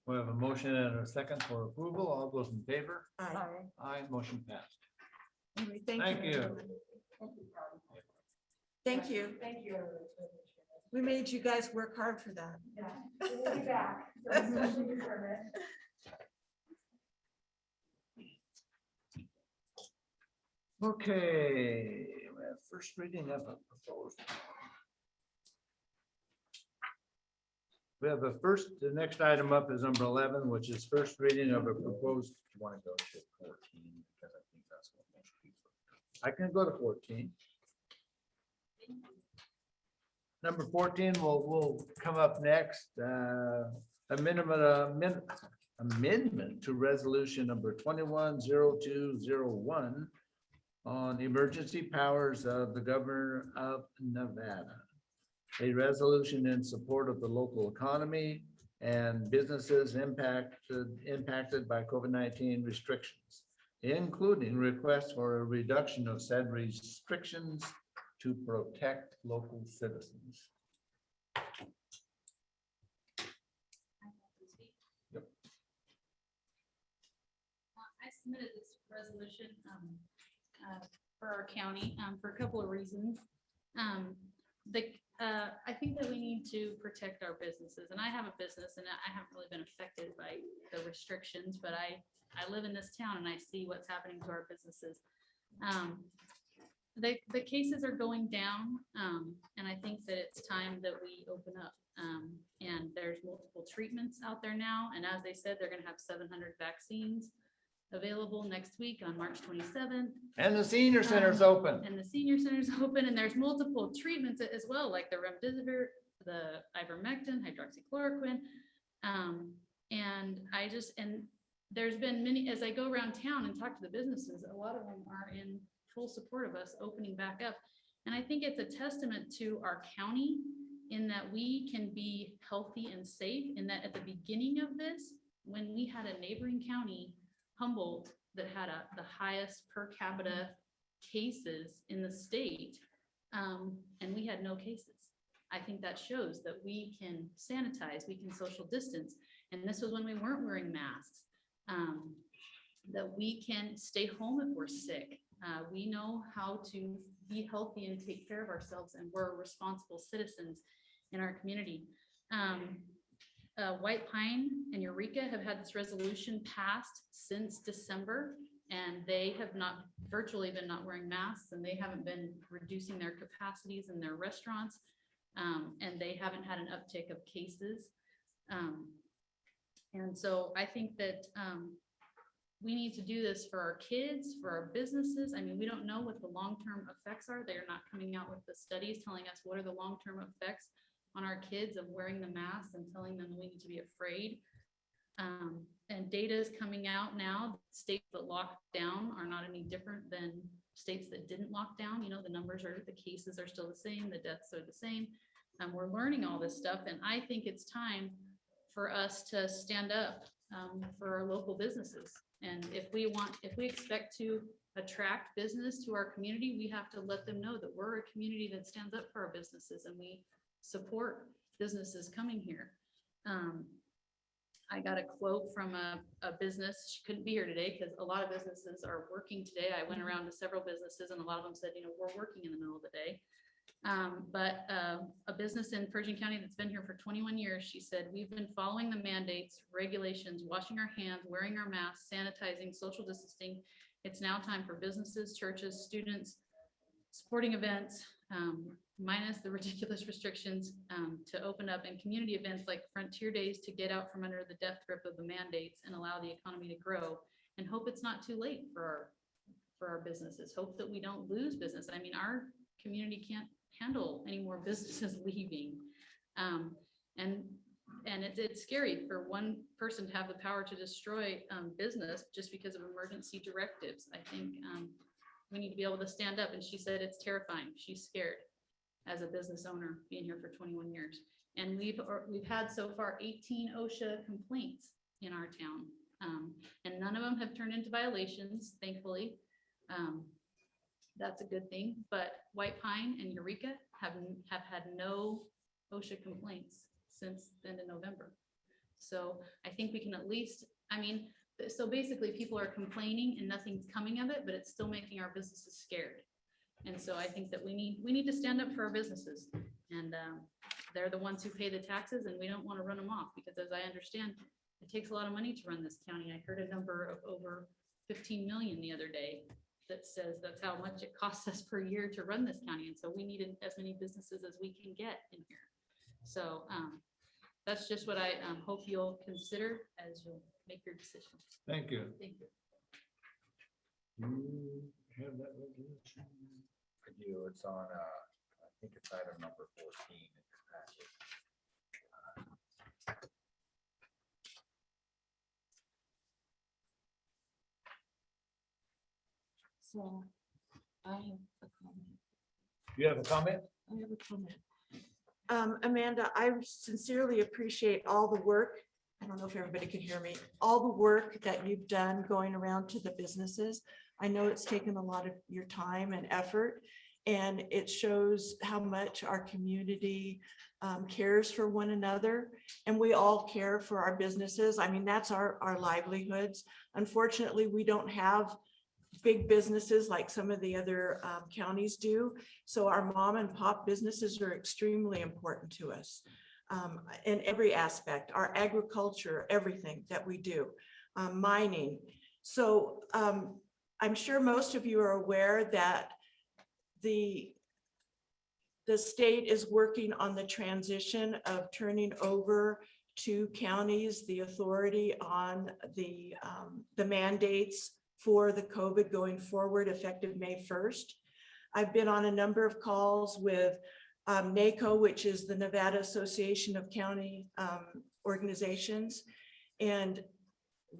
We have a motion and a second for approval. All those in favor? Aye. Aye. Aye, motion passed. Anyway, Thank you. everyone. Thank you. Thank you. We made you guys work hard for that. We'll be back. for a special permit. Okay, we have first reading of a proposed. We have the next item up is number 11, which is first reading of a proposed. You want to go to 14, because I think that's what most people. I can go to 14. Number 14 will come up next. Amendment to resolution number 210201 on emergency powers of the governor of Nevada. A resolution in support of the local economy and businesses impacted by COVID-19 restrictions, including requests for a reduction of said restrictions to protect local citizens. Yep. I submitted this resolution for our county for a couple of reasons. I think that we need to protect our businesses, and I have a business and I haven't really been affected by the restrictions, but I live in this town and I see what's happening to our businesses. The cases are going down, and I think that it's time that we open up. And there's multiple treatments out there now, and as they said, they're gonna have 700 vaccines available next week on March 27th. And the senior center's open. And the senior center's open, and there's multiple treatments as well, like the remdesivir, the ivermectin, hydroxychloroquine. And there's been many, as I go around town and talk to the businesses, a lot of them are in full support of us opening back up. And I think it's a testament to our county in that we can be healthy and safe, in that at the beginning of this, when we had a neighboring county, Humboldt, that had the highest per capita cases in the state, and we had no cases. I think that shows that we can sanitize, we can social distance, and this was when we weren't wearing masks. That we can stay home if we're sick. We know how to be healthy and take care of ourselves, and we're responsible citizens in our community. White Pine and Eureka have had this resolution passed since December, and they have virtually been not wearing masks, and they haven't been reducing their capacities in their restaurants, and they haven't had an uptick of cases. And so I think that we need to do this for our kids, for our businesses. I mean, we don't know what the long-term effects are. They're not coming out with the studies telling us what are the long-term effects on our kids of wearing the mask and telling them we need to be afraid. And data is coming out now. States that locked down are not any different than states that didn't lock down. You know, the numbers are, the cases are still the same, the deaths are the same. We're learning all this stuff, and I think it's time for us to stand up for our local businesses. And if we expect to attract business to our community, we have to let them know that we're a community that stands up for our businesses and we support businesses coming here. I got a quote from a business. She couldn't be here today because a lot of businesses are working today. I went around to several businesses and a lot of them said, you know, we're working in the middle of the day. But a business in Pershing County that's been here for 21 years, she said, we've been following the mandates, regulations, washing our hands, wearing our masks, sanitizing, social distancing. It's now time for businesses, churches, students, sporting events, minus the ridiculous restrictions, to open up, and community events like Frontier Days to get out from under the death grip of the mandates and allow the economy to grow, and hope it's not too late for our businesses. Hope that we don't lose business. I mean, our community can't handle any more businesses leaving. And it's scary for one person to have the power to destroy business just because of emergency directives. I think we need to be able to stand up. And she said it's terrifying. She's scared as a business owner being here for 21 years. And we've had so far 18 OSHA complaints in our town. And none of them have turned into violations, thankfully. That's a good thing, but White Pine and Eureka have had no OSHA complaints since the end of November. So I think we can at least, I mean, so basically people are complaining and nothing's coming of it, but it's still making our businesses scared. And so I think that we need to stand up for our businesses, and they're the ones who pay the taxes, and we don't want to run them off, because as I understand, it takes a lot of money to run this county. I heard a number of over 15 million the other day that says that's how much it costs us per year to run this county. And so we needed as many businesses as we can get in here. So that's just what I hope you'll consider as you'll make your decision. Thank you. Thank you. You have that resolution? I do. It's on, I think it's item number 14 in your packet. So I have a comment. You have a comment? I have a comment. Amanda, I sincerely appreciate all the work. I don't know if everybody can hear me. All the work that you've done going around to the businesses. I know it's taken a lot of your time and effort, and it shows how much our community cares for one another, and we all care for our businesses. I mean, that's our livelihoods. Unfortunately, we don't have big businesses like some of the other counties do. So our mom and pop businesses are extremely important to us in every aspect, our agriculture, everything that we do, mining. So I'm sure most of you are aware that the state is working on the transition of turning over to counties the authority on the mandates for the COVID going forward effective May 1st. I've been on a number of calls with NACO, which is the Nevada Association of County Organizations, and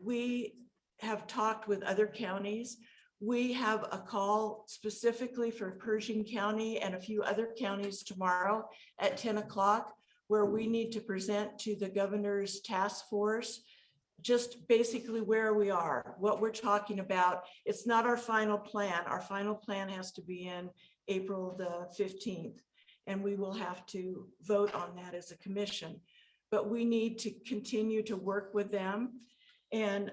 we have talked with other counties. We have a call specifically for Pershing County and a few other counties tomorrow at 10 o'clock, where we need to present to the governor's task force just basically where we are, what we're talking about. It's not our final plan. Our final plan has to be in April the 15th, and we will have to vote on that as a commission. But we need to continue to work with them. And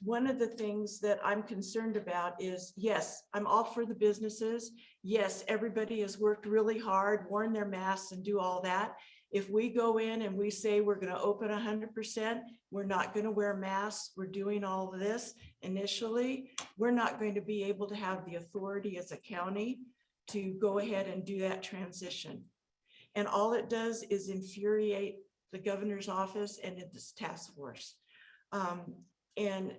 one of the things that I'm concerned about is, yes, I'm all for the businesses. Yes, everybody has worked really hard, worn their masks and do all that. If we go in and we say we're going to open 100%, we're not going to wear masks, we're doing all of this initially, we're not going to be able to have the authority as a county to go ahead and do that transition. And all it does is infuriate the governor's office and this task force. And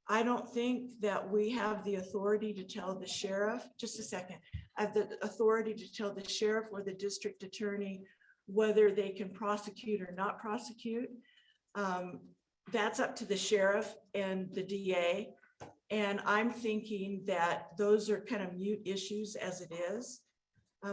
I don't think that we have the authority to tell the sheriff, just a second, I have the authority to tell the sheriff or the district attorney whether they can prosecute or not prosecute. That's up to the sheriff and the DA. And I'm thinking that those are kind of mute issues as it is.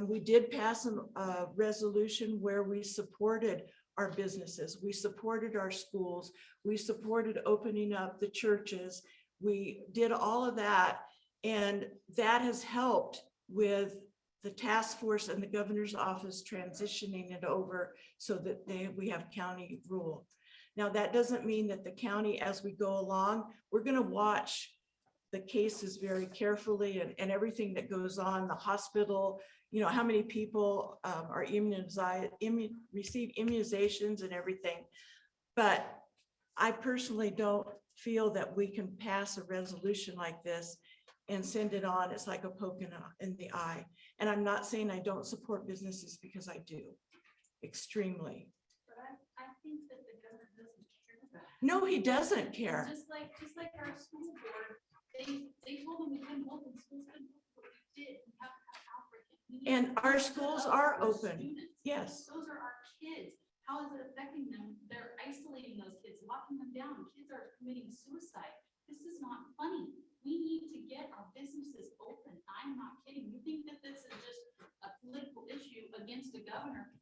We did pass a resolution where we supported our businesses. We supported our schools. We supported opening up the churches. We did all of that. And that has helped with the task force and the governor's office transitioning it over so that we have county rule. Now, that doesn't mean that the county, as we go along, we're going to watch the cases very carefully and everything that goes on, the hospital, you know, how many people are receive immunizations and everything. But I personally don't feel that we can pass a resolution like this and send it on. It's like a poke in the eye. And I'm not saying I don't support businesses, because I do, extremely. But I think that the governor doesn't care about it. No, he doesn't care. Just like our school board, they told them we couldn't open schools, couldn't open, but we did. We have to have outbreak. We need And to our set schools up are for open. students. Yes. Those are our kids. How is it affecting them? They're isolating those kids, locking them down. Kids are committing suicide. This is not funny. We need to get our businesses open. I'm not kidding. You think that this is just a political issue against the governor?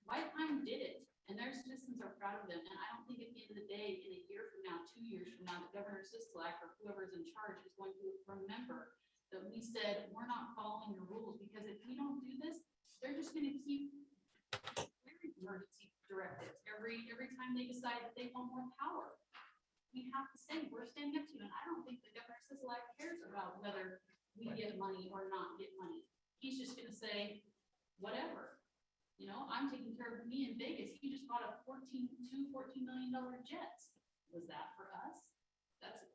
White Pine did it, and their citizens are proud of them. And I don't think at the end of the day, in a year from now, 2 years from now, the governor Sisolak or whoever's in charge is going to remember that we said we're not following your rules, because if we don't do this, they're just going to keep emergency directives every time they decide that they want more power. We have to say we're standing up to you, and I don't think the governor Sisolak cares about whether we get money or not get money. He's just going to say whatever. You know, I'm taking care of me in Vegas. He just bought a $14 million jets. Was that for us?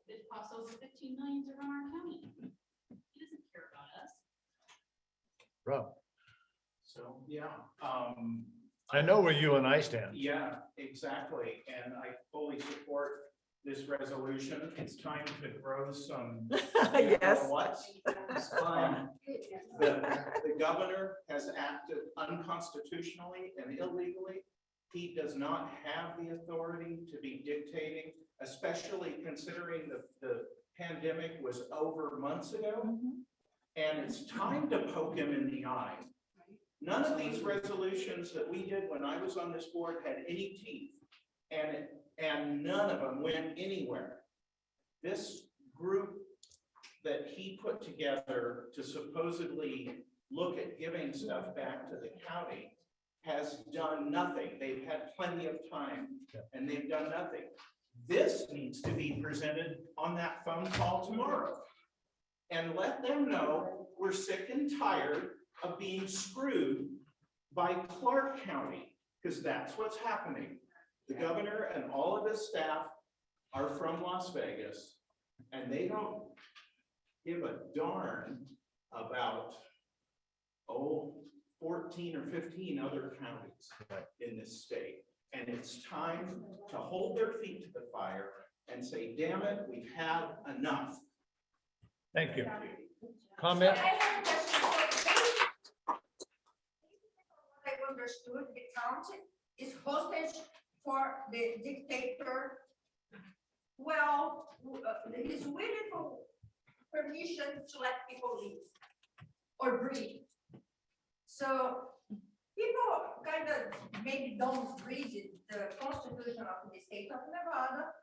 It costs over 15 million to run our county. He doesn't care about us. Rob, So, yeah. I know where you and I stand. Yeah, exactly. And I fully support this resolution. It's time to grow some. Yes. What? The governor has acted unconstitutionally and illegally. He does not have the authority to be dictating, especially considering the pandemic was over months ago. And it's time to poke him in the eye. None of these resolutions that we did when I was on this board had any teeth, and none of them went anywhere. This group that he put together to supposedly look at giving stuff back to the county has done nothing. They've had plenty of time, and they've done nothing. This needs to be presented on that phone call tomorrow, and let them know we're sick and tired of being screwed by Clark County, because that's what's happening. The governor and all of his staff are from Las Vegas, and they don't give a darn about 14 or 15 other counties in this state. And it's time to hold their feet to the fire and say, damn it, we've had enough. Thank you. Comment? I understood the county is hostage for the dictator. Well, he's waiting for permission to let people live or breathe. So people kind of maybe don't read the Constitution of the state of Nevada,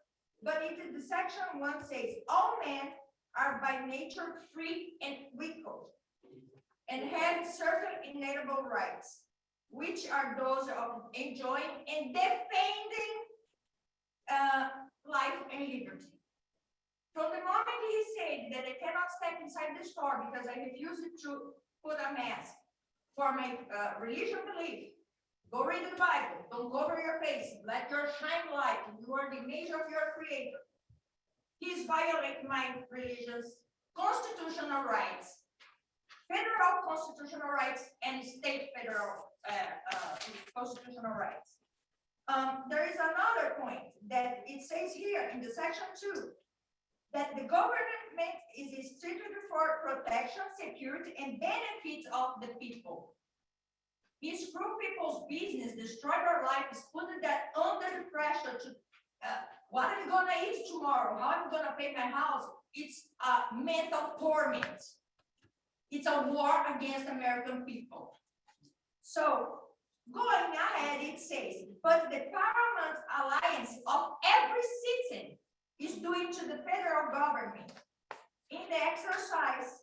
but it, the section 1 says all men are by nature free and equal and have certain inalienable rights, which are those of enjoying and defending life and liberty. From the moment he said that I cannot step inside the store because I refuse to put a mask for my religious belief, go read the Bible, don't cover your face, let your shine light, you are the image of your creator. He's violating my religion's constitutional rights, federal constitutional rights, and state federal constitutional rights. There is another point that it says here in the section 2 that the government is strictly for protection, security, and benefits of the people. Screw people's business, destroy their lives, putting that under the pressure to, what am I gonna eat tomorrow? How am I gonna pay my house? It's a mental torment. It's a war against American people. So going ahead, it says, but the paramount alliance of every citizen is doing to the federal government in the exercise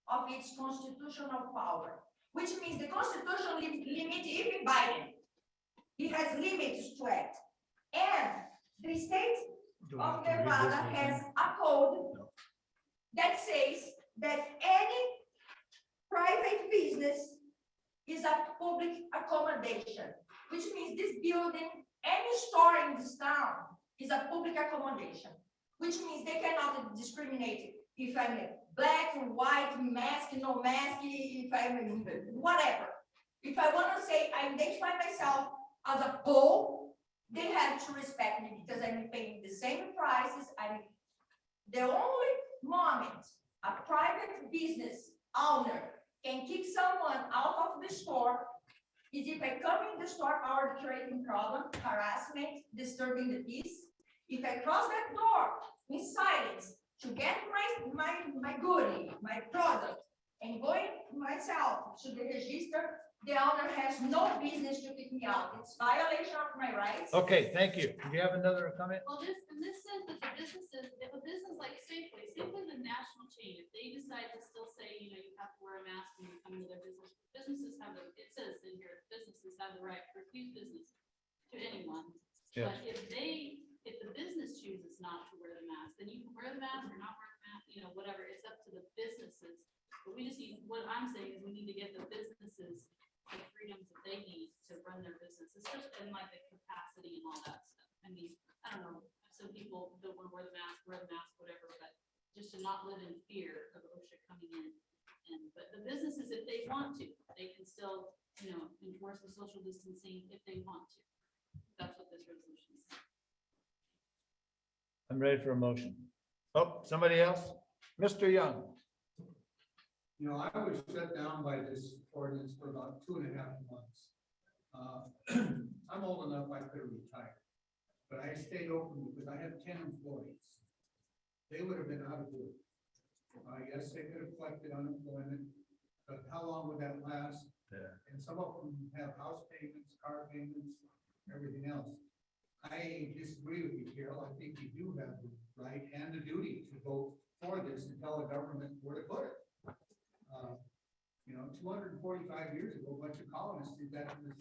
of its constitutional power, which means the Constitution limit even Biden. He has limits to act. And the state of Nevada has a code that says that any private business is a public accommodation, which means this building, any store in this town is a public accommodation, which means they cannot discriminate if I'm black, white, mask, no mask, if I'm whatever. If I want to say I identify myself as a Pole, they have to respect me because I'm paying the same prices. The only moment a private business owner can kick someone out of the store is if I come in the store, our trading problem, harassment, disturbing the peace. If I cross that door in silence to get my goodie, my product, and going myself to the register, the owner has no business to kick me out. It's violation of my rights. Okay, thank you. Do you have another comment? Well, this says that the businesses, if a business like Safeway is a national chain, if they decide to still say, you have to wear a mask when you come into their business, businesses have it says in here, businesses have the right to refuse business to anyone. Yes. But if the business chooses not to wear the mask, then you can wear the mask or not wear the mask, whatever, it's up to the businesses. But we just need, what I'm saying is we need to get the businesses the freedoms that they need to run their business, especially in like the capacity and all that stuff. I mean, I don't know, some people don't want to wear the mask, whatever, but just to not live in fear of OSHA coming in. But the businesses, if they want to, they can still, enforce the social distancing if they want to. That's what this resolution is. I'm ready for a motion. Oh, somebody else? Mr. Young. I was shut down by this ordinance for about 2.5 months. I'm old enough, I could have retired, but I stayed open because I have 10 employees. They would have been out of work. Yes, they could have collected unemployment, but how long would that last? Yeah. And some of them have house payments, car payments, everything else. I disagree with you, Carol. I think you do have the right and the duty to vote for this and tell the government where to put it. 245 years ago, a bunch of colonists did that in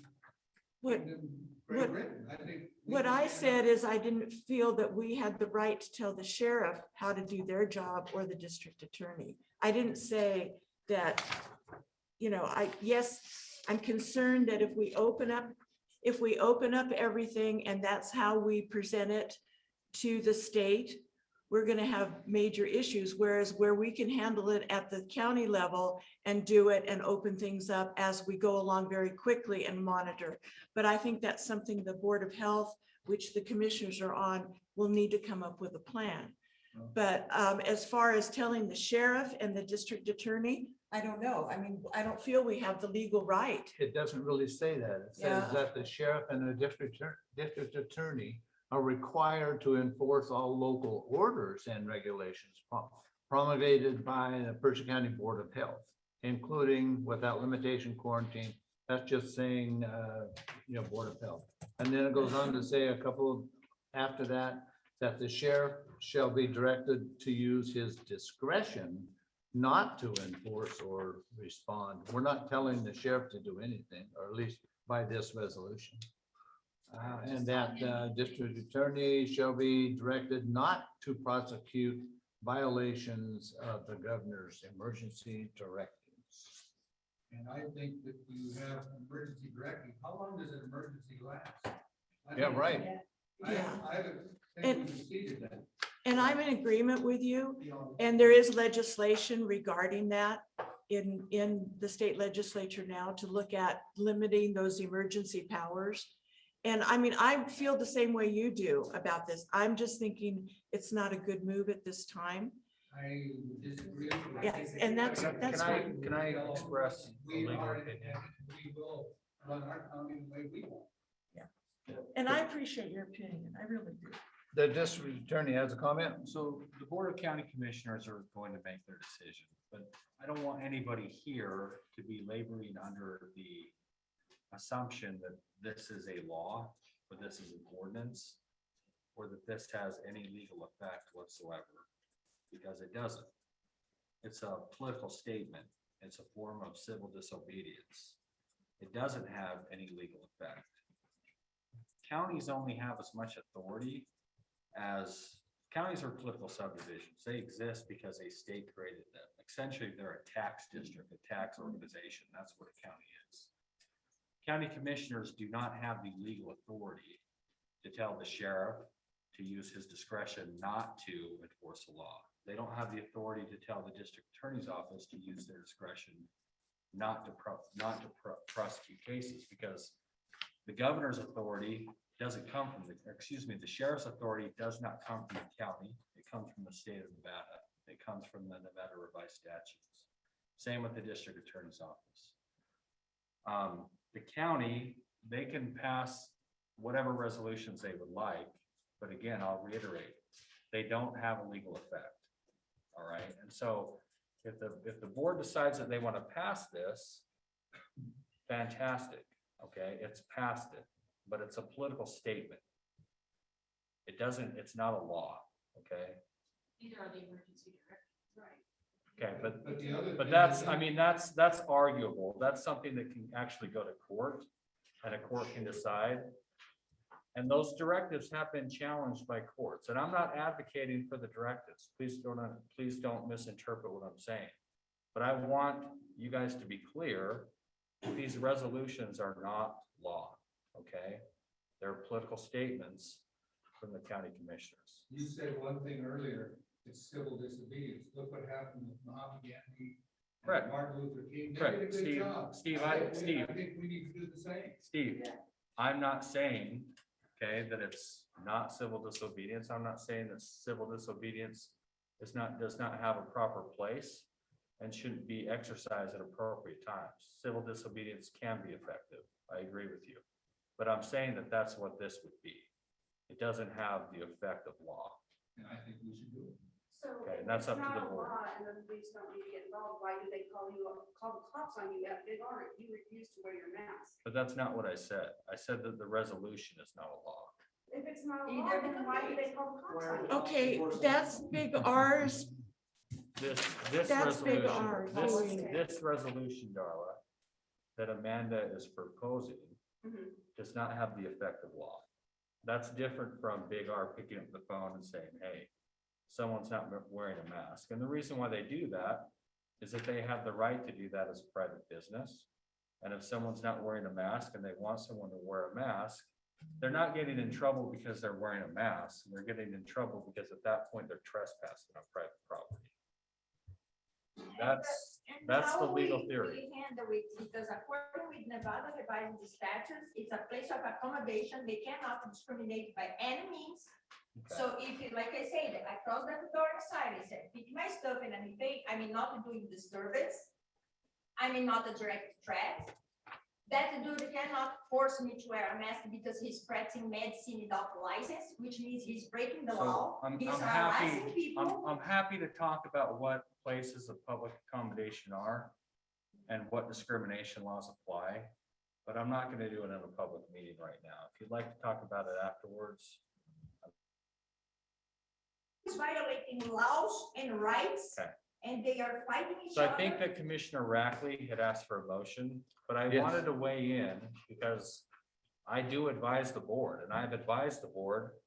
Great Britain. I think what I said is I didn't feel that we had the right to tell the sheriff how to do their job or the district attorney. I didn't say that, yes, I'm concerned that if we open up everything and that's how we present it to the state, we're going to have major issues, whereas where we can handle it at the county level and do it and open things up as we go along very quickly and monitor. But I think that's something the Board of Health, which the commissioners are on, will need to come up with a plan. But as far as telling the sheriff and the district attorney, I don't know. I mean, I don't feel we have the legal right. It doesn't really say that. It says that the sheriff and the district attorney are required to enforce all local orders and regulations promulgated by the Pershing County Board of Health, including without limitation quarantine. That's just saying, Board of Health. And then it goes on to say a couple after that the sheriff shall be directed to use his discretion not to enforce or respond. We're not telling the sheriff to do anything, or at least by this resolution. And that district attorney shall be directed not to prosecute violations of the governor's emergency directives. And I think that you have emergency directive. How long does an emergency last? Yeah, right. I haven't think we exceeded that. And I'm in agreement with you. And there is legislation regarding that in the state legislature now to look at limiting those emergency powers. And I mean, I feel the same way you do about this. I'm just thinking it's not a good move at this time. I disagree. Yeah, and that's Can I express a We legal are, opinion? we will run our county the way we want. And I appreciate your opinion. I really do. The district attorney has a comment. So the Board of County Commissioners are going to make their decision, but I don't want anybody here to be laboring under the assumption that this is a law, or this is an ordinance, or that this has any legal effect whatsoever, because it doesn't. It's a political statement. It's a form of civil disobedience. It doesn't have any legal effect. Counties only have as much authority as counties are political subdivisions. They exist because a state created them. Essentially, they're a tax district, a tax organization. That's what a county is. County commissioners do not have the legal authority to tell the sheriff to use his discretion not to enforce a law. They don't have the authority to tell the district attorney's office to use their discretion not to prosecute cases, because the governor's authority doesn't come from the sheriff's authority does not come from the county. It comes from the state of Nevada. It comes from the Nevada revised statutes. Same with the district attorney's office. The county, they can pass whatever resolutions they would like, but again, I'll reiterate, they don't have a legal effect. All right, and so if the board decides that they want to pass this, fantastic. Okay, it's passed it, but it's a political statement. It's not a law. Okay. These are the emergency directives, right? Okay, but that's, I mean, that's arguable. That's something that can actually go to court and a court can decide. And those directives have been challenged by courts, and I'm not advocating for the directives. Please don't misinterpret what I'm saying. But I want you guys to be clear, these resolutions are not law, okay? They're political statements from the county commissioners. You said one thing earlier, it's civil disobedience. Look what happened with Muhammad Gandhi. and Correct. Martin Luther King. They Correct. did a good Steve, job. Steve, I Steve, think we need to do the same. Steve, I'm not saying, okay, that it's not civil disobedience. I'm not saying that civil disobedience does not have a proper place and shouldn't be exercised at appropriate times. Civil disobedience can be effective. I agree with you. But I'm saying that that's what this would be. It doesn't have the effect of law. And I think we should do it. So Okay, and if that's it's up to not the a board. law and the police don't need to get involved, why do they call the cops on you at Big R? You refuse to wear your mask. But that's not what I said. I said that the resolution is not a law. If it's not a law, then why do they call the cops on you? Okay, that's Big R's. This That's Big resolution, R. this resolution, Darla, that Amanda is proposing Mhm. does not have the effect of law. That's different from Big R picking up the phone and saying, hey, someone's not wearing a mask. And the reason why they do that is that they have the right to do that as a private business. And if someone's not wearing a mask and they want someone to wear a mask, they're not getting in trouble because they're wearing a mask. They're getting in trouble because at that point they're trespassing on private property. That's the how legal we theory. handle it, because according with Nevada revised statutes, it's a place of accommodation. They cannot discriminate by any means. So if, like I said, I cross the door inside, I said, pick my stuff and I mean, not doing disturbance. I mean, not a direct threat. That dude cannot force me to wear a mask because he's practicing medicine without license, which means he's breaking the So law. I'm He's happy, harassing people. I'm happy to talk about what places of public accommodation are and what discrimination laws apply, but I'm not gonna do it in a public meeting right now. If you'd like to talk about it afterwards. He's violating laws and rights, Okay. and they are fighting each So other. I think that Commissioner Rackley had asked for a motion, but I Yes. wanted to weigh in because I do advise the board, and I've advised the board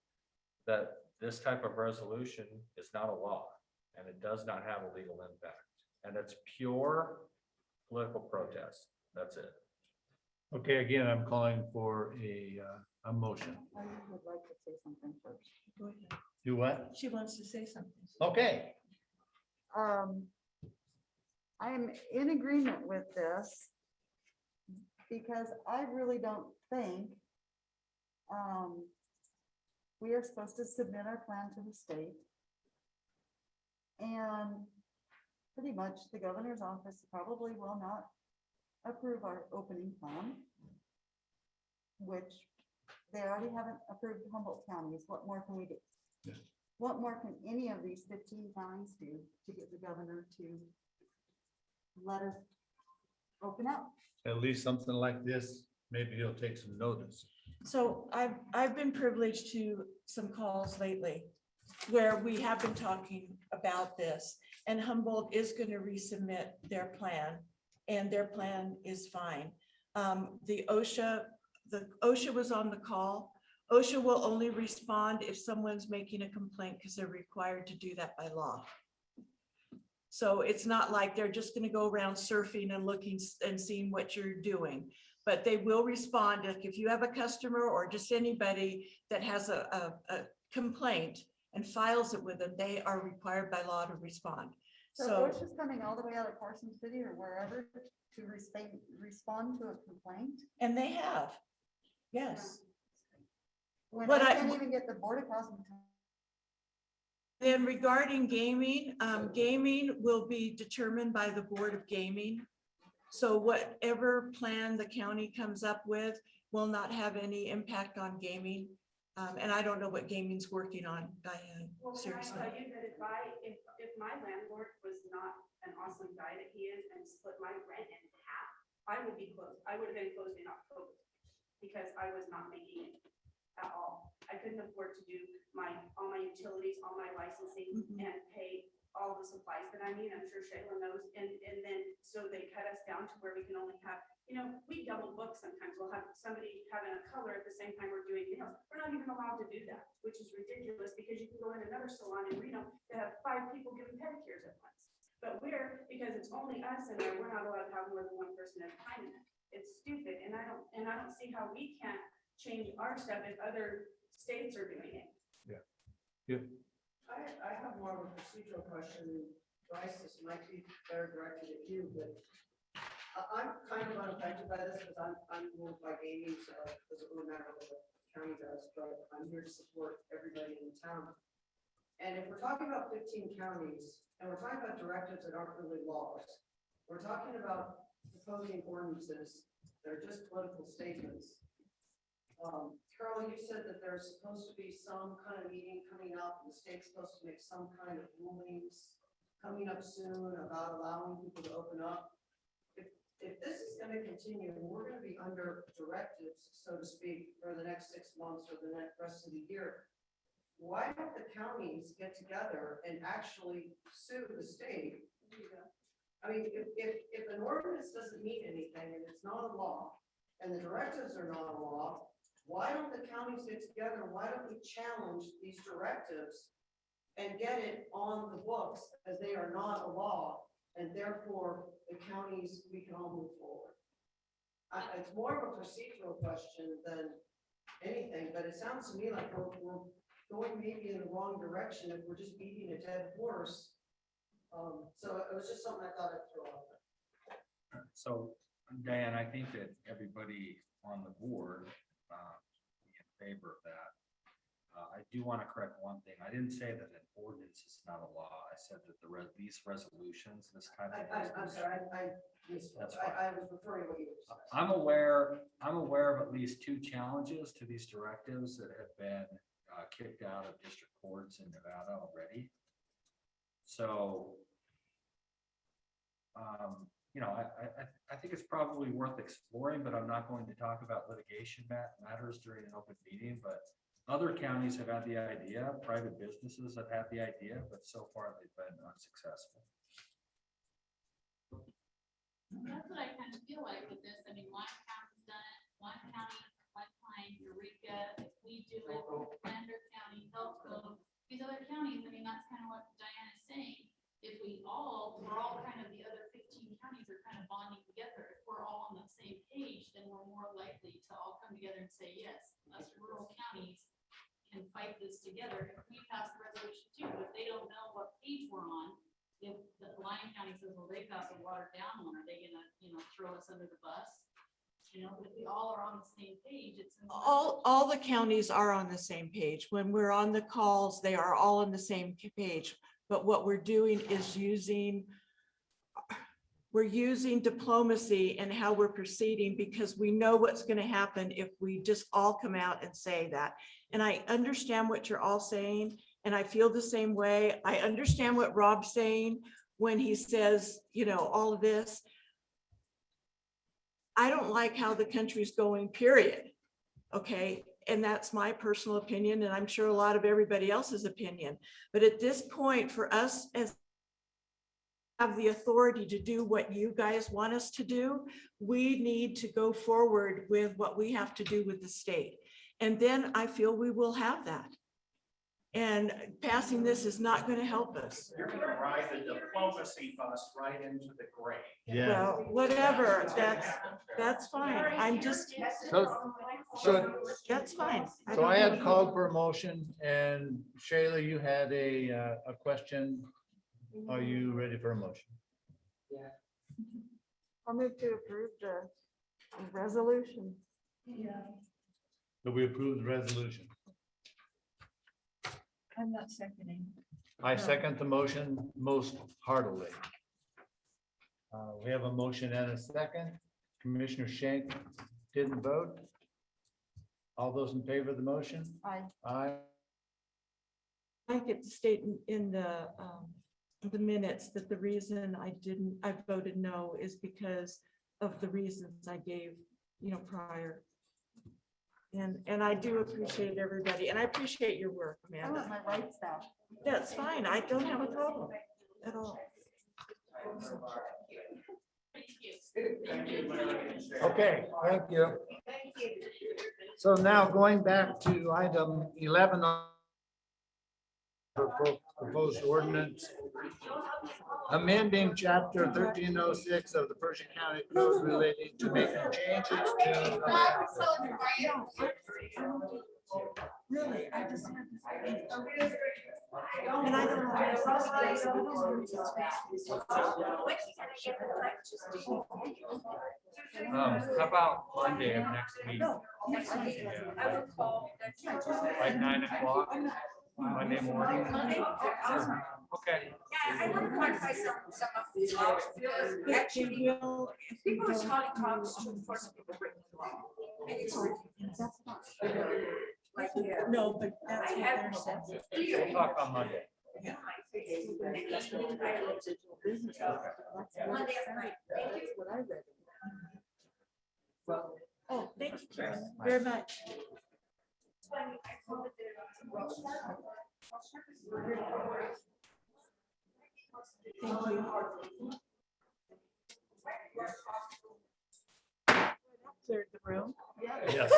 that this type of resolution is not a law, and it does not have a legal impact, and it's pure political protest. That's it. Okay, again, I'm calling for a motion. I would like to say something first. Go ahead. Do what? She wants to say something. Okay. I'm in agreement with this because I really don't think we are supposed to submit our plan to the state. And pretty much the governor's office probably will not approve our opening plan, which they already haven't approved Humboldt counties. What more can we do? Yeah. What more can any of these 15 counties do to get the governor to let us open up? At least something like this, maybe he'll take some notice. So I've been privileged to some calls lately where we have been talking about this, and Humboldt is going to resubmit their plan, and their plan is fine. The OSHA was on the call. OSHA will only respond if someone's making a complaint because they're required to do that by law. So it's not like they're just going to go around surfing and looking and seeing what you're doing, but they will respond. If you have a customer or just anybody that has a complaint and files it with them, they are required by law to respond. So OSHA's coming all the way out of Carson City or wherever to respond to a complaint? And they have, yes. When But I can't even get the Board of Health. Then regarding gaming, gaming will be determined by the Board of Gaming. So whatever plan the county comes up with will not have any impact on gaming. And I don't know what gaming's working on, Diane, Well, can I seriously. tell you that if my landlord was not an awesome guy that he is and split my rent in half, I would be closed. I would have been closed in October because I was not making it at all. I couldn't afford to do all my utilities, all my licensing and pay all the supplies that I need. I'm sure Shayla knows. And then, so they cut us down to where we can only have, we double book sometimes. We'll have somebody having a color at the same time we're doing nails. We're not even allowed to do that, which is ridiculous because you can go in another salon in Reno to have 5 people giving pedicures at once. But because it's only us in there, we're not allowed to have more than 1 person at a time in it. It's stupid. And I don't see how we can't change our stuff if other states are doing it. I have more of a procedural question. Bryce, this might be better directed at you, but I'm kind of unaffected by this because I'm ruled by gaming, so it doesn't really matter what the county does, but I'm here to support everybody in the town. And if we're talking about 15 counties, and we're talking about directives that aren't really laws, we're talking about proposing ordinances that are just political statements. Carol, you said that there's supposed to be some kind of meeting coming up, and the state's supposed to make some kind of rulings coming up soon about allowing people to open up. If this is going to continue, and we're going to be under directives, so to speak, for the next 6 months or the rest of the year, why don't the counties get together and actually sue the state? I mean, if an ordinance doesn't mean anything and it's not a law, and the directives are not a law, why don't the counties get together? Why don't we challenge these directives and get it on the books as they are not a law, and therefore the counties, we can all move forward? It's more of a procedural question than anything, but it sounds to me like we're going maybe in the wrong direction if we're just beating a dead horse. So it was just something I thought I'd throw out there. So, Diane, I think that everybody on the board be in favor of that. I do want to correct one thing. I didn't say that an ordinance is not a law. I said that these resolutions, this kind of. I'm sorry, That's I was referring to what you were saying. I'm aware of at least 2 challenges to these directives that have been kicked out of district courts in Nevada already. So, I think it's probably worth exploring, but I'm not going to talk about litigation matters during an open meeting. But other counties have had the idea, private businesses have had the idea, but so far they've been unsuccessful. That's what I kind of feel like with this. I mean, Lyon County's done it, Lyon County, White Pine, Eureka, if we do it, Lander County, Elko, these other counties, I mean, that's kind of what Diane is saying. If we're all kind of the other 15 counties are kind of bonding together. If we're all on the same page, then we're more likely to all come together and say, yes, us rural counties can fight this together. If we pass the resolution too, but if they don't know what page we're on, if the Lyon County says, well, they passed a watered down one, are they gonna, throw us under the bus? you know, if we all are on the same page, it's. in the All the counties are on the same page. When we're on the calls, they are all on the same page. But what we're doing is we're using diplomacy and how we're proceeding because we know what's going to happen if we just all come out and say that. And I understand what you're all saying, and I feel the same way. I understand what Rob's saying when he says, you know, all of this. I don't like how the country's going, period. Okay, and that's my personal opinion, and I'm sure a lot of everybody else's opinion. But at this point, for us as have the authority to do what you guys want us to do, we need to go forward with what we have to do with the state. And then I feel we will have that. And passing this is not going to help us. You're gonna ride the diplomacy bus right into the grave. Well, whatever, that's fine. I'm just, that's fine. So I had called for a motion, and Shayla, you had a question. Are you ready for a motion? I'll move to approve the resolution. Do we approve the resolution? I'm not seconding. I second the motion most heartily. We have a motion and a second. Commissioner Schenk didn't vote. All those in favor of the motion? Aye. Aye. I get to state in the minutes that the reason I voted no is because of the reasons I gave, you know, prior. And I do appreciate everybody, and I appreciate your work, I Amanda. want my rights back. That's fine. I don't have a problem at all. Okay, thank you. So now going back to item 11. Proposed ordinance amending chapter 1306 of the Pershing County Code relating to making changes to. Really, I just. And I don't How about Monday of next week? Like 9 o'clock, Monday morning? Okay. Yeah, I want to modify some of these laws. Actually, people are calling talks to force people to break the law. And it's like, No, but that's I what have they're saying. We'll talk on Monday. Monday, right. Thank you. What I read. Oh, thank you, Karen, very much. Thank you. Cleared the room. Yes.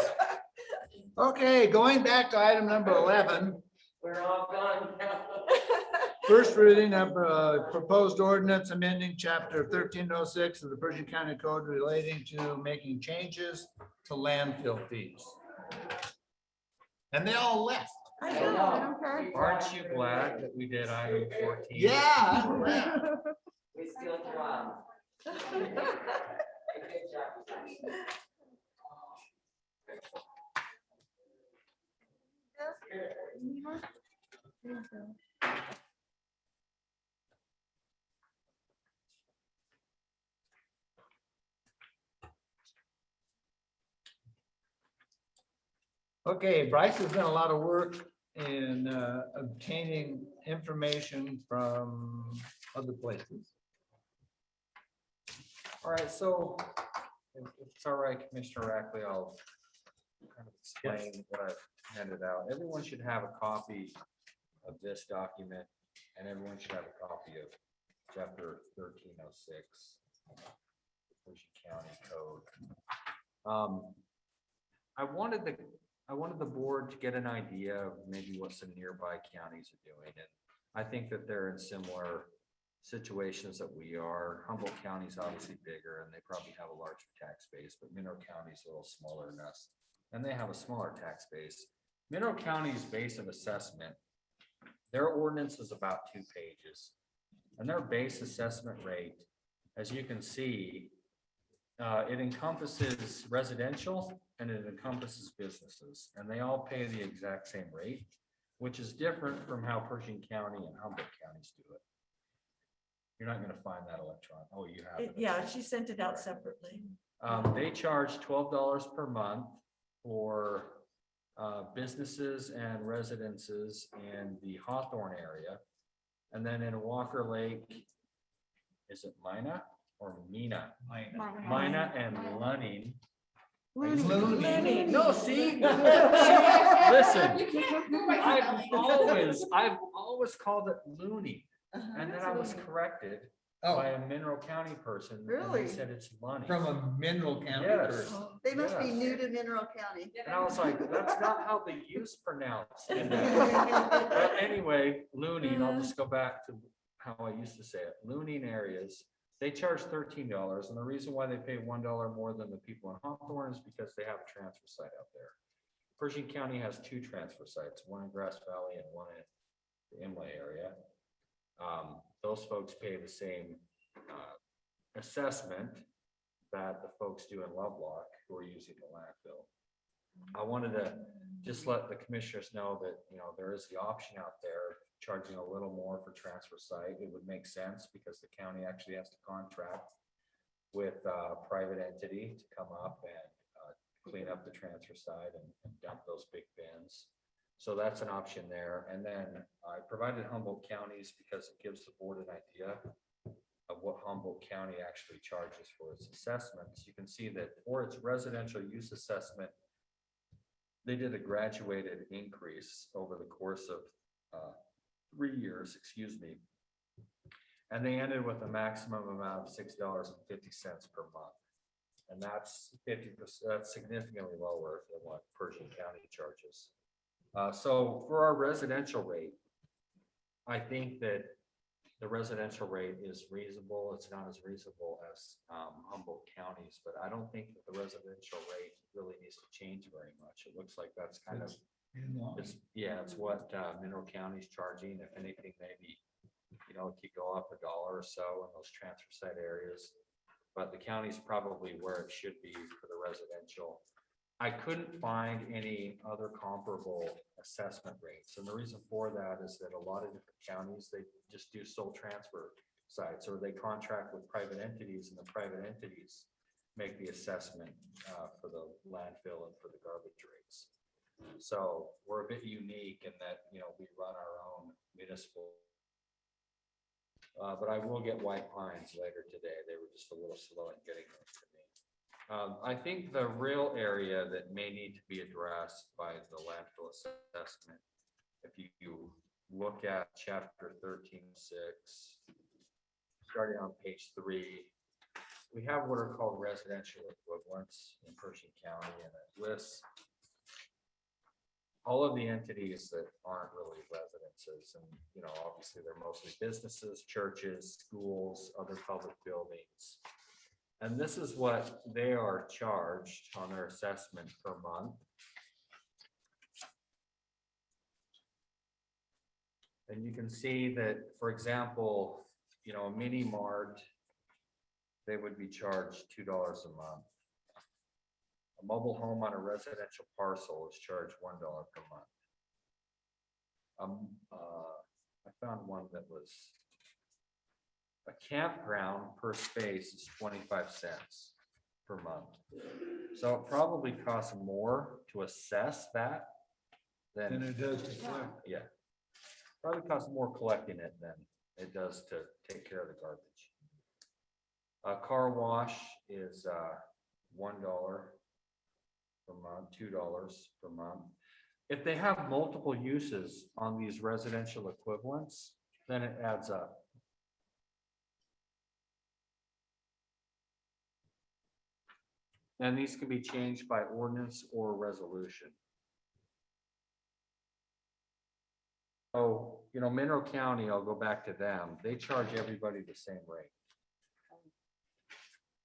Okay, going back to item number 11. We're all gone. First reading of proposed ordinance amending chapter 1306 of the Pershing County Code relating to making changes to landfill fees. And they all left. I know. Aren't you glad that we did item 14? Yeah. I'm glad. We still try. Good job. Okay, Bryce has done a lot of work in obtaining information from other places. All right, so if it's all right, Commissioner Rackley, I'll kind of explain what I've handed out. Everyone should have a copy of this document, and everyone should have a copy of chapter 1306, Pershing County Code. I wanted the board to get an idea of maybe what some nearby counties are doing, and I think that they're in similar situations that we are. Humboldt County is obviously bigger, and they probably have a larger tax base, but Mineral County is a little smaller than us, and they have a smaller tax base. Mineral County's base of assessment, their ordinance is about 2 pages, and their base assessment rate, as you can see, It encompasses residential and it encompasses businesses, and they all pay the exact same rate, which is different from how Pershing County and Humboldt counties do it. You're not gonna find that electronic. Oh, you have it. Yeah, she sent it out separately. They charge $12 per month for businesses and residences in the Hawthorne area. And then in Walker Lake, is it Mina or Mina? Mina and Lunning. Lunning. No, see? Listen, You can't move my I've always called it Looney. And then I was corrected by a Mineral County person. And Really? they said it's Lunny. From a Mineral County Yes. person. They must be Yes. new to Mineral County. And I was like, that's not how the use pronounced. But anyway, looning, I'll just go back to how I used to say it. Looning areas, they charge $13. And the reason why they pay $1 more than the people in Hawthorne is because they have a transfer site out there. Pershing County has 2 transfer sites, one in Grass Valley and one in the Imlay area. Those folks pay the same assessment that the folks do in Lovelock who are using the landfill. I wanted to just let the commissioners know that, you know, there is the option out there, charging a little more for transfer site. It would make sense because the county actually has to contract with a private entity to come up and clean up the transfer site and dump those big bins. So that's an option there. And then I provided Humboldt counties because it gives the board an idea of what Humboldt County actually charges for its assessments. You can see that for its residential use assessment, they did a graduated increase over the course of 3 years, excuse me. And they ended with a maximum amount of $6.50 per month. And that's 50%, that's significantly lower than what Pershing County charges. So for our residential rate, I think that the residential rate is reasonable. It's not as reasonable as Humboldt counties, but I don't think that the residential rate really needs to change very much. It looks like that's kind of, it's what Mineral County's charging. If anything, maybe, you know, it could go up $1 or so in those transfer site areas, but the county's probably where it should be for the residential. I couldn't find any other comparable assessment rates. And the reason for that is that a lot of different counties, they just do sole transfer sites, or they contract with private entities, and the private entities make the assessment for the landfill and for the garbage rates. So we're a bit unique in that, you know, we run our own municipal. But I will get White Pines later today. They were just a little slow in getting them to me. I think the real area that may need to be addressed by the landfill assessment, if you look at chapter 13.6, starting on page 3, we have what are called residential equivalents in Pershing County, and it lists all of the entities that aren't really residences. And, you know, obviously they're mostly businesses, churches, schools, other public buildings. And this is what they are charged on their assessment per month. And you can see that, for example, you know, a mini mart, they would be charged $2 a month. A mobile home on a residential parcel is charged $1 per month. I found one that was a campground per space is 25 cents per month. So it probably costs more to assess that than it does to collect. Yeah. Probably costs more collecting it than it does to take care of the garbage. A car wash is $1 per month, $2 per month. If they have multiple uses on these residential equivalents, then it adds up. And these can be changed by ordinance or resolution. So, you know, Mineral County, I'll go back to them. They charge everybody the same rate.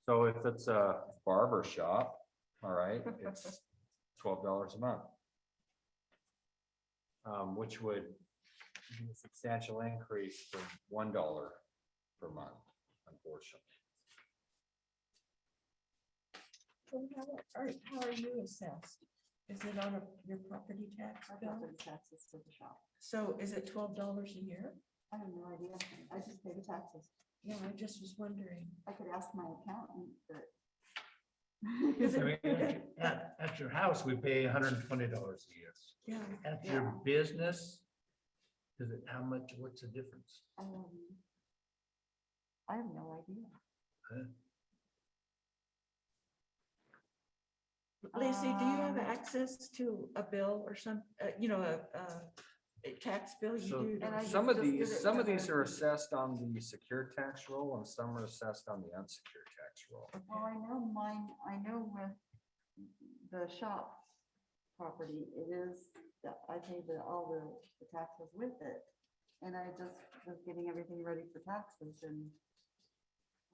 So if it's a barber shop, all right, it's $12 a month. Which would be a substantial increase from $1 per month, unfortunately. How are you assessed? Is it on your property tax I bill? got the taxes to the shop. So is it $12 a year? I have no idea. I just pay the taxes. Yeah, I just was wondering. I could ask my accountant, but. I mean, at your house, we pay $120 a year. Yeah. At your business, is it, how much, what's the difference? I have no idea. Lacey, do you have Um, access to a bill or some, a tax bill? You So do? And I some just of did these, it some of for these the- are assessed on the secured tax roll and some are assessed on the unsecured tax roll. Well, I know mine, I know with the shop property, it is, that I pay all the taxes with it. And I just was getting everything ready for taxes and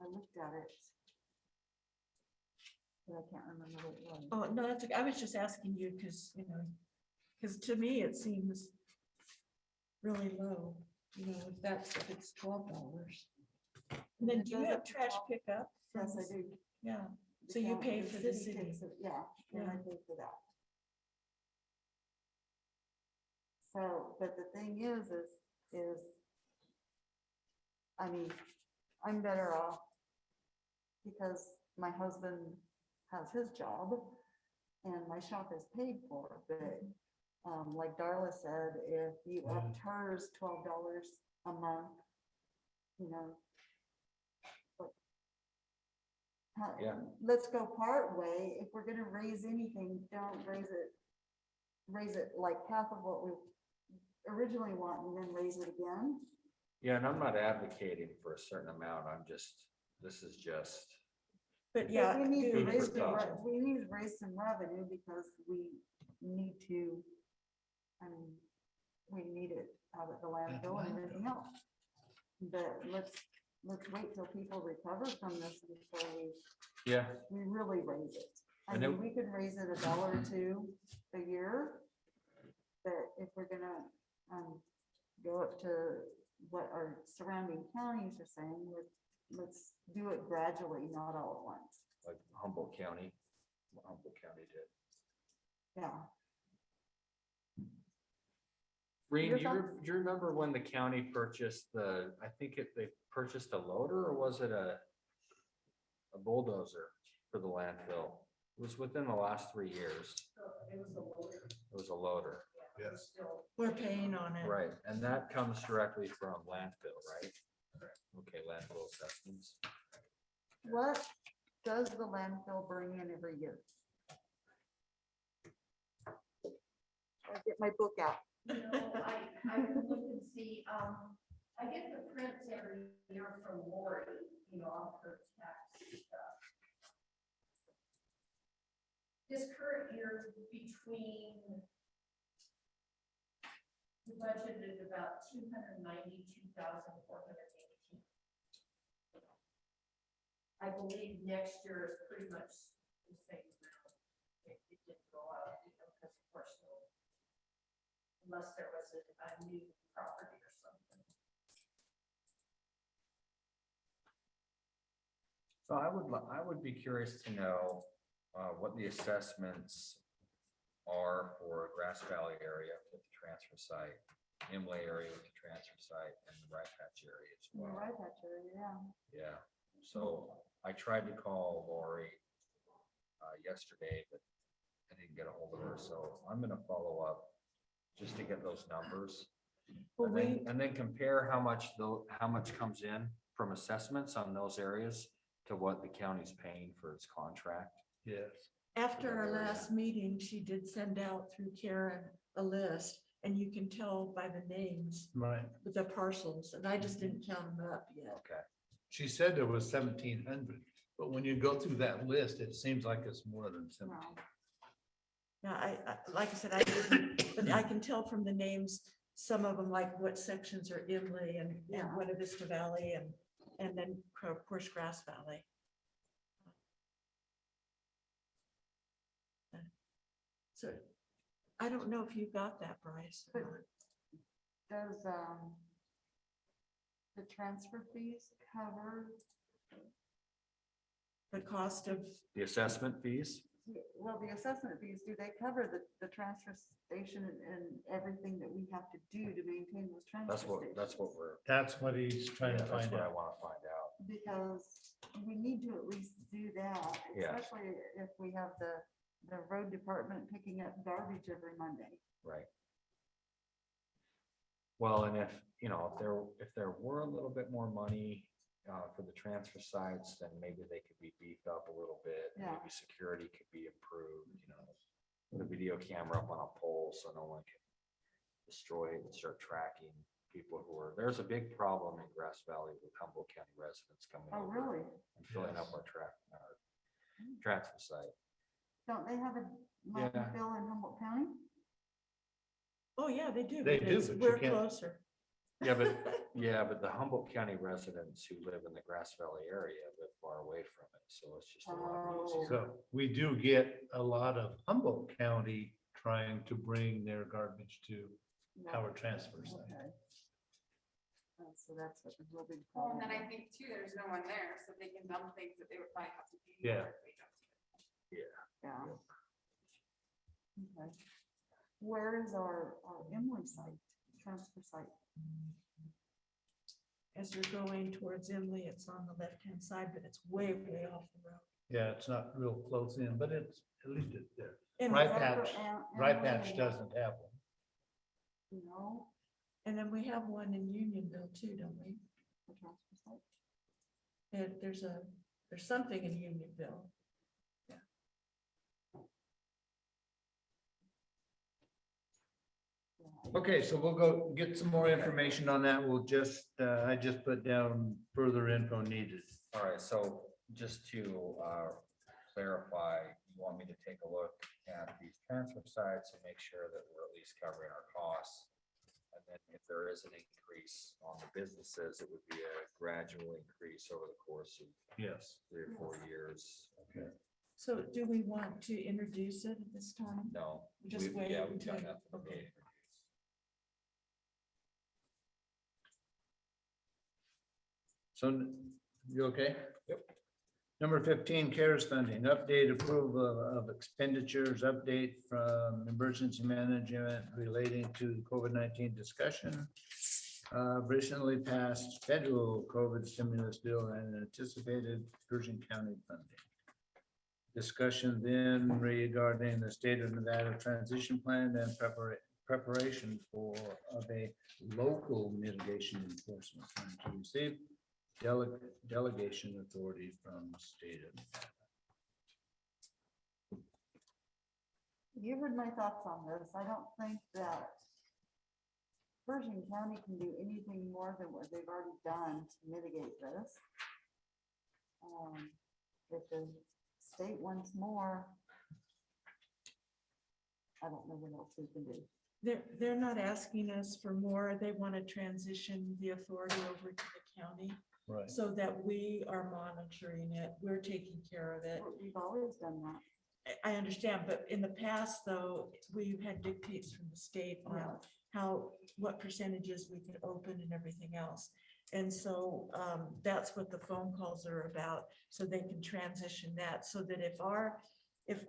I looked at it. But I can't remember what it was. Oh, no, that's, I was just asking you because, because to me, it seems really low, if it's $12. And then It do you does have up to trash 12. pickup? from Yes, the I do. Yeah, The so you county- pay for the city. takes it, yeah, and I Yeah. pay for that. So, but the thing is, I mean, I'm better off because my husband has his job and my shop is paid for, but like Darla said, if you upped hers $12 a month, but Yeah. let's go part way. If we're gonna raise anything, don't raise it like half of what we originally want and then raise it again. Yeah, and I'm not advocating for a certain amount. I'm just, this is just, But But yeah. we need to Food for raise thought. we need to raise some revenue because we need to, I mean, we need it out of the landfill and everything else. But let's wait till people recover from this before yeah, we really raise it. I And mean, it- we could raise it $1 or $2 a year. But if we're gonna, go up to what our surrounding counties are saying, let's do it gradually, not all at once. like Humboldt County, what Humboldt County did. Yeah. Reen, You're do you remember when the county purchased they purchased a loader or was it a bulldozer for the landfill? It was within the last 3 years. It was a loader. It was a loader. Yes. We're paying on it. Right, and that comes directly from landfill, right? Okay, landfill assessments. What does the landfill bring in every year? I'll get my book out. I can look and see, I get the prints every year from Lori, on her tax stuff. This current year between, we budgeted about 292,418. I believe next year is pretty much the same amount. It didn't go up, because of course, unless there was a new property or something. So I would be curious to know what the assessments are for Grass Valley area with the transfer site, Imlay area with the transfer site, and the Rye Patch area as You're well. right, Patrick, yeah. Yeah, so I tried to call Lori yesterday, but I didn't get a hold of her, so I'm gonna follow up just to get those numbers. Well, And then compare how much comes in from assessments on those areas to what the county's paying for its contract. Yes. After our last meeting, she did send out through Karen a list, and you can tell by the names, Right. the parcels, and I just didn't count them up yet. Okay. She said there was 1,700, but when you go through that list, it seems like it's more than 17. Now, like I said, I didn't, but I can tell from the names, some of them, like what sections are Imlay and Buena Vista Valley and then of course Grass Valley. So I don't know if you got that, Bryce. or not. Does, the transfer fees cover the cost of, The assessment fees? Well, the assessment fees, do they cover the transfer station and everything that we have to do to maintain those transfer stations? That's what we're, That's what he's trying to yeah, that's find what I out. want to find out. Because we need to at least do that, Yeah. especially if we have the road department picking up garbage every Monday. Right. Well, and if, if there were a little bit more money for the transfer sites, then maybe they could be beefed up a little bit. And Yeah. maybe security could be improved, put a video camera up on a pole so no one can destroy it and start tracking people who are, there's a big problem in Grass Valley with Humboldt County residents coming Oh, over really? and filling up our transfer site. Don't they have a Yeah. landfill in Humboldt County? oh yeah, they do. They do, because but you we're can't- closer. But the Humboldt County residents who live in the Grass Valley area live far away from it, so it's just a lot easier. So we do get a lot of Humboldt County trying to bring their garbage to our transfer site. Okay. So that's a real big Well, problem. and then I think too, there's no one there, so they can dump things that they would probably have to do. Yeah. if they dumped it. Yeah. Okay. Where is our Emily site, transfer site? As you're going towards Emily, it's on the left-hand side, but it's way, way off the road. Yeah, it's not real close in, but it's, at least it's there. And Right we- Patch, Right Patch doesn't have one. No. And then we have one in Unionville too, don't we? The transfer site? And there's something in Unionville. Okay, so we'll go get some more information on that. We'll just, I just put down further info needed. All right, so just to clarify, you want me to take a look at these transfer sites and make sure that we're at least covering our costs? And then if there is an increase on the businesses, it would be a gradual increase over the course of Yes. 3 or 4 years. Okay. So do we want to introduce it at this time? No. Just wait Yeah, we've got until- nothing to really okay. introduce. So you okay? Yep. Number 15, CARES funding, update approval of expenditures, update from emergency management relating to COVID-19 discussion. Recently passed federal COVID stimulus bill and anticipated Pershing County funding. Discussion then regarding the state of Nevada transition plan and preparation for of a local mitigation enforcement plan to receive delegation authority from the state of Nevada. You heard my thoughts on this. I don't think that Pershing County can do anything more than what they've already done to mitigate this. If the state wants more, I don't know what else we can do. They're not asking us for more. They want to transition the authority over to the county. Right. So that we are monitoring it. We're taking care of it. We've always done that. I understand, but in the past, though, we've had dictates from the state on Yeah. what percentages we could open and everything else. And so that's what the phone calls are about, so they can transition that, so that if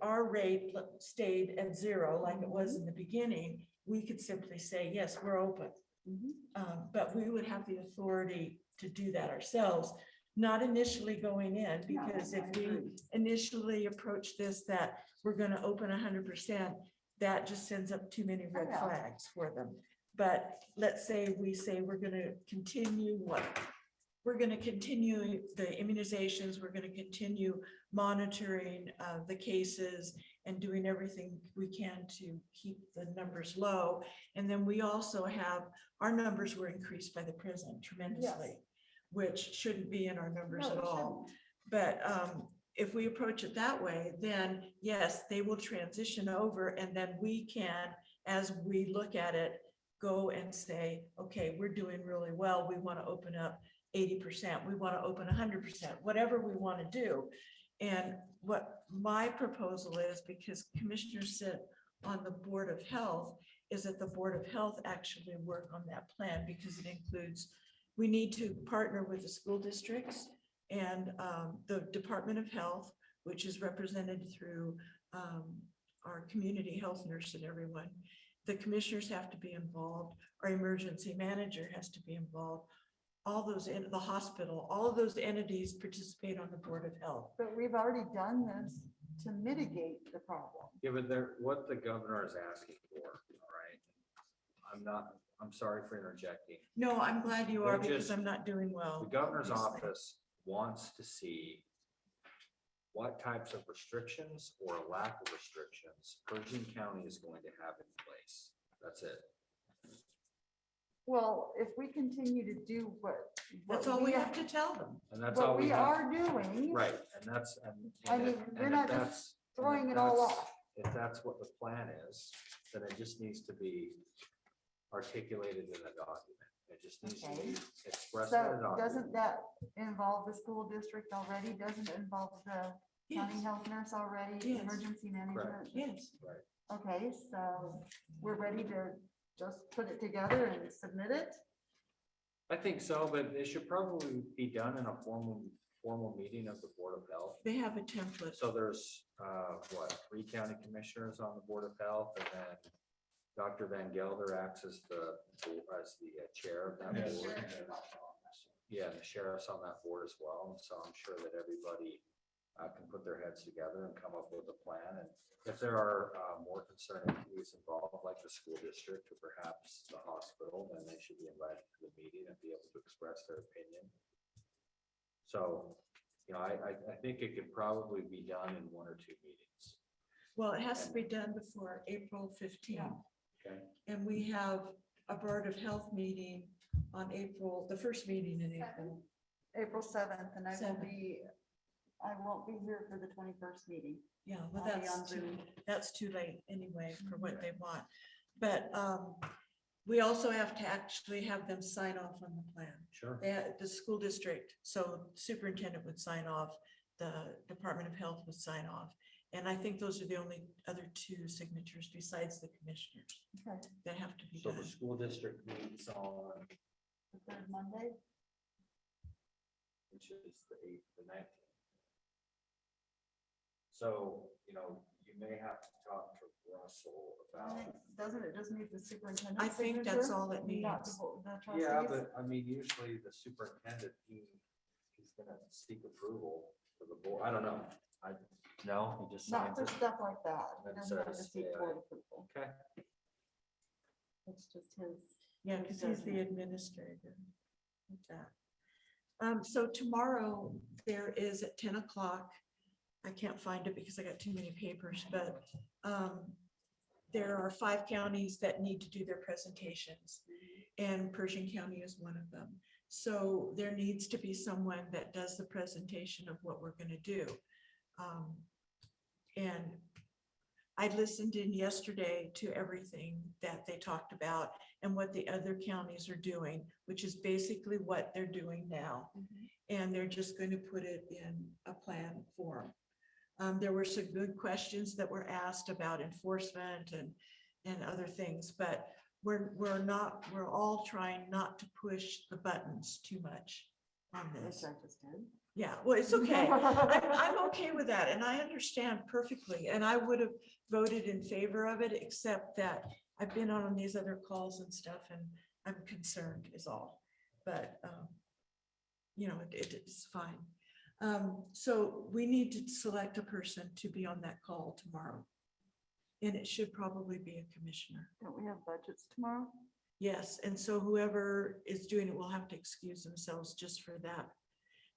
our rate stayed at 0, like it was in the beginning, we could simply say, yes, we're open. But we would have the authority to do that ourselves, not initially going in, because if we initially approach this, that we're gonna open 100%, that just sends up too many red Yeah. flags for them. But let's say we say we're gonna continue what? We're gonna continue the immunizations, we're gonna continue monitoring the cases and doing everything we can to keep the numbers low. And then we also have, our numbers were increased by the president tremendously, which shouldn't be in our numbers No, at it all. But if we approach it that way, then yes, they will transition over, and then we can, as we look at it, go and say, okay, we're doing really well. We want to open up 80%. We want to open 100%, whatever we want to do. And what my proposal is, because commissioners sit on the Board of Health, is that the Board of Health actually work on that plan, because it includes, we need to partner with the school districts And the Department of Health, which is represented through our community health nurse and everyone. The commissioners have to be involved, our emergency manager has to be involved. All those in the hospital, all of those entities participate on the Board of Health. But we've already done this to mitigate the problem. Yeah, but what the governor is asking for, all right? I'm sorry for interjecting. No, I'm glad you are They're because just- I'm not doing well. The governor's obviously. office wants to see what types of restrictions or lack of restrictions Pershing County is going to have in place. That's it. Well, if we continue to do That's all we have to tell them. And that's all what we we have. are doing. Right, and that's, and. I and mean, if- we're and not if just that's- and throwing if it all that's- off. If that's what the plan is, then it just needs to be articulated in a document. It just needs to be expressed in a So document. doesn't that involve the school district already? Doesn't it involve the county Yes. health nurse already, Yes. emergency management? Yes. Right. Okay, so we're ready to just put it together and submit it? I think so, but it should probably be done in a formal meeting of the Board of Health. They have a template. So there's, what, 3 county commissioners on the Board of Health, and then Dr. Van Gelder acts as the chair of that board. Yeah, and the sheriff's on that board as well, and so I'm sure that everybody can put their heads together and come up with a plan. And if there are more concerned entities involved, like the school district or perhaps the hospital, then they should be invited to the meeting and be able to express their opinion. So, I think it could probably be done in 1 or 2 meetings. Well, it has to be done before April 15th. Okay. And we have a Board of Health meeting on the first meeting in April. April 7th, and Seventh. I won't be here for the 21st meeting. Yeah, well, I'll be on that's Zoom. too late anyway for what they want. But we also have to actually have them sign off on the plan. Sure. The school district, so superintendent would sign off, the Department of Health would sign off. And I think those are the only other 2 signatures besides the commissioners Okay. that have to be So done. the school district meets on, The third Monday? which is the 8th, the 19th. So, you may have to talk to Russell I about. think, doesn't it just need the superintendent? I think that's all it Not needs. the Yeah, trustees? but I mean, usually the superintendent, he's gonna seek approval for the board. I don't know. No, he just Not signs for it. stuff like that. He Then doesn't have to says, seek yeah. board approval. Okay. It's just his. Yeah, because he's the administrator. Like that. So tomorrow there is at 10 o'clock. I can't find it because I got too many papers, but there are 5 counties that need to do their presentations. And Pershing County is one of them. So there needs to be someone that does the presentation of what we're going to do. And I listened in yesterday to everything that they talked about and what the other counties are doing, which is basically what they're doing now. And they're just going to put it in a plan form. There were some good questions that were asked about enforcement and other things, but we're all trying not to push the buttons too much on this. Which I just did. Yeah, well, it's okay. I'm okay with that, and I understand perfectly, and I would have voted in favor of it, except that I've been on these other calls and stuff, and I'm concerned is all. But, it's fine. So we need to select a person to be on that call tomorrow. And it should probably be a commissioner. Don't we have budgets tomorrow? Yes, and so whoever is doing it will have to excuse themselves just for that.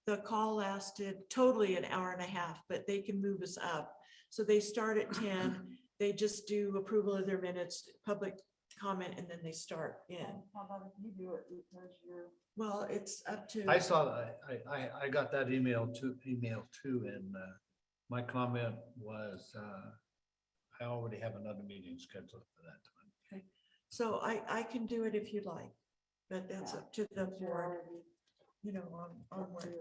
The call lasted totally an hour and a half, but they can move us up. So they start at 10, they just do approval of their minutes, public comment, and then they start in. How about if you do it because you're. Well, it's up to. I saw, I got that email too, and my comment was, I already have another meeting scheduled for that time. Okay, so I can do it if you'd like, but that's up to the board, onward.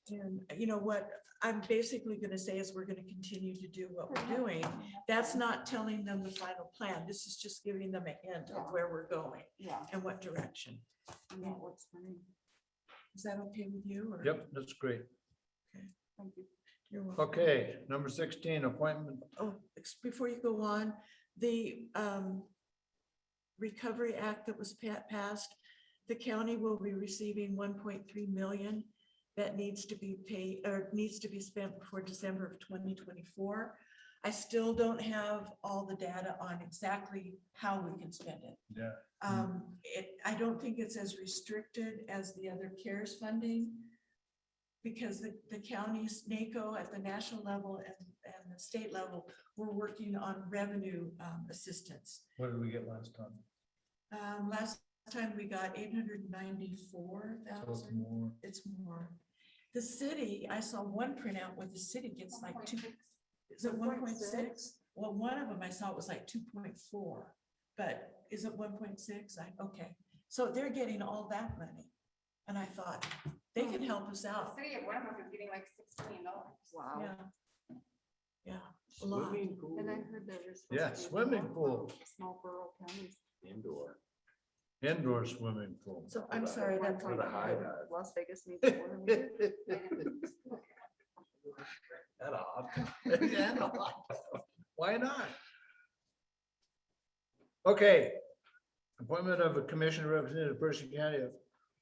And you know what, I'm basically gonna say is we're gonna continue to do what we're doing. That's not telling them the final plan. This is just giving them a hint of where we're going Yeah. and what direction. And that works for me. Is that okay with you or? Yep, that's great. Thank you. You're welcome. Okay, number 16, appointment. Oh, before you go on, the Recovery Act that was passed, the county will be receiving 1.3 million that needs to be paid or needs to be spent before December of 2024. I still don't have all the data on exactly how we can spend it. Yeah. I don't think it's as restricted as the other CARES funding because the counties, NACO at the national level and the state level, we're working on revenue assistance. What did we get last time? Last time we got 894,000. more. It's more. The city, I saw one printout where the city gets like two, is it 1.6? Well, one of them I saw it was like 2.4, but is it 1.6? Okay, so they're getting all that money. And I thought, they can help us The out. city of Weymouth is getting like $6 million. Wow. Yeah. Yeah. a lot. And I heard there was. Yeah, swimming pool, Small rural counties. Indoor. indoor swimming pool. So I'm sorry, that's. For the high dive. Las Vegas needs more than we do. That odd. Yeah, why not? Okay. Appointment of a commissioner representative of Pershing County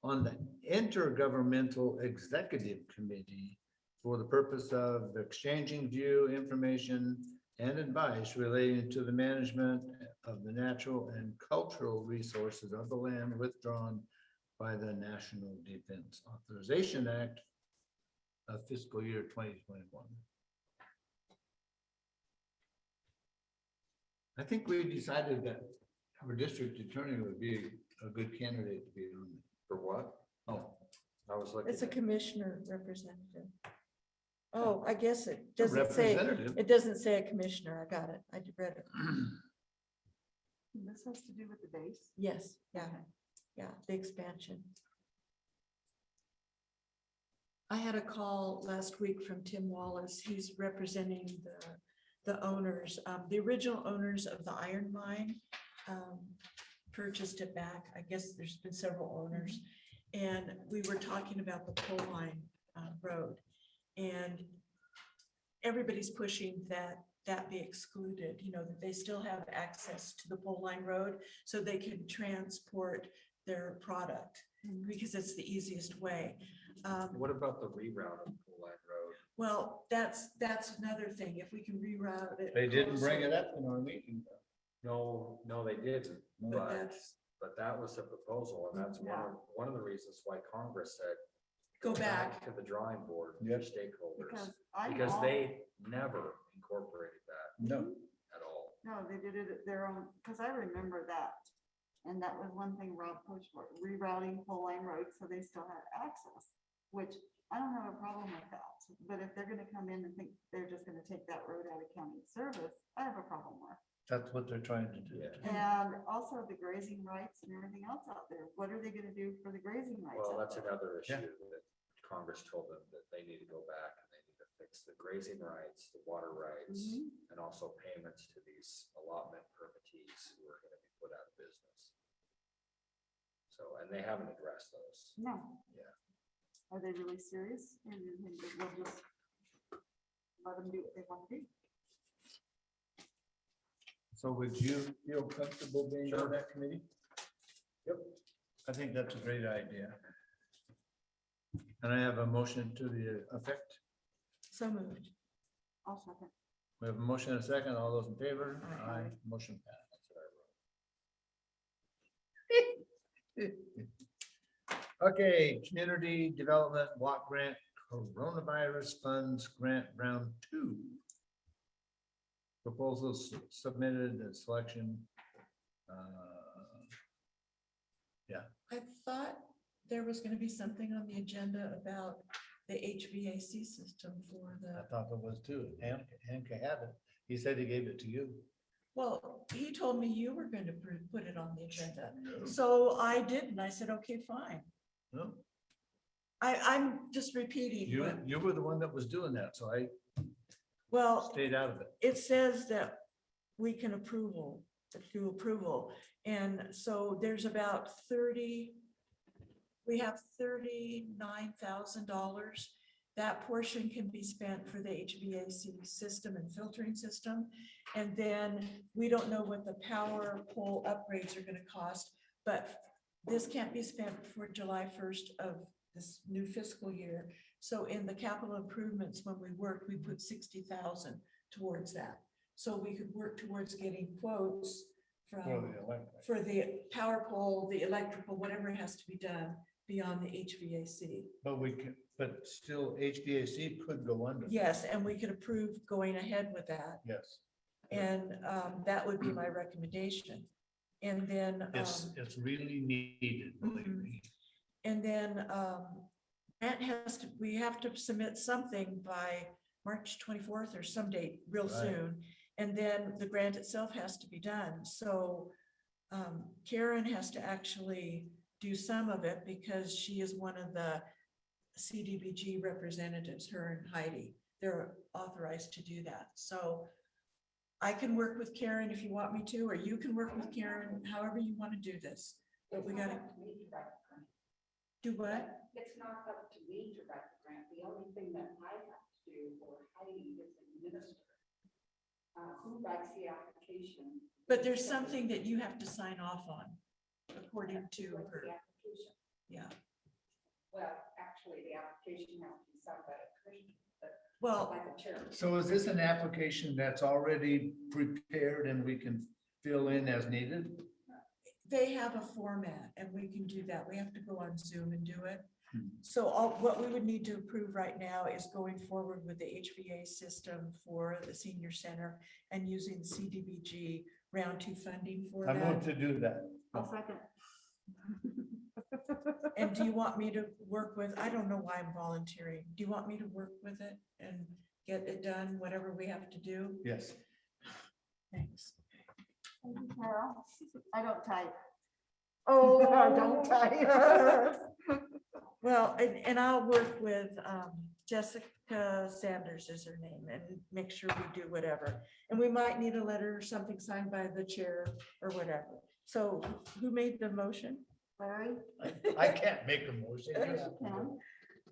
on the Intergovernmental Executive Committee for the purpose of exchanging view, information, and advice relating to the management of the natural and cultural resources of the land withdrawn by the National Defense Authorization Act of fiscal year 2021. I think we decided that our district attorney would be a good candidate to be on. For what? Oh, I was looking. It's a at- commissioner representative. Oh, I guess it a doesn't say, representative. it doesn't say a commissioner. I got it. I read it. This has to do with the base. Yes, yeah, yeah, the expansion. I had a call last week from Tim Wallace. He's representing the owners, the original owners of the iron mine. Purchased it back. I guess there's been several owners. And we were talking about the pole line road. And everybody's pushing that be excluded, you know, that they still have access to the pole line road so they can transport their product because it's the easiest way. What about the reroute of Pool Line Road? Well, that's another thing. If we can reroute it. They didn't bring it closer. up in our meeting. No, they didn't, But but, that's, but that was the proposal, and that's one of the reasons why Congress said. go back. To the drawing board, with Yep. your stakeholders, Because I because know- they never incorporated that No. at all. No, they did it at their own, because I remember that. And that was one thing Rob pushed for, rerouting Pole Line Road so they still had access, which I don't have a problem with that. But if they're gonna come in and think they're just gonna take that road out of county service, I have a problem with. That's what they're trying to do. And also the grazing rights and everything else out there. What are they gonna do for the grazing rights? Well, out that's there? another Yeah. issue that Congress told them that they need to go back and they need to fix the grazing rights, the water rights, Mhm. and also payments to these allotment permittees who are gonna be put out of business. So, and they haven't addressed those. No. Yeah. Are they really serious? Or do you think that we'll just let them do what they want to do? So would you feel comfortable being on that committee? Yep. I think that's a great idea. And I have a motion to the effect. So moved. I'll second. We have a motion and a second. All those in favor? Aye. Motion passed. Okay, Community Development Block Grant Coronavirus Funds Grant Round 2. Proposals submitted and selection. I thought there was gonna be something on the agenda about the HVAC system for I the, thought there was too. Hank had it. He said he gave it to you. well, he told me you were going to put it on the agenda. So I didn't. I said, okay, fine. No, I'm just repeating. you, what- you were the one that was doing that, so I Well, stayed out of it. it says that we can do approval. And so there's about 30 We have $39,000. That portion can be spent for the HVAC system and filtering system. And then we don't know what the power pole upgrades are gonna cost, but this can't be spent before July 1st of this new fiscal year. So in the capital improvements, when we worked, we put 60,000 towards that. So we could work towards getting quotes for the power pole, the electrical, whatever has to be done beyond the HVAC. But we can, but still HVAC could go under. Yes, and we could approve going ahead with that. Yes, And that would be my recommendation. And then, it's really needed, believe me. and then Grant we have to submit something by March 24th or some date real Right. soon. And then the grant itself has to be done. So Karen has to actually do some of it because she is one of the CDBG representatives, her and Heidi. They're authorized to do that. So I can work with Karen if you want me to, or you can work with Karen, however you want to do this. But we gotta do what? It's not up to me to write the grant. The only thing that I have to do for Heidi is administer. Who writes the application? But there's something that you have to sign off on according to What's her. the application? Yeah. Well, actually, the application has to be signed by a Christian, but Well, by the church. So is this an application that's already prepared and we can fill in as needed? they have a format and we can do that. We have to go on Zoom and do it. Hmm. So what we would need to approve right now is going forward with the HVA system for the senior center and using CDBG round 2 funding for I that. want to do that. I'll second. And do you want me to work with, I don't know why I'm volunteering. Do you want me to work with it and get it done, whatever we have to do? Yes. Thanks. Thank you, Carol. I don't type. Oh, I don't type. Well, and I'll work with Jessica Sanders is her name and make sure we do whatever. And we might need a letter or something signed by the chair or whatever. So who made the motion? Larry? I can't make a motion. You have to do it. Can.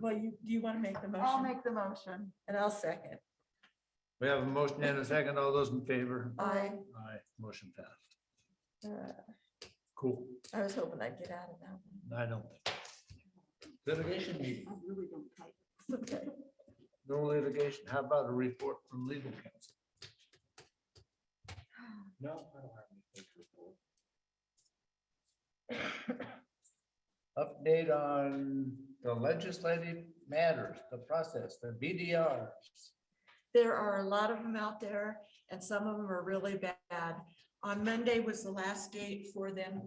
Well, do you want to make the motion? I'll make the motion. And I'll second. We have a motion and a second. All those in favor? Aye. Aye, motion passed. Uh, Cool. I was hoping I'd get out of that one. I don't think. Litigation meeting, I really don't type. Okay. no litigation. How about a report from legal counsel? No, I don't have anything to report. Update on the legislative matters, the process, the BDRs. There are a lot of them out there and some of them are really bad. On Monday was the last date for them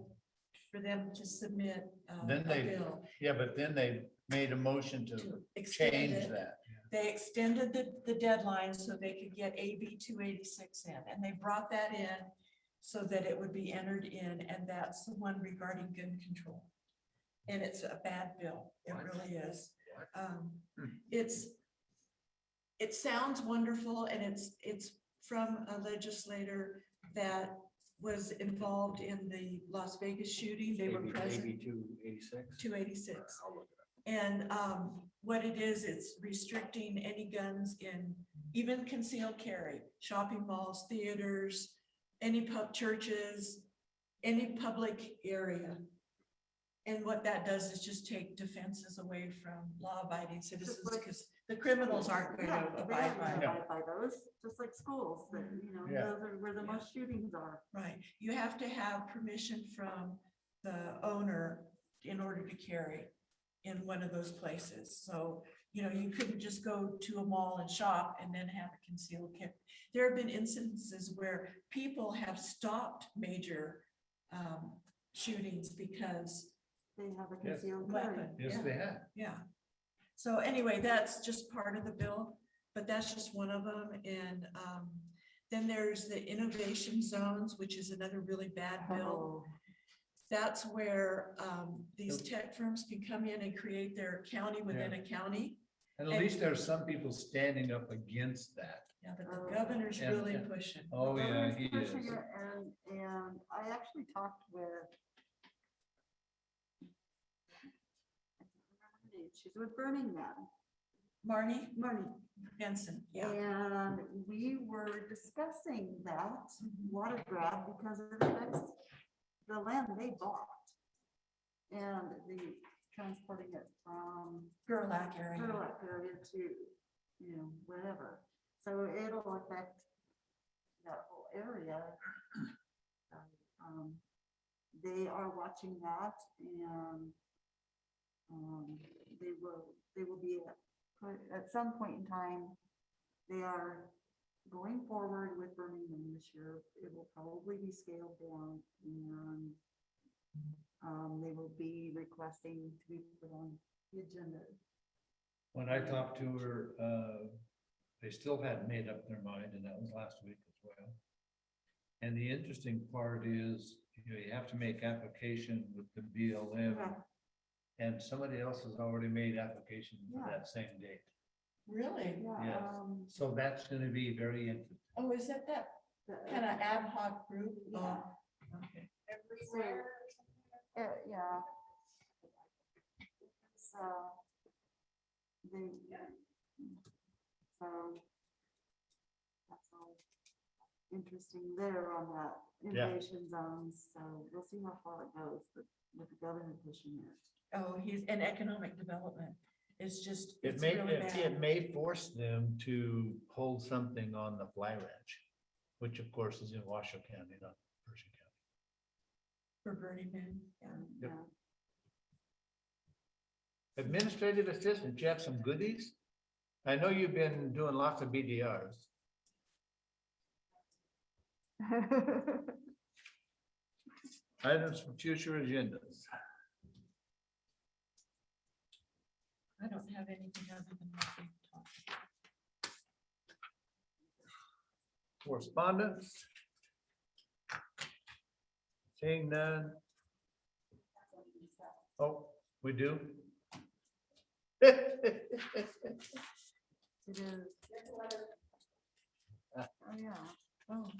to submit a Then they, bill. yeah, but then they made a motion to Extend change it. that. They extended the deadline so they could get AB 286 in, and they brought that in so that it would be entered in, and that's the one regarding gun control. And it's a bad bill, it really is. It sounds wonderful, and it's from a legislator that was involved in the Las Vegas shooting. They were present. AB 286. 286. I'll look it up. And what it is, it's restricting any guns in even concealed carry, shopping malls, theaters, any churches, any public area. And what that does is just take defenses away from law-abiding citizens like- because the criminals aren't going Yeah, to they abide don't by it. abide by those, just like schools, that, you know, Yeah. those are where the most shootings are. Right. You have to have permission from the owner in order to carry in one of those places. So, you know, you couldn't just go to a mall and shop and then have a concealed carry. There have been instances where people have stopped major shootings because They have a Yes. concealed carry. weapon. Yes, Yeah. they have. Yeah. So anyway, that's just part of the bill, but that's just one of them. And then there's the innovation zones, which is another really bad bill. Oh, That's where these tech firms can come in and create their county within a county. And at least there's some people standing up against that. Yeah, but the governor's And- really and- pushing. Oh, yeah, governor's he pushing is. it, And I actually talked with she's with Burning Man. Marnie Marnie. Benson, yeah. And we were discussing that water grab because it affects the land they bought. And the transporting it from Gerlach area. Gerlach area to, wherever. So it'll affect that whole area. They are watching that and they will be at some point in time, they are going forward with Burning Man this year. It will probably be scaled down and they will be requesting to be put on the agenda. When I talked to her, they still hadn't made up their mind, and that was last week as well. And the interesting part is, you have to make application with the BLM. Yeah. And somebody else has already made application for Yeah. that same date. Really? Yes. So that's gonna be very interesting. Oh, is that kind of ad hoc group? Yeah. Okay. Everywhere. Yeah. So they, so that's all interesting there on that Yeah. invasion zones. So we'll see how far it goes, but with the governor pushing it. Oh, he's in economic development. It's just, It it's may, really it bad. may force them to hold something on the Fly Ranch, which of course is in Washoe County, not Pershing County. For Burning Man, yeah. Yep. Administrative assistant, you have some goodies? I know you've been doing lots of BDRs. Items for future agendas. I don't have anything other than what we've talked about. Correspondence? Seeing none. Oh, we do? It is. Oh, yeah. Oh,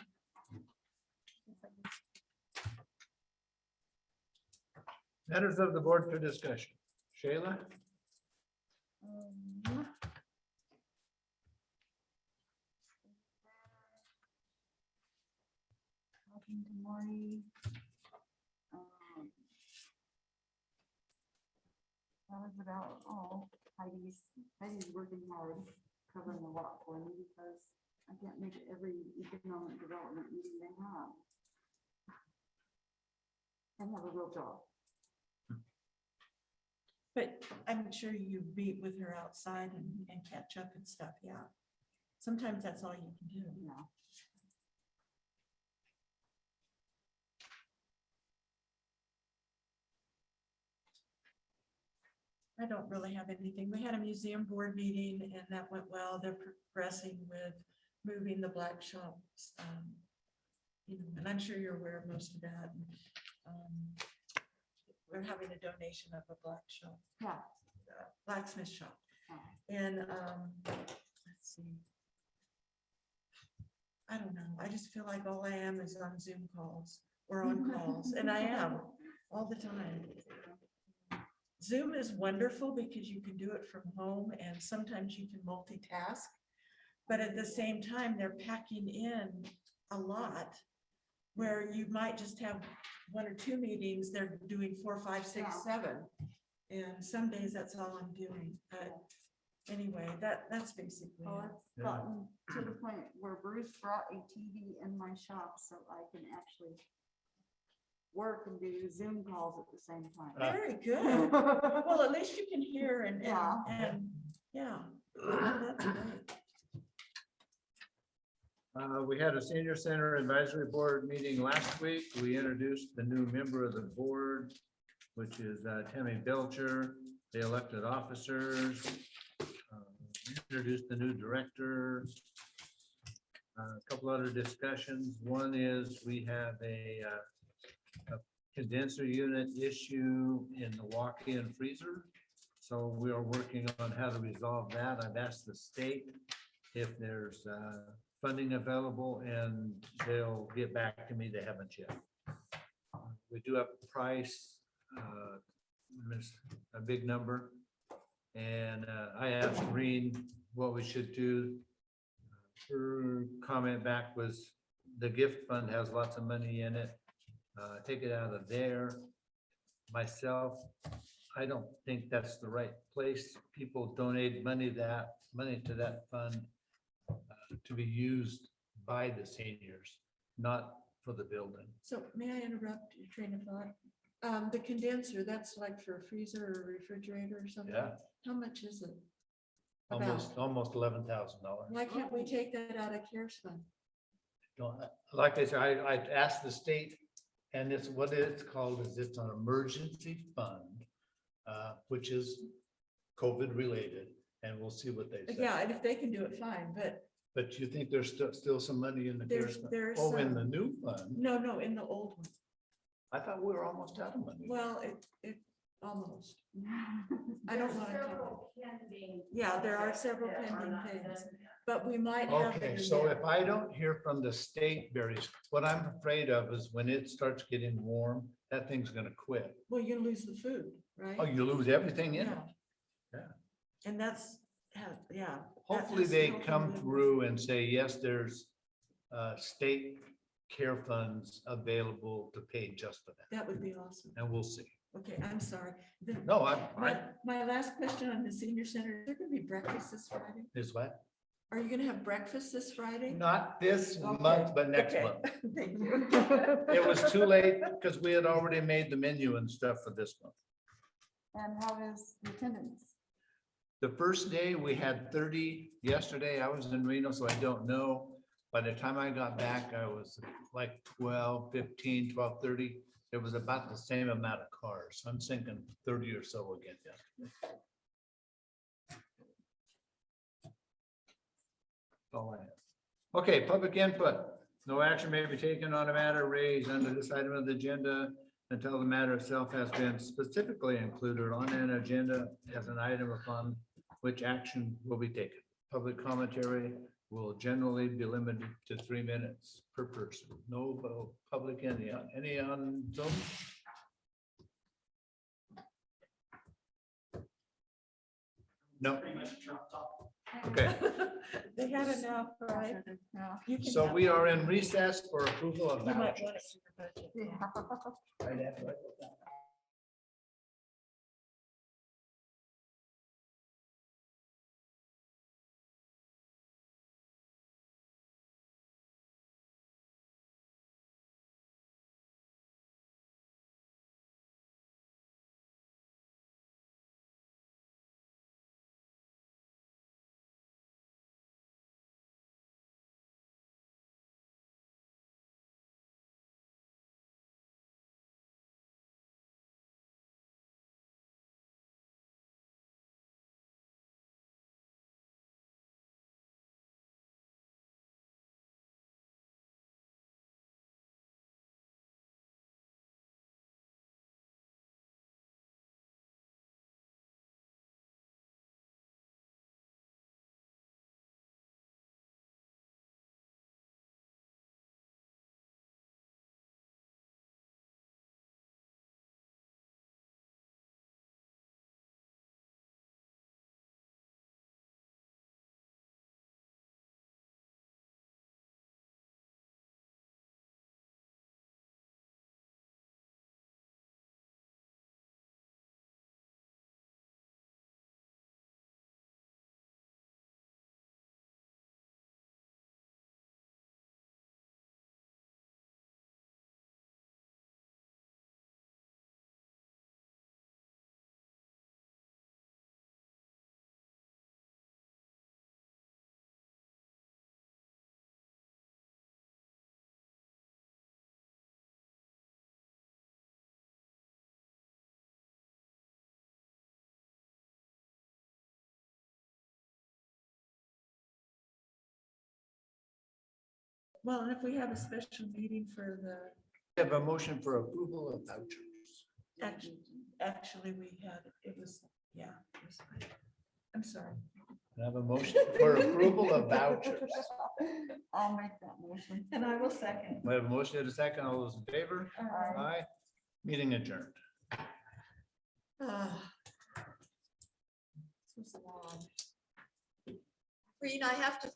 Matters of the board for discussion. Shayla? Talking to Marty. That was about all. Heidi's working hard, covering a lot for me because I can't make it every economic development meeting they have. And have a real job. but I'm sure you meet with her outside and catch up and stuff, yeah. Sometimes that's all you can do. Yeah. I don't really have anything. We had a museum board meeting and that went well. They're progressing with moving the black shops. And I'm sure you're aware of most of that. We're having a donation of a black shop. Yeah. Blacksmith shop. Oh. And let's see. I don't know. I just feel like all I am is on Zoom calls or on calls, and I am all the time. Zoom is wonderful because you can do it from home and sometimes you can multitask. But at the same time, they're packing in a lot where you might just have 1 or 2 meetings. They're doing 4, 5, 6, 7. And some days that's all I'm doing. But anyway, that's basically Well, it. it's gotten to the point where Bruce brought a TV in my shop so I can actually work and do Zoom calls at the same time. Very good. Well, at least you can hear and Yeah. Yeah, that's great. We had a senior center advisory board meeting last week. We introduced the new member of the board, which is Tammy Belcher, the elected officers. We introduced the new director. A couple other discussions. One is we have a condenser unit issue in the walk-in freezer. So we are working on how to resolve that. I've asked the state if there's funding available and they'll get back to me. They haven't yet. We do have a price, a big number. And I asked Reen what we should do. Her comment back was the gift fund has lots of money in it. Take it out of there. Myself, I don't think that's the right place. People donate money to that fund to be used by the seniors, not for the building. So may I interrupt your train of thought? The condenser, that's like for a freezer or refrigerator or something? Yeah. How much is it? Almost $11,000. Why can't we take that out of CARES fund? Like I said, I asked the state, and it's what it's called is it's an emergency fund, which is COVID related, and we'll see what they say. Yeah, and if they can do it, fine, But you think there's still some money in the CARES fund? there's Oh, in some. the new fund? No, in the old one. I thought we were almost out of money. Well, it almost. I don't want to. Several pending. Yeah, there are several that are pending not things, done yet. but we might have. Okay, them so in. if I don't hear from the state berries, what I'm afraid of is when it starts getting warm, that thing's gonna quit. Well, you lose the food, right? Oh, you lose everything in it. Yeah. Yeah. And that's, yeah. that Hopefully has to they go come from the- through and say, yes, there's state care funds available to pay just for that. That would be awesome. And we'll see. Okay, I'm sorry. No, My last question on the senior center, is there gonna be breakfast this Friday? Is what? Are you gonna have breakfast this Friday? Not this Okay, month, but next okay. month. Thank you. It was too late because we had already made the menu and stuff for this month. And how is the attendance? The first day we had 30. Yesterday I was in Reno, so I don't know. By the time I got back, I was like 12, 15, 12, 30. It was about the same amount of cars. I'm thinking 30 or so again yesterday. That's all I have. Okay, public input. No action may be taken on a matter raised under this item of the agenda until the matter itself has been specifically included on an agenda as an item upon which action will be taken. Public commentary will generally be limited to 3 minutes per person. No public any on Zoom? No. Okay, They had enough, right? You can so have we one. are in recess for approval of You might vouchers. want it for your budget. Right after I go down. Well, and if we have a special meeting for the, We have a motion for approval of vouchers. actually, we had, it was, yeah. it was fine. I'm sorry. I have a motion for approval of vouchers. I'll make that motion. And I will second. We have a motion and a second. All those in favor? Aye. Aye. Meeting adjourned. Ah. Green, I have to